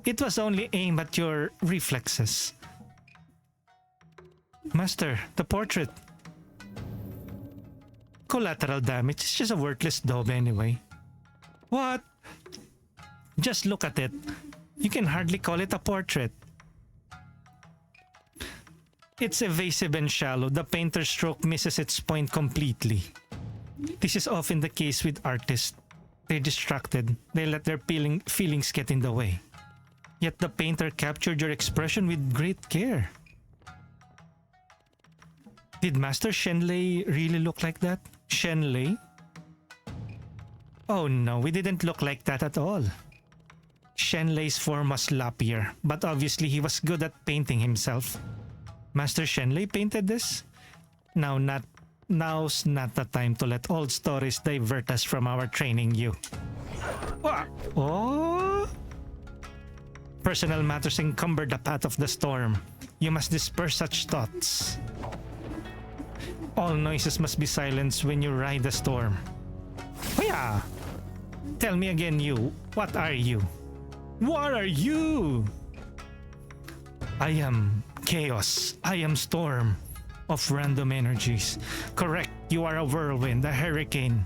It was only aimed at your reflexes. Master, the portrait. Collateral damage is just a worthless daub anyway. What? Just look at it. You can hardly call it a portrait. It's evasive and shallow. The painter's stroke misses its point completely. This is often the case with artists. They're distracted. They let their feelings get in the way. Yet the painter captured your expression with great care. Did Master Shenlei really look like that? Shenlei? Oh no, we didn't look like that at all. Shenlei's form was loppier, but obviously he was good at painting himself. Master Shenlei painted this? Now's not the time to let old stories divert us from our training you. Oh! Personal matters encumber the path of the storm. You must disperse such thoughts. All noises must be silenced when you ride the storm. Hoya! Tell me again, you. What are you? What are you? I am chaos. I am storm of random energies. Correct, you are a whirlwind, a hurricane.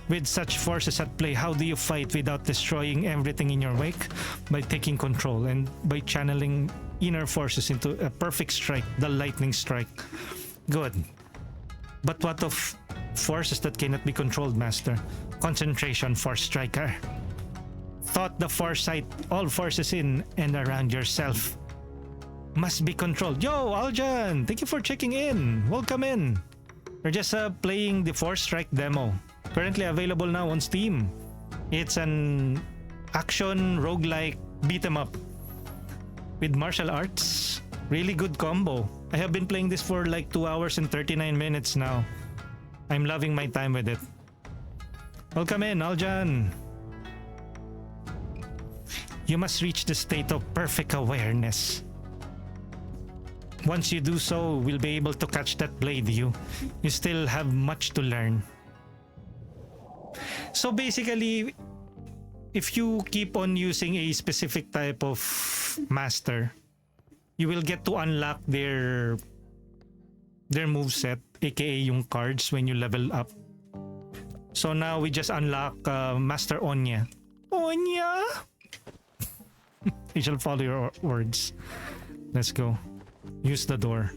With such forces at play, how do you fight without destroying everything in your wake? By taking control and by channeling inner forces into a perfect strike, the lightning strike. Good. But what of forces that cannot be controlled, Master? Concentration, Forestriker. Thought the foresight, all forces in and around yourself must be controlled. Yo, Aljan! Thank you for checking in. Welcome in. We're just playing the Forestrike demo. Currently available now on Steam. It's an action roguelike beat 'em up with martial arts. Really good combo. I have been playing this for like 2 hours and 39 minutes now. I'm loving my time with it. Welcome in, Aljan. You must reach the state of perfect awareness. Once you do so, we'll be able to catch that blade you. You still have much to learn. So basically, if you keep on using a specific type of master, you will get to unlock their moveset, aka yung cards when you level up. So now we just unlock Master Onya. Onya! I shall follow your words. Let's go. Use the door.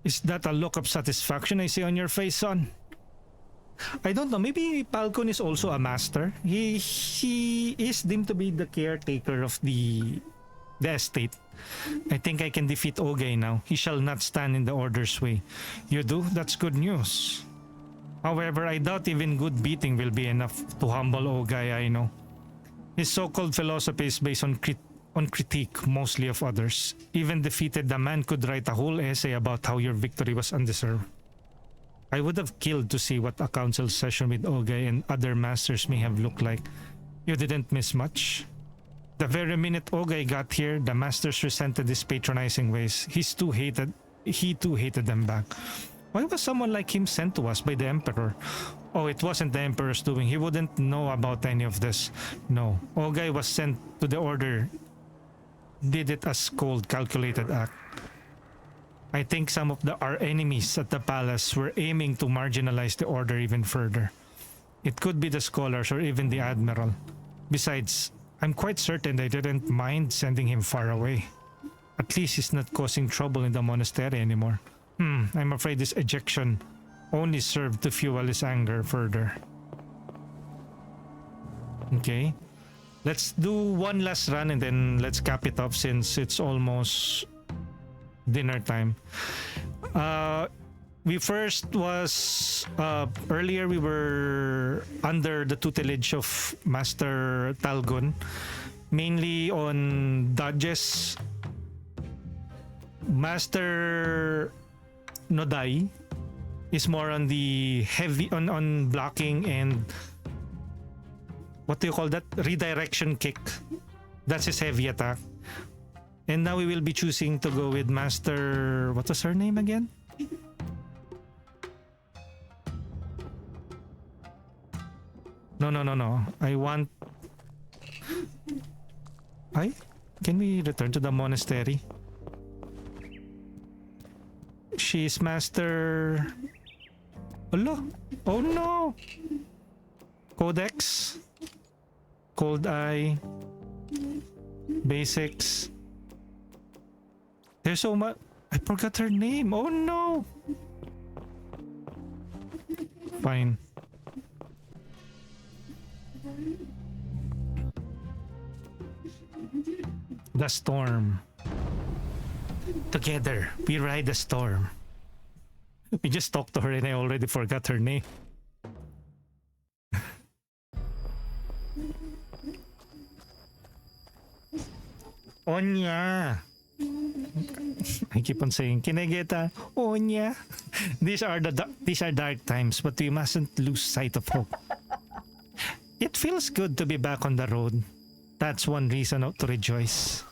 Is that a look of satisfaction I see on your face, son? I don't know. Maybe Falcon is also a master. He is deemed to be the caretaker of the estate. I think I can defeat Ogay now. He shall not stand in the order's way. You do? That's good news. However, I doubt even good beating will be enough to humble Ogay, I know. His so-called philosophy is based on critique, mostly of others. Even defeated, the man could write a whole essay about how your victory was undeserved. I would have killed to see what a council session with Ogay and other masters may have looked like. You didn't miss much. The very minute Ogay got here, the masters resented his patronizing ways. He too hated them back. Why was someone like him sent to us by the Emperor? Oh, it wasn't the Emperor's doing. He wouldn't know about any of this. No, Ogay was sent to the order. Did it as cold, calculated act. I think some of our enemies at the palace were aiming to marginalize the order even further. It could be the scholars or even the admiral. Besides, I'm quite certain they didn't mind sending him far away. At least he's not causing trouble in the monastery anymore. I'm afraid this ejection only served to fuel his anger further. Okay. Let's do one last run and then let's cap it up since it's almost dinner time. We first was earlier we were under the tutelage of Master Talgon, mainly on dodges. Master Nodai is more on the heavy on blocking and what do you call that? Redirection kick. That's his heavy attack. And now we will be choosing to go with Master... What was her name again? No. I want... Can we return to the monastery? She's Master... Hello? Oh no! Codex. Cold Eye. Basics. There's so much... I forgot her name. Oh no! Fine. The storm. Together, we ride the storm. We just talked to her and I already forgot her name. Onya. I keep on saying, Kinegeta, Onya. These are dark times, but we mustn't lose sight of hope. It feels good to be back on the road. That's one reason to rejoice.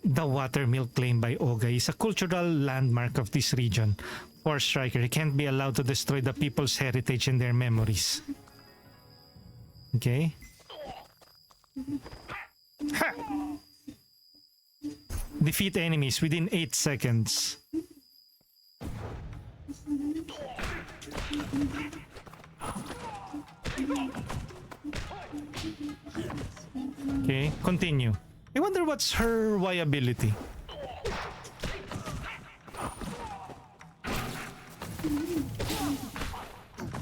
The watermill claimed by Oga is a cultural landmark of this region. Forestrike can't be allowed to destroy the people's heritage and their memories. Okay. Ha! Defeat enemies within 8 seconds. Okay, continue. I wonder what's her Y ability.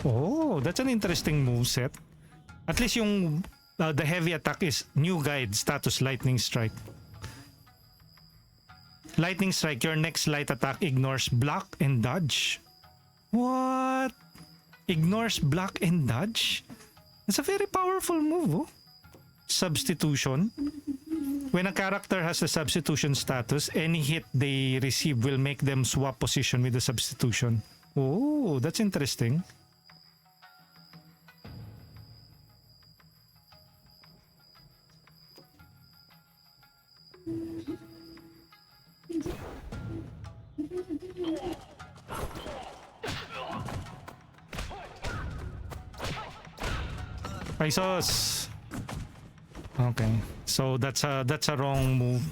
Oh, that's an interesting moveset. At least yung the heavy attack is new guide status lightning strike. Lightning strike, your next light attack ignores block and dodge. What? Ignores block and dodge? That's a very powerful move, oh. Substitution. When a character has a substitution status, any hit they receive will make them swap position with the substitution. Oh, that's interesting. Isos. Okay, so that's a wrong move.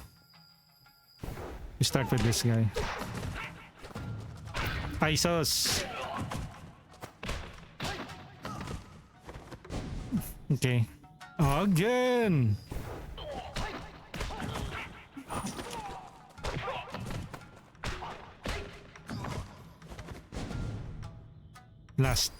We start with this guy. Isos. Okay. Again. Last.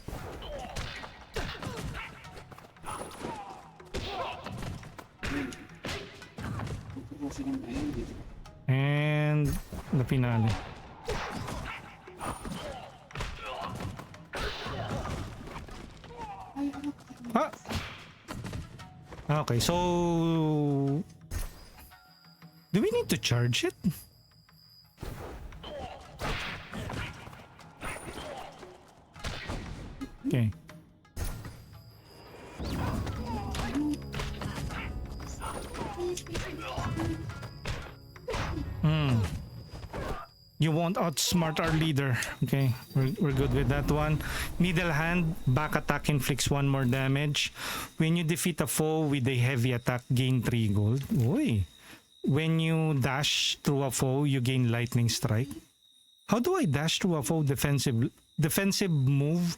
And the finale. Ah! Okay, so do we need to charge it? Okay. You won't outsmart our leader. Okay, we're good with that one. Middle hand, back attack inflicts 1 more damage. When you defeat a foe with a heavy attack, gain 3 gold. Oy. When you dash through a foe, you gain lightning strike. How do I dash through a foe? Defensive move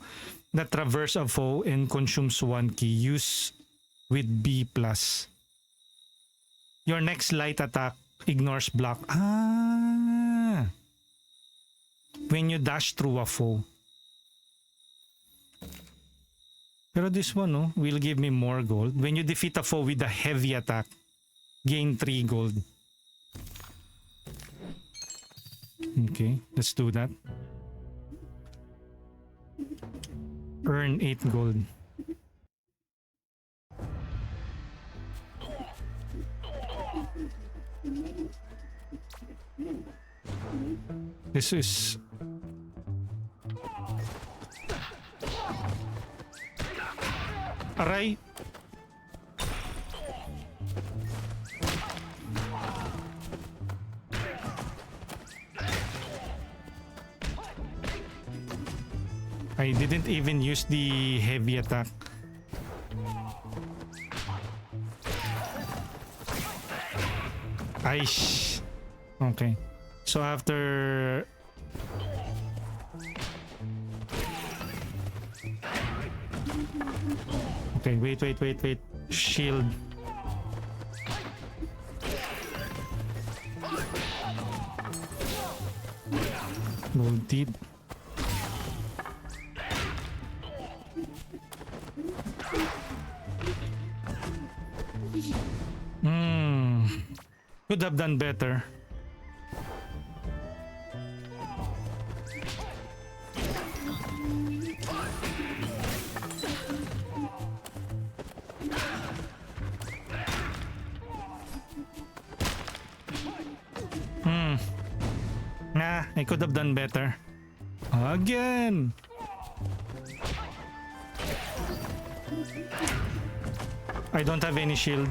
that traverse a foe and consumes 1 key. Use with B+. Your next light attack ignores block. Ah. When you dash through a foe. Pero this one, no, will give me more gold. When you defeat a foe with a heavy attack, gain 3 gold. Okay, let's do that. Earn 8 gold. This is... Aray! I didn't even use the heavy attack. Aish. Okay. So after... Okay, wait. Shield. Gold teeth. Could have done better. Nah, I could have done better. Again. I don't have any shield.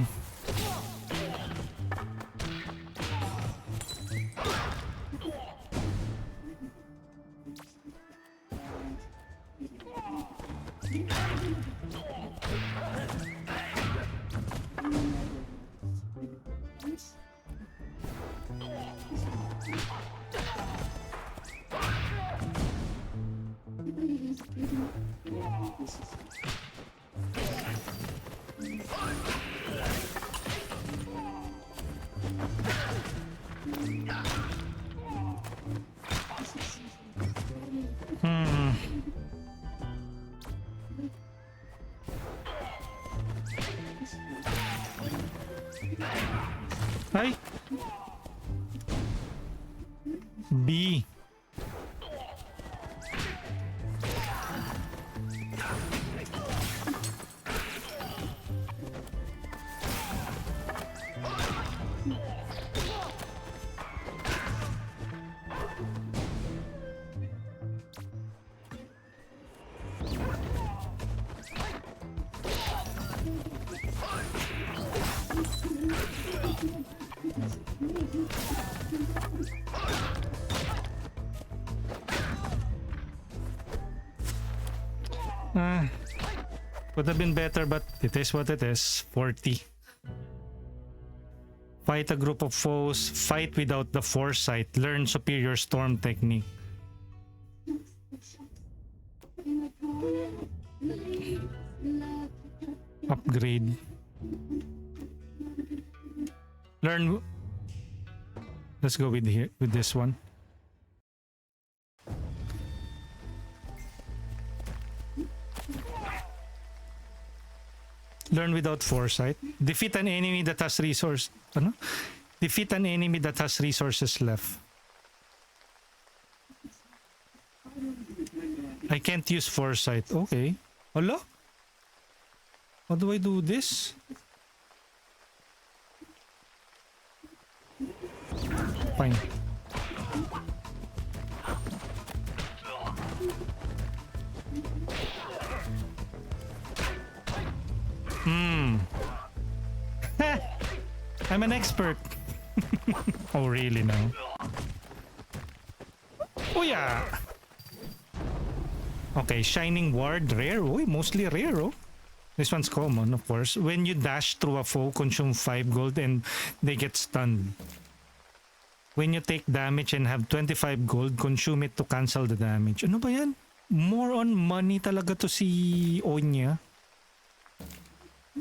Ay. B. Would have been better, but it is what it is. 40. Fight a group of foes. Fight without the foresight. Learn superior storm technique. Upgrade. Learn. Let's go with here with this one. Learn without foresight. Defeat an enemy that has resource. Ano? Defeat an enemy that has resources left. I can't use foresight. Okay. Hello? How do I do this? Fine. I'm an expert. Oh, really now? Oh, yeah. Okay, Shining Ward, rare. Oh, mostly rare, oh. This one's common, of course. When you dash through a foe, consume 5 gold and they get stunned. When you take damage and have 25 gold, consume it to cancel the damage. Ano ba yan? More on money talaga to si Onya.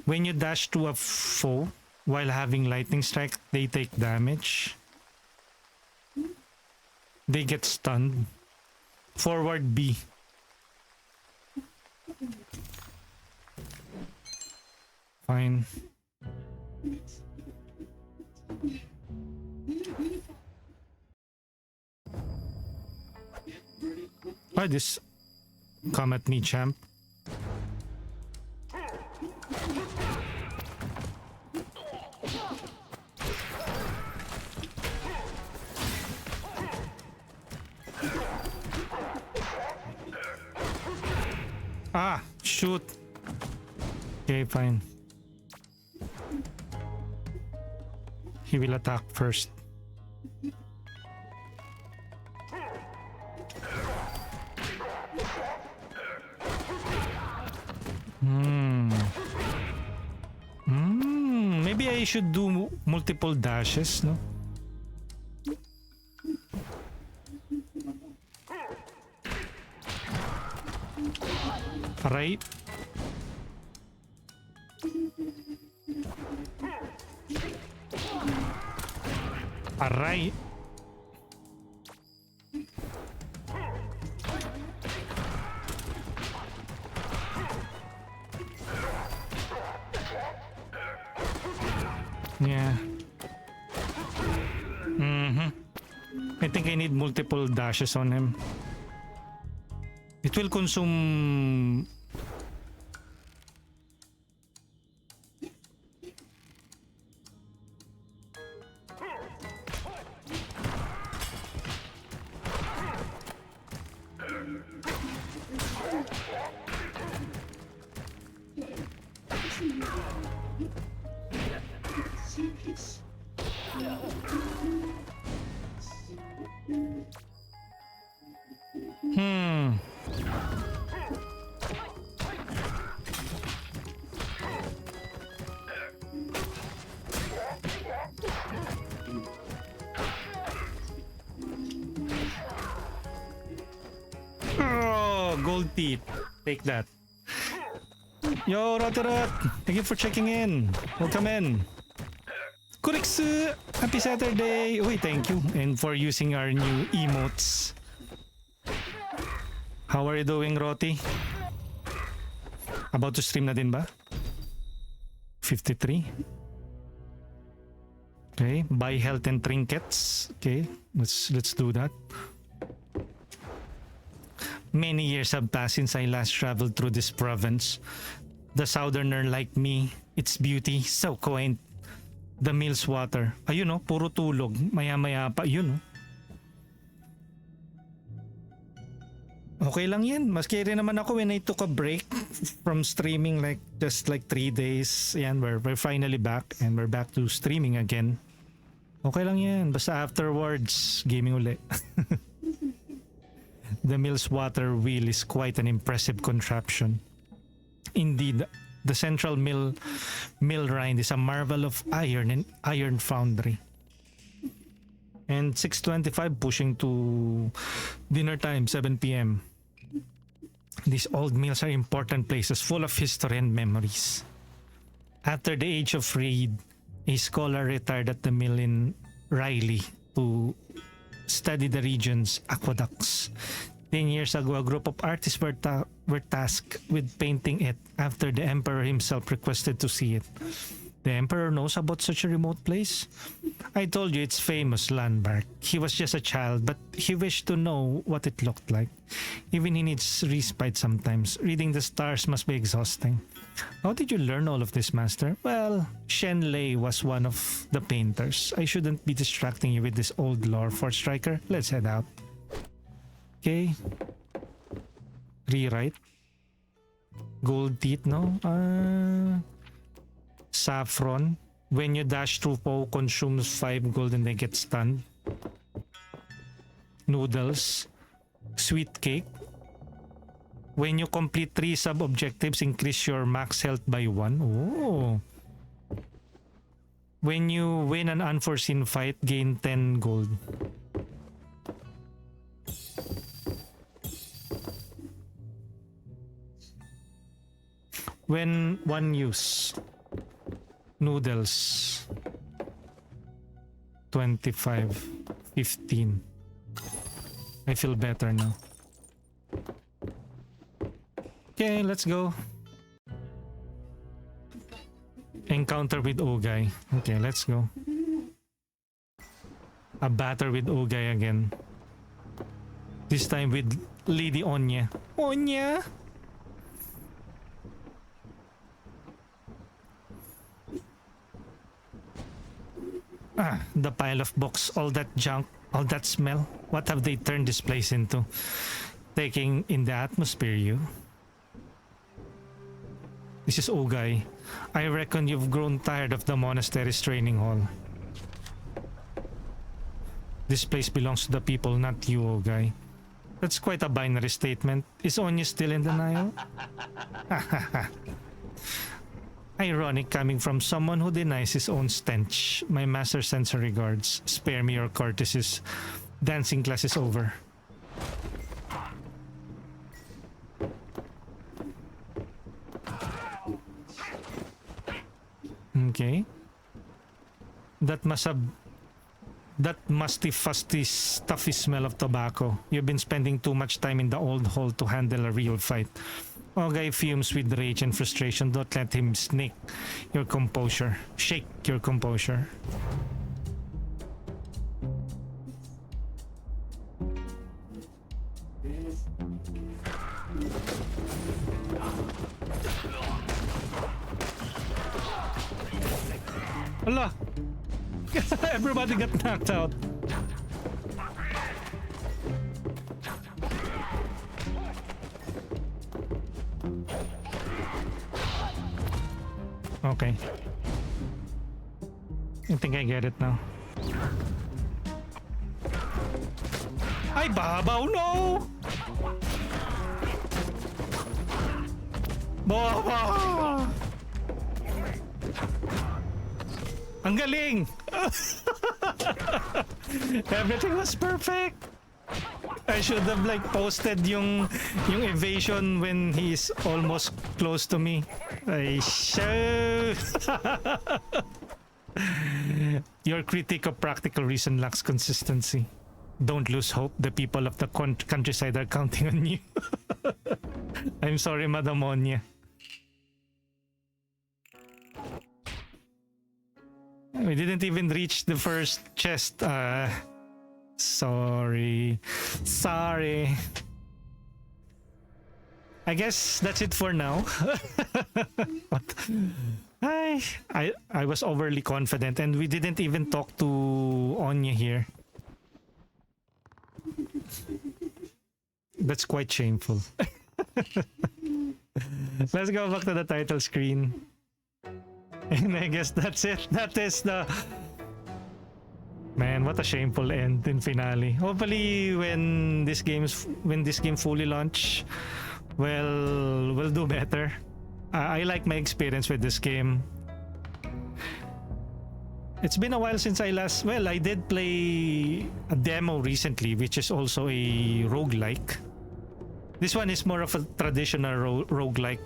When you dash to a foe while having lightning strike, they take damage. They get stunned. Forward B. Fine. Why this? Come at me, champ. Ah, shoot. Okay, fine. He will attack first. Maybe I should do multiple dashes, no? Aray. Aray. Yeah. I think I need multiple dashes on him. It will consume... Oh, gold teeth. Take that. Yo, Rotorot. Thank you for checking in. Welcome in. Kuriksu. Happy Saturday. Uy, thank you. And for using our new emotes. How are you doing, Roti? About to stream na din ba? 53. Okay, buy health and trinkets. Okay, let's do that. Many years have passed since I last traveled through this province. The southerner like me, its beauty, so quaint. The mill's water. Ayun no, puro tulog. Maya-maya pa, yun no. Okay lang yan. Maski rin naman ako when I took a break from streaming just like 3 days. Yan, we're finally back and we're back to streaming again. Okay lang yan. Basta afterwards, gaming uli. The mill's water wheel is quite an impressive contraption. Indeed, the central mill rind is a marvel of iron and iron foundry. And 6:25 pushing to dinner time, 7 p.m. These old mills are important places full of history and memories. After the age of Reed, a scholar retired at the mill in Riley to study the region's aqueducts. 10 years ago, a group of artists were tasked with painting it after the emperor himself requested to see it. The emperor knows about such a remote place? I told you it's famous landmark. He was just a child, but he wished to know what it looked like. Even he needs respite sometimes. Reading the stars must be exhausting. How did you learn all of this, master? Well, Shen Lei was one of the painters. I shouldn't be distracting you with this old lore, Forestriker. Let's head out. Okay. Rewrite. Gold teeth, no? Saffron. When you dash through foe, consumes 5 gold and they get stunned. Noodles. Sweet cake. When you complete 3 sub-objectives, increase your max health by 1. Oh. When you win an unforeseen fight, gain 10 gold. When one use. Noodles. 25. 15. I feel better now. Okay, let's go. Encounter with Ogay. Okay, let's go. A battle with Ogay again. This time with Lady Onya. Onya! Ah, the pile of books, all that junk, all that smell. What have they turned this place into? Taking in the atmosphere, you. This is Ogay. I reckon you've grown tired of the monastery's training hall. This place belongs to the people, not you, Ogay. That's quite a binary statement. Is Onya still in denial? Ironic coming from someone who denies his own stench. My master sends her regards. Spare me your courtesies. Dancing class is over. Okay. That musty, fusty, stuffy smell of tobacco. You've been spending too much time in the old hall to handle a real fight. Ogay fumes with rage and frustration. Don't let him shake your composure. Allah! Everybody got knocked out. Okay. I think I get it now. Ay, babaw, no! Baba! Ang galing! Everything was perfect! I should have like posted yung evasion when he's almost close to me. Ay, shoot! Your critique of practical reason lacks consistency. Don't lose hope. The people of the countryside are counting on you. I'm sorry, Madam Onya. We didn't even reach the first chest. Sorry. I guess that's it for now. But I was overly confident and we didn't even talk to Onya here. That's quite shameful. Let's go back to the title screen. And I guess that's it. That is the... Man, what a shameful end in finale. Hopefully when this game fully launch, well, we'll do better. I like my experience with this game. It's been a while since I did play a demo recently, which is also a roguelike. This one is more of a traditional roguelike.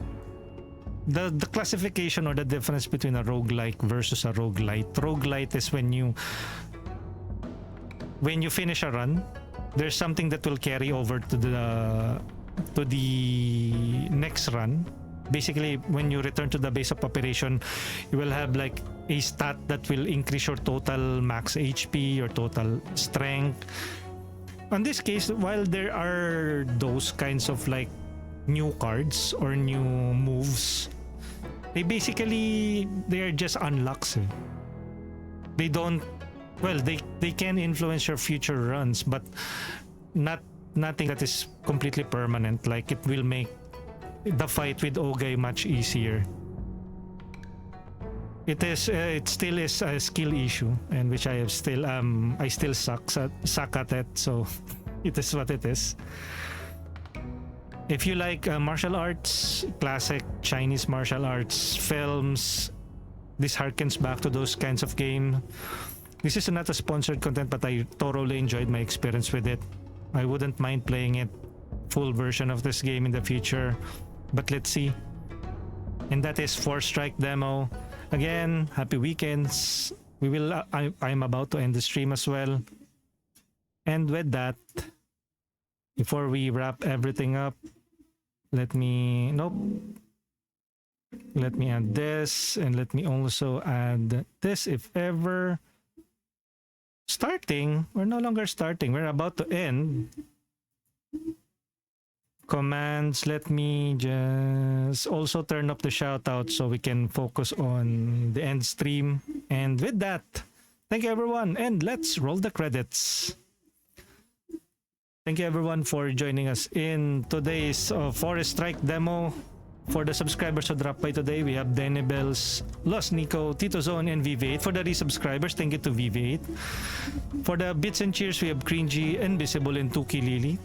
The classification or the difference between a roguelike versus a roguelite. Roguelite is when you finish a run, there's something that will carry over to the next run. Basically, when you return to the base of operation, you will have like a stat that will increase your total max HP, your total strength. In this case, while there are those kinds of like new cards or new moves, they are just unlocks. They don't, they can influence your future runs, but nothing that is completely permanent. Like it will make the fight with Ogay much easier. It still is a skill issue, and which I still suck at it. So it is what it is. If you like martial arts, classic Chinese martial arts films, this harkens back to those kinds of game. This is not a sponsored content, but I thoroughly enjoyed my experience with it. I wouldn't mind playing it full version of this game in the future, but let's see. And that is Forestrike demo. Again, happy weekends. I'm about to end the stream as well. And with that, before we wrap everything up, let me add this, and let me also add this. If ever starting, we're no longer starting, we're about to end. Commands, let me just also turn up the shout out so we can focus on the end stream. And with that, thank you everyone, and let's roll the credits. Thank you everyone for joining us in today's Forestrike demo. For the subscribers who dropped by today, we have Denibels, Los Nico, Tito Zone, and VV8. For the resubscribers, thank you to VV8. For the bits and cheers, we have Cringy, Invisible, and Tuki Lily.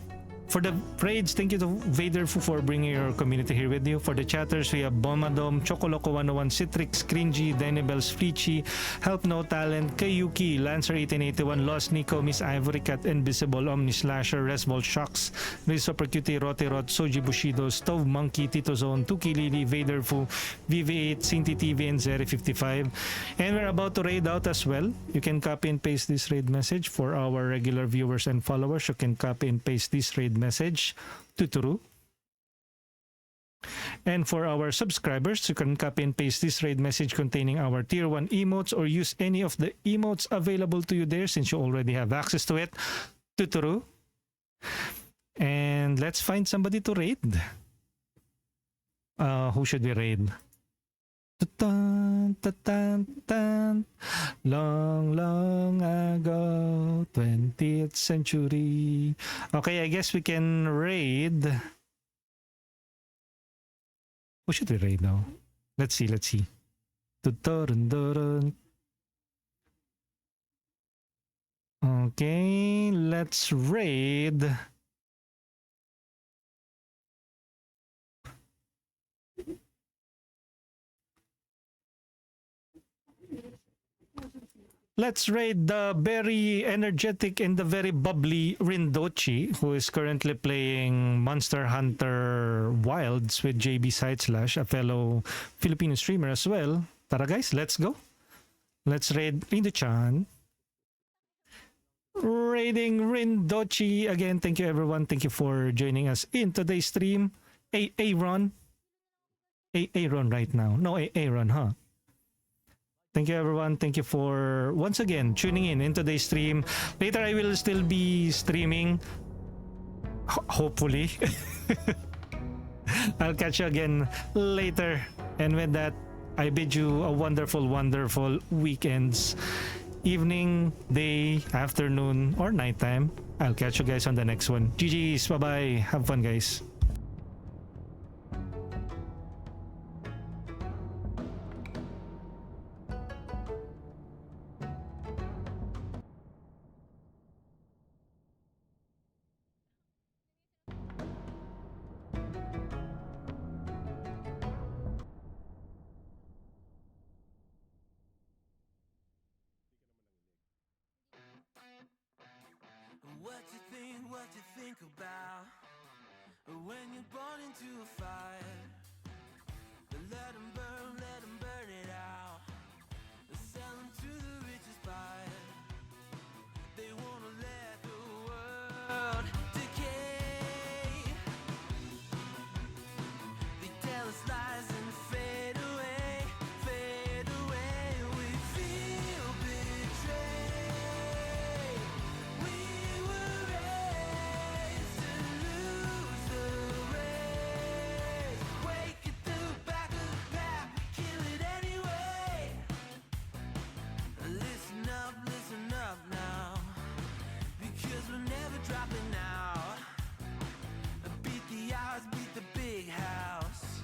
For the raids, thank you to Vaderfu for bringing your community here with you. For the chatters, we have Bomadom, Chocoloco 101, Citrix, Cringy, Denibels, Fleechy, Help No Talent, Kayuki, Lancer 1881, Lost Nico, Miss Ivory Cat, Invisible, Omni Slasher, Resbol Shocks, Riz Super Cutie, Roterot, Soji Bushido, Stove Monkey, Tito Zone, Tuki Lily, Vaderfu, VV8, Sinti TV, and Zeri55. And we're about to raid out as well. You can copy and paste this raid message. For our regular viewers and followers, you can copy and paste this raid message to Turu. And for our subscribers, you can copy and paste this raid message containing our tier 1 emotes or use any of the emotes available to you there since you already have access to it to Turu. And let's find somebody to raid. Who should we raid? Long, long ago, 20th century. Okay, I guess we can raid. Who should we raid now? Let's see. Okay, let's raid. Let's raid the very energetic and the very bubbly Rindochi, who is currently playing Monster Hunter Wilds with JB Sideslash, a fellow Filipino streamer as well. Tara guys, let's go. Let's raid Rindo-chan. Raiding Rindochi again. Thank you everyone. Thank you for joining us in today's stream. Aaron right now. No, Aaron, huh? Thank you everyone. Thank you for once again tuning in today's stream. Later I will still be streaming. Hopefully. I'll catch you again later. And with that, I bid you a wonderful, wonderful weekends. Evening, day, afternoon, or nighttime. I'll catch you guys on the next one. GG's. Bye-bye. Have fun, guys. What you think about when you're born into a fire. Let them burn it out. Sell them to the richest buyer. They wanna let the world decay. They tell us lies and fade away, fade away. We feel betrayed. We were raised to lose the race. Wake at the back of the pack, kill it anyway. Listen up now, because we're never dropping out. Beat the odds, beat the big house.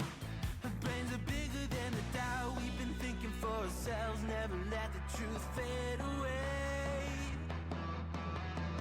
Brains are bigger than the doubt. We've been thinking for ourselves, never let the truth fade.